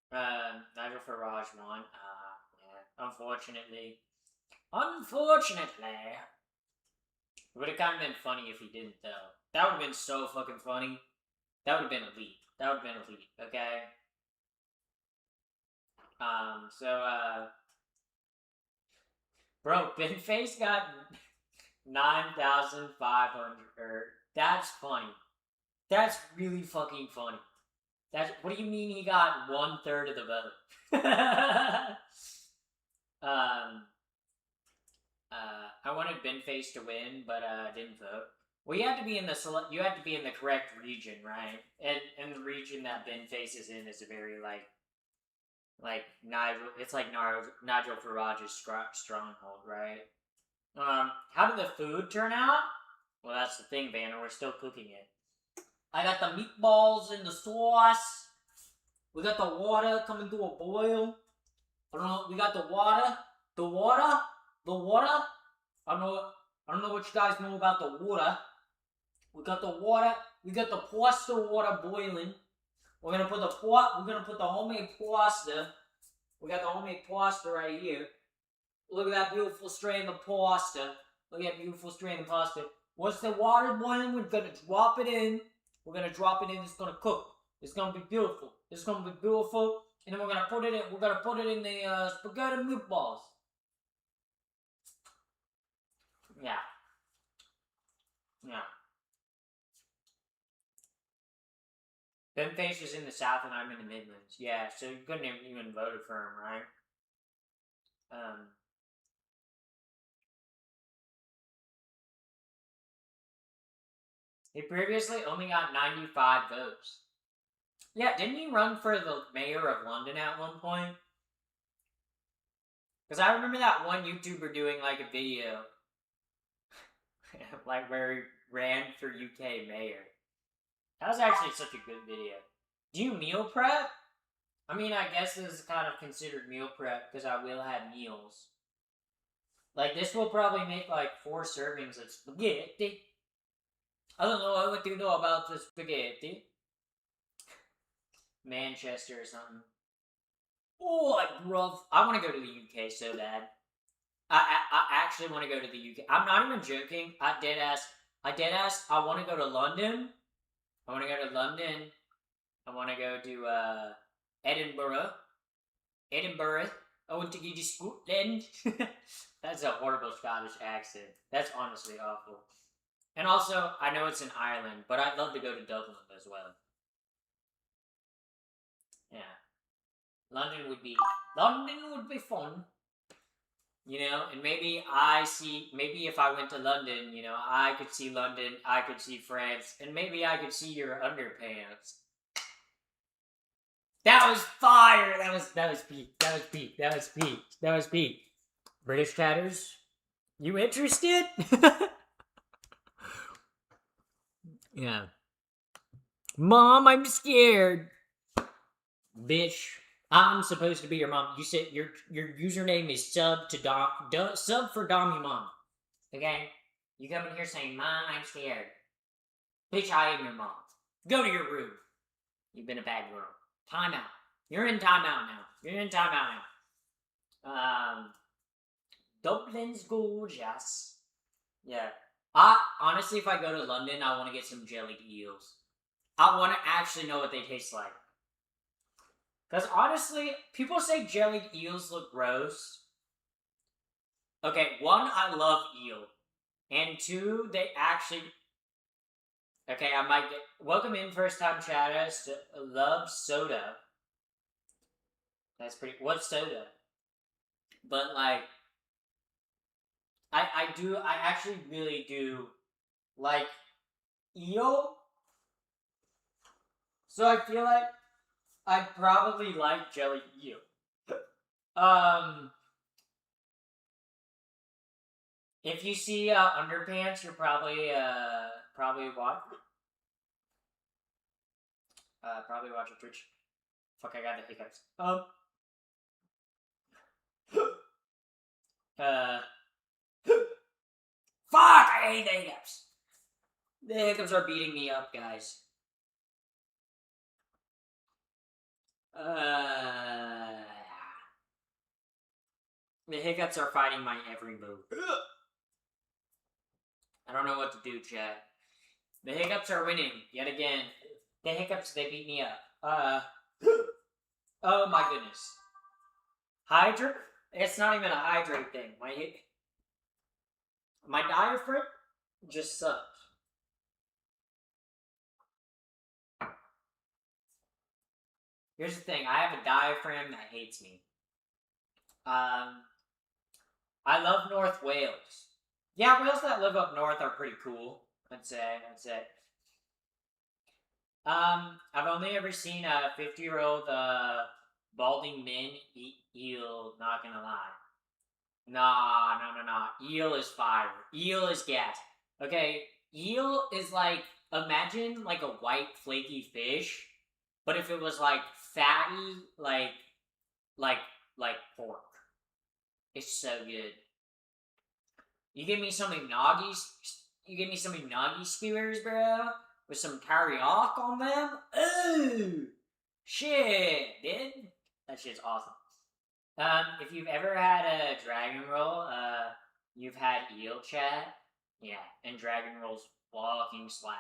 Nigel Farage won. Yeah. Unfortunately. It would have kind of been funny if he didn't, though. That would have been so fucking funny. That would have been elite. Okay? Bro, Binface got 9,500. That's funny. That's really fucking funny. What do you mean he got 1/3 of the vote? I wanted Binface to win, but didn't vote. Well, you had to be in the correct region, right? And the region that Binface is in is a very Nigel. It's Nigel Farage's stronghold, right? How did the food turn out? Well, that's the thing, Vanna. We're still cooking it. I got the meatballs in the sauce. We got the water coming to a boil. I don't know. We got the water. I don't know what you guys know about the water. We got the water. We got the pasta water boiling. We're gonna put the homemade pasta. We got the homemade pasta right here. Look at that beautiful strand of pasta. Once the water boiling, we're gonna drop it in. It's gonna cook. It's gonna be beautiful. It's gonna be beautiful. And then we're gonna put it in the spaghetti meatballs. Yeah. Yeah. Ben Face is in the South and I'm in the Midlands. Yeah, so you couldn't have even voted for him, right? He previously only got 95 votes. Yeah, didn't he run for the mayor of London at one point? Because I remember that one YouTuber doing like a video, like where he ran for UK mayor. That was actually such a good video. Do you meal prep? I mean, I guess this is kind of considered meal prep because I will have meals. Like, this will probably make like 4 servings of spaghetti. I don't know what you know about the spaghetti. Manchester or something. Oh, bruv. I want to go to the UK so bad. I actually want to go to the UK. I'm not even joking. I dead ass. I want to go to London. I want to go to London. I want to go to Edinburgh. I want to go to Scotland. That's a horrible Scottish accent. That's honestly awful. And also, I know it's in Ireland, but I'd love to go to Dublin as well. Yeah. London would be fun. You know, and maybe if I went to London, you know, I could see London, I could see France, and maybe I could see your underpants. That was fire! That was peak. British chatters, you interested? Yeah. Mom, I'm scared. Bitch, I'm supposed to be your mom. You said your username is sub for Dom your mom. Okay? You come in here saying, Mom, I'm scared. Bitch, I am your mom. Go to your room. You've been a bad girl. Time out. You're in timeout now. Dublin's gorgeous. Yeah. Honestly, if I go to London, I want to get some jellied eels. I want to actually know what they taste like. Because honestly, people say jellied eels look gross. Okay, 1, I love eel. And 2, they actually... Okay, I might get... Welcome in, first-time chatters. Love soda. That's pretty... What's soda? But, like... I actually really do like eel. So I feel like I'd probably like jelly eel. If you see underpants, you're probably what? Probably watching Twitch. Fuck, I got the hiccups. Fuck, I hate the hiccups. The hiccups are beating me up, guys. The hiccups are fighting my every move. I don't know what to do, chat. The hiccups are winning, yet again. The hiccups, they beat me up. Oh my goodness. Hydrate? It's not even a hydrate thing. My diaphragm just sucks. Here's the thing, I have a diaphragm that hates me. I love North Wales. Yeah, whales that live up north are pretty cool, I'd say. I've only ever seen a 50-year-old balding men eat eel, not gonna lie. Nah. Eel is fire. Eel is gas. Okay, eel is like, imagine like a white flaky fish, but if it was like fatty, like pork. It's so good. You give me some unagi skewers, bro, with some teriyaki on them. Ooh, shit, dude. That shit's awesome. If you've ever had a dragon roll, you've had eel chat. Yeah, and dragon rolls fucking slap.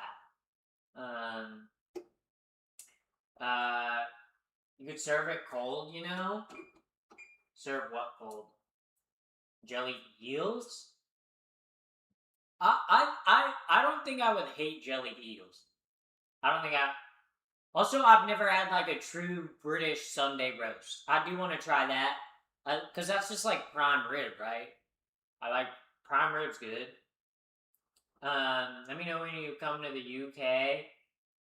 You could serve it cold, you know? Serve what cold? Jelly eels? I don't think I would hate jellied eels. I don't think I... Also, I've never had, like, a true British Sunday roast. I do want to try that. Because that's just, like, prime rib, right? I like... Prime rib's good. Let me know when you come to the UK.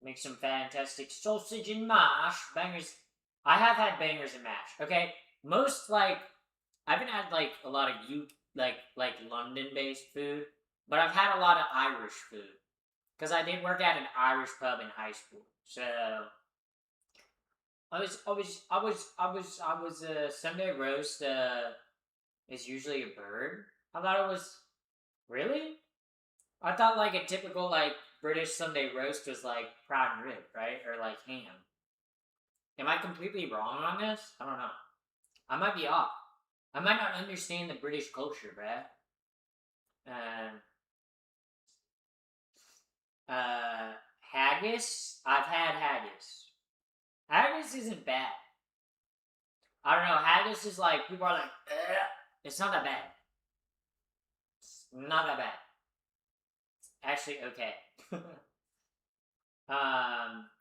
Make some fantastic sausage and mash. Bangers. I have had bangers and mash, okay? Most, like... I haven't had, like, a lot of London-based food. But I've had a lot of Irish food. Because I did work at an Irish pub in high school. So... Sunday roast, is usually a bird. I thought it was... Really? I thought, like, a typical, like, British Sunday roast was, like, prime rib, right? Or, like, ham. Am I completely wrong on this? I don't know. I might be off. I might not understand the British culture, bruh. Haggis? I've had haggis. Haggis isn't bad. I don't know, haggis is like, people are like, ugh. It's not that bad. It's not that bad. It's actually okay.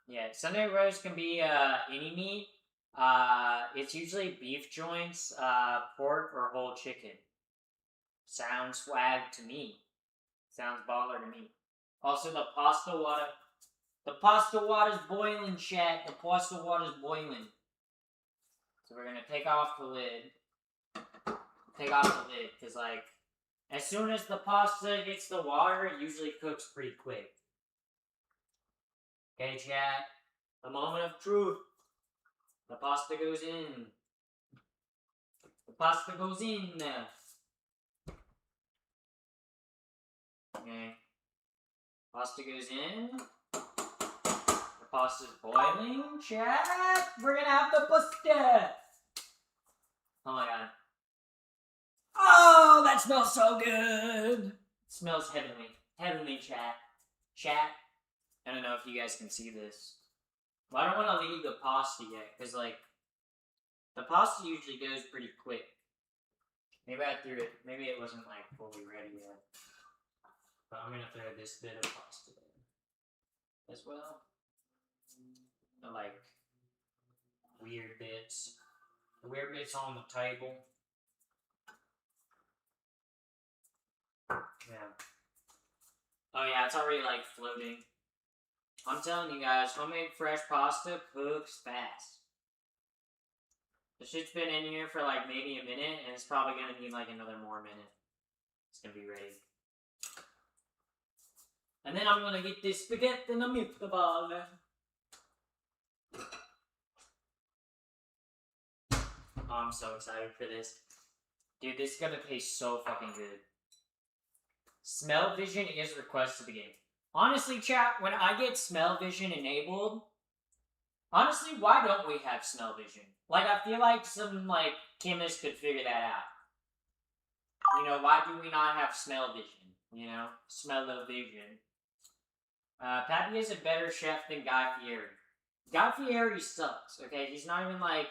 Yeah, Sunday roast can be, any meat. It's usually beef joints, pork, or whole chicken. Sounds swag to me. Sounds baller to me. Also, the pasta water. The pasta water's boiling, chat. The pasta water's boiling. So we're gonna take off the lid. Because, like, as soon as the pasta hits the water, it usually cooks pretty quick. Okay, chat? The moment of truth. The pasta goes in. The pasta goes in. Okay. Pasta goes in. The pasta's boiling, chat. We're gonna have the pasta. Oh my god. Oh, that smells so good. It smells heavenly. Heavenly, chat. Chat. I don't know if you guys can see this. Well, I don't want to leave the pasta yet, because, like, the pasta usually goes pretty quick. Maybe I threw it, maybe it wasn't, like, fully ready yet. But I'm gonna throw this bit of pasta in as well. The, like, weird bits. The weird bits on the table. Yeah. Oh yeah, it's already, like, floating. I'm telling you guys, homemade fresh pasta cooks fast. The shit's been in here for, like, maybe a minute, and it's probably gonna need, like, another more minute. It's gonna be ready. And then I'm gonna get this spaghetti in a meatball. Oh, I'm so excited for this. Dude, this is gonna taste so fucking good. Smell vision is request to begin. Honestly, chat, when I get smell vision enabled, honestly, why don't we have smell vision? Like, I feel like some, like, chemist could figure that out. You know, why do we not have smell vision? You know? Smell-o-vision. Pappy is a better chef than Guy Fieri. Guy Fieri sucks, okay? He's not even, like...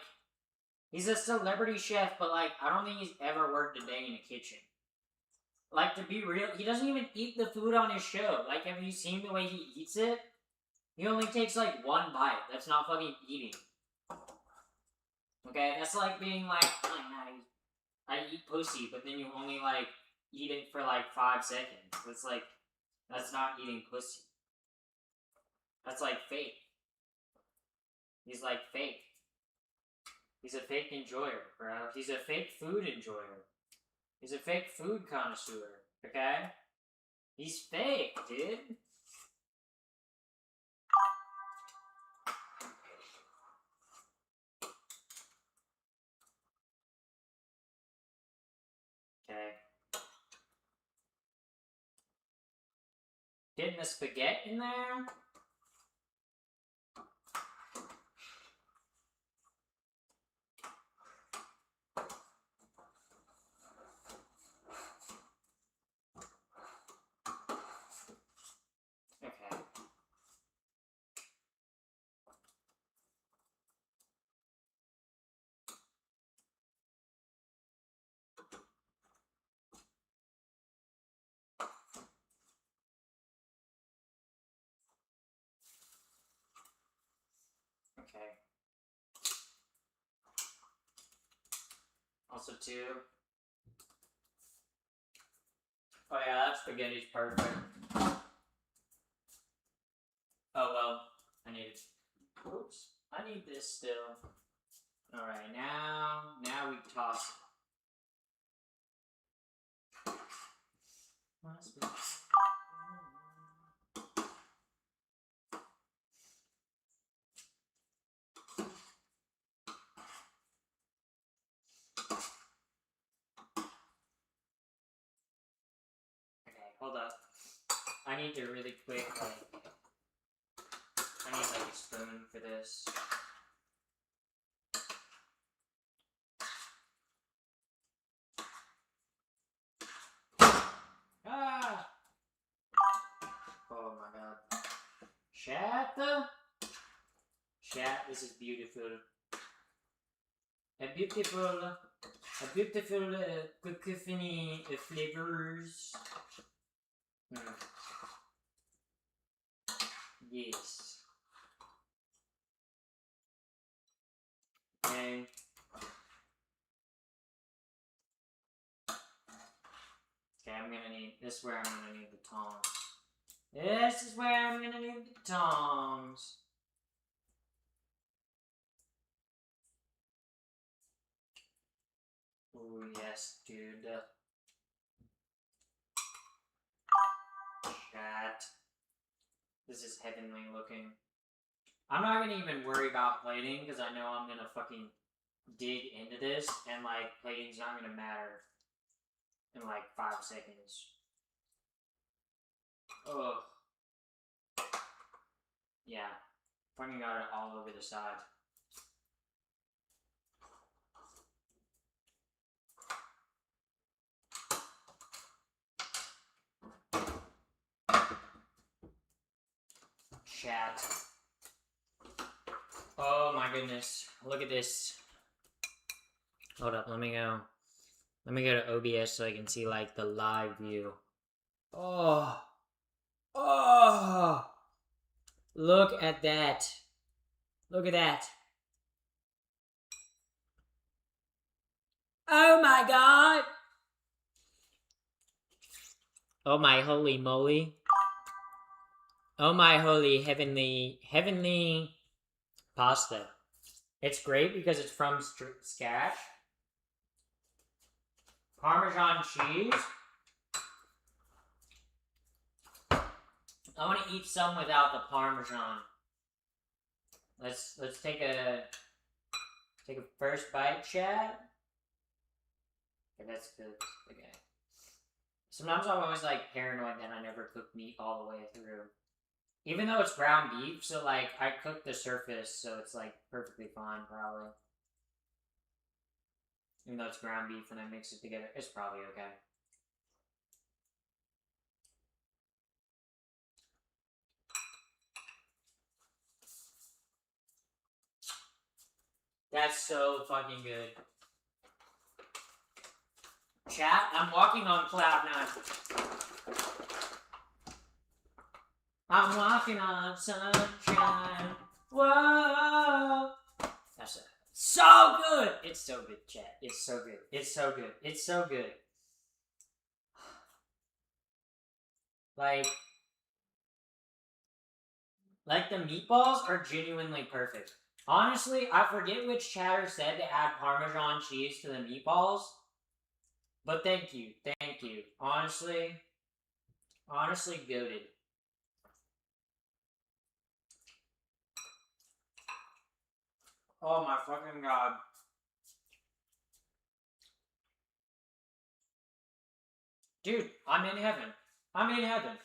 He's a celebrity chef, but, like, I don't think he's ever worked a day in a kitchen. Like, to be real, he doesn't even eat the food on his show. Like, have you seen the way he eats it? He only takes, like, one bite. That's not fucking eating. Okay? That's like being like, I eat pussy, but then you only, like, eat it for, like, 5 seconds. It's like, that's not eating pussy. That's, like, fake. He's, like, fake. He's a fake enjoyer, bro. He's a fake food enjoyer. He's a fake food connoisseur, okay? He's fake, dude. Okay. Getting the spaghetti in there. Okay. Okay. Also 2. Oh yeah, that spaghetti's perfect. Oh well, I need it. Oops, I need this still. Alright, now we toss it. Okay, hold up. I need to really quick, like, I need like a spoon for this. Ah! Oh my god. Chat, this is beautiful. A beautiful cacophony of flavors. Yes. Okay. Okay, I'm gonna need, this is where I'm gonna need the tongs. This is where I'm gonna need the tongs. Oh yes, dude. Chat. This is heavenly looking. I'm not gonna even worry about plating because I know I'm gonna fucking dig into this and like plating's not gonna matter in like 5 seconds. Ugh. Yeah. Fucking got it all over the side. Chat. Oh my goodness. Look at this. Hold up, let me go to OBS so I can see like the live view. Oh. Oh. Look at that. Look at that. Oh my god. Oh my holy moly. Oh my holy heavenly pasta. It's great because it's from scratch. Parmesan cheese. I want to eat some without the Parmesan. Let's take a first bite, chat. Okay, that's good. Okay. Sometimes I'm always like paranoid that I never cook meat all the way through. Even though it's ground beef, so like I cook the surface, so it's like perfectly fine probably. Even though it's ground beef and I mix it together, it's probably okay. That's so fucking good. Chat, I'm walking on cloud 9. I'm walking on sunshine. Whoa. That's it. So good! It's so good, chat. It's so good. It's so good. It's so good. Like the meatballs are genuinely perfect. Honestly, I forget which chatter said to add Parmesan cheese to the meatballs. But thank you. Thank you. Honestly, goated. Oh my fucking god. Dude, I'm in heaven. I'm in heaven.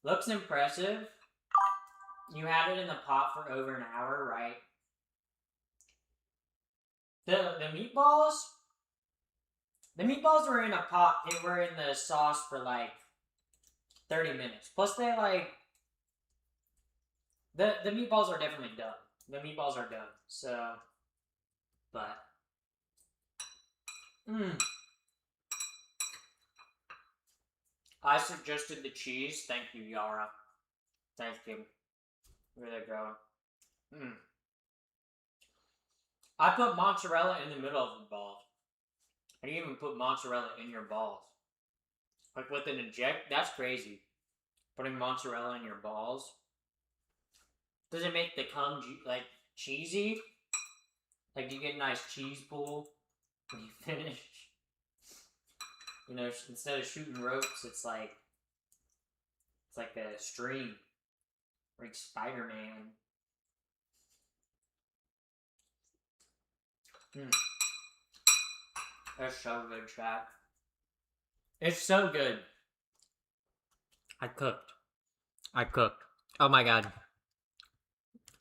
Looks impressive. You had it in the pot for over an hour, right? The meatballs? The meatballs were in a pot. They were in the sauce for like 30 minutes. Plus they like... The meatballs are definitely done. The meatballs are done. So... But... I suggested the cheese. Thank you, Yara. Thank you. Where they go? I put mozzarella in the middle of the balls. I didn't even put mozzarella in your balls. Like with an inject, that's crazy. Putting mozzarella in your balls. Does it make the cum like cheesy? Like you get a nice cheese pool when you finish. You know, instead of shooting ropes, it's like a stream, like Spider-Man. That's so good, chat. It's so good. I cooked. Oh my god.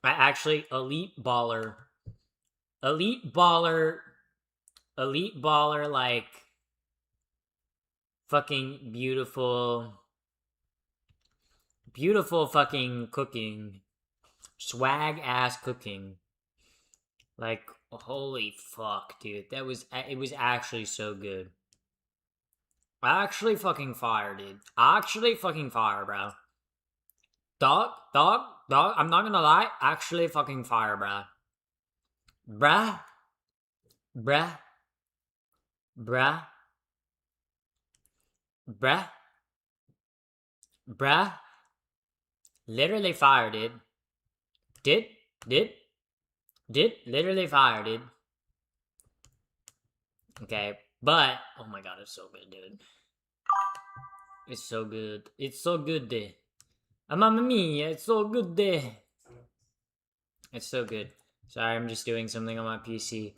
I actually elite baller, like fucking beautiful fucking cooking, swag ass cooking. Like holy fuck, dude, it was actually so good. Actually fucking fire, dude. Actually fucking fire, bro. Dog. I'm not gonna lie. Actually fucking fire, bro. Bruh. Bruh. Bruh. Bruh. Bruh. Literally fire, dude. Did. Literally fire, dude. Okay. But, oh my god, it's so good, dude. It's so good. It's so good, dude. Mamma mia, it's so good, dude. It's so good. Sorry, I'm just doing something on my PC.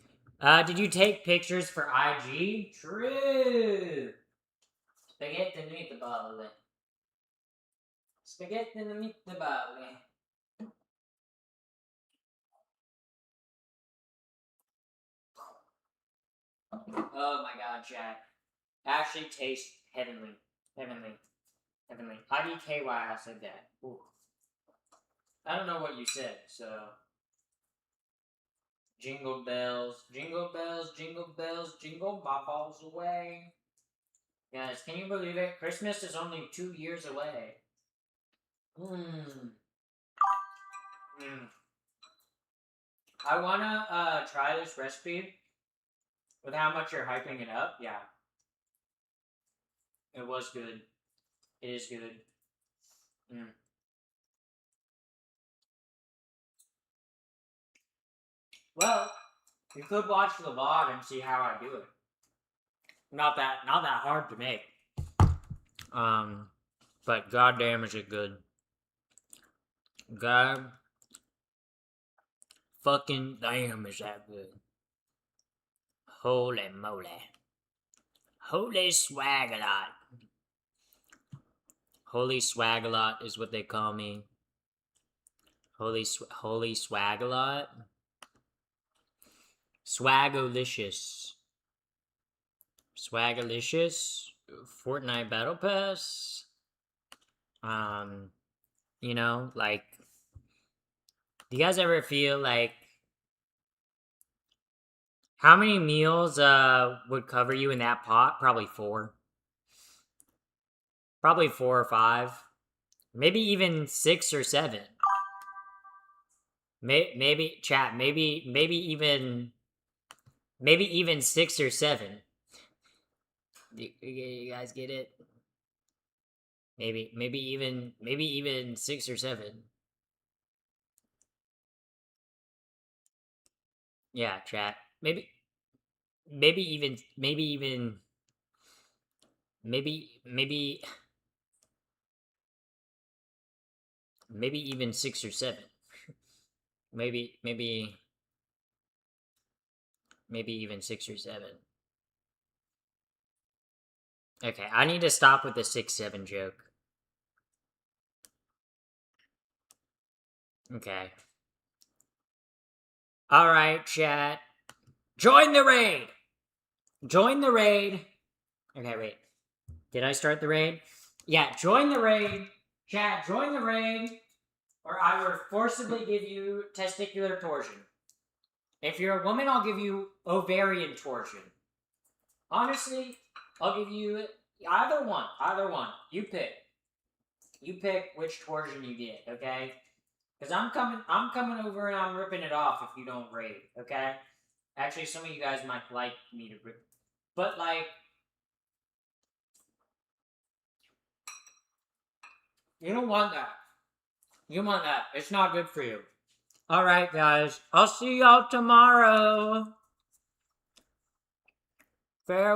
Did you take pictures for IG? True. Spaghetti meatball. Spaghetti meatball. Oh my god, chat. Actually tastes heavenly. Heavenly. IDKY, I said that. Ooh. I don't know what you said, so. Jingle bells, jingle bells, jingle bells, jingle my balls away. Guys, can you believe it? Christmas is only 2 years away. I wanna try this recipe with how much you're hyping it up. Yeah. It was good. It is good. Well, you could watch the VOD and see how I do it. Not that hard to make. But goddamn is it good. God fucking damn is that good. Holy moly. Holy swagalot. Holy swagalot is what they call me. Holy swagalot. Swagolicious. Swagalicious. Fortnite Battle Pass. You know, like, do you guys ever feel like how many meals would cover you in that pot? Probably 4. Probably 4 or 5. Maybe even 6 or 7. Maybe chat, maybe even 6 or 7. You guys get it? Maybe even 6 or 7. Yeah, chat. Maybe even even 6 or 7. maybe even 6 or 7. Okay, I need to stop with the 6-7 joke. Okay. Alright, chat. Join the raid! Join the raid! Okay, wait. Did I start the raid? Yeah, join the raid. Chat, join the raid, or I will forcibly give you testicular torsion. If you're a woman, I'll give you ovarian torsion. Honestly, I'll give you either one. You pick. You pick which torsion you get, okay? Because I'm coming over and I'm ripping it off if you don't raid, okay? Actually, some of you guys might like me to rip, but like, you don't want that. You want that. It's not good for you. Alright, guys. I'll see y'all tomorrow. Farewell.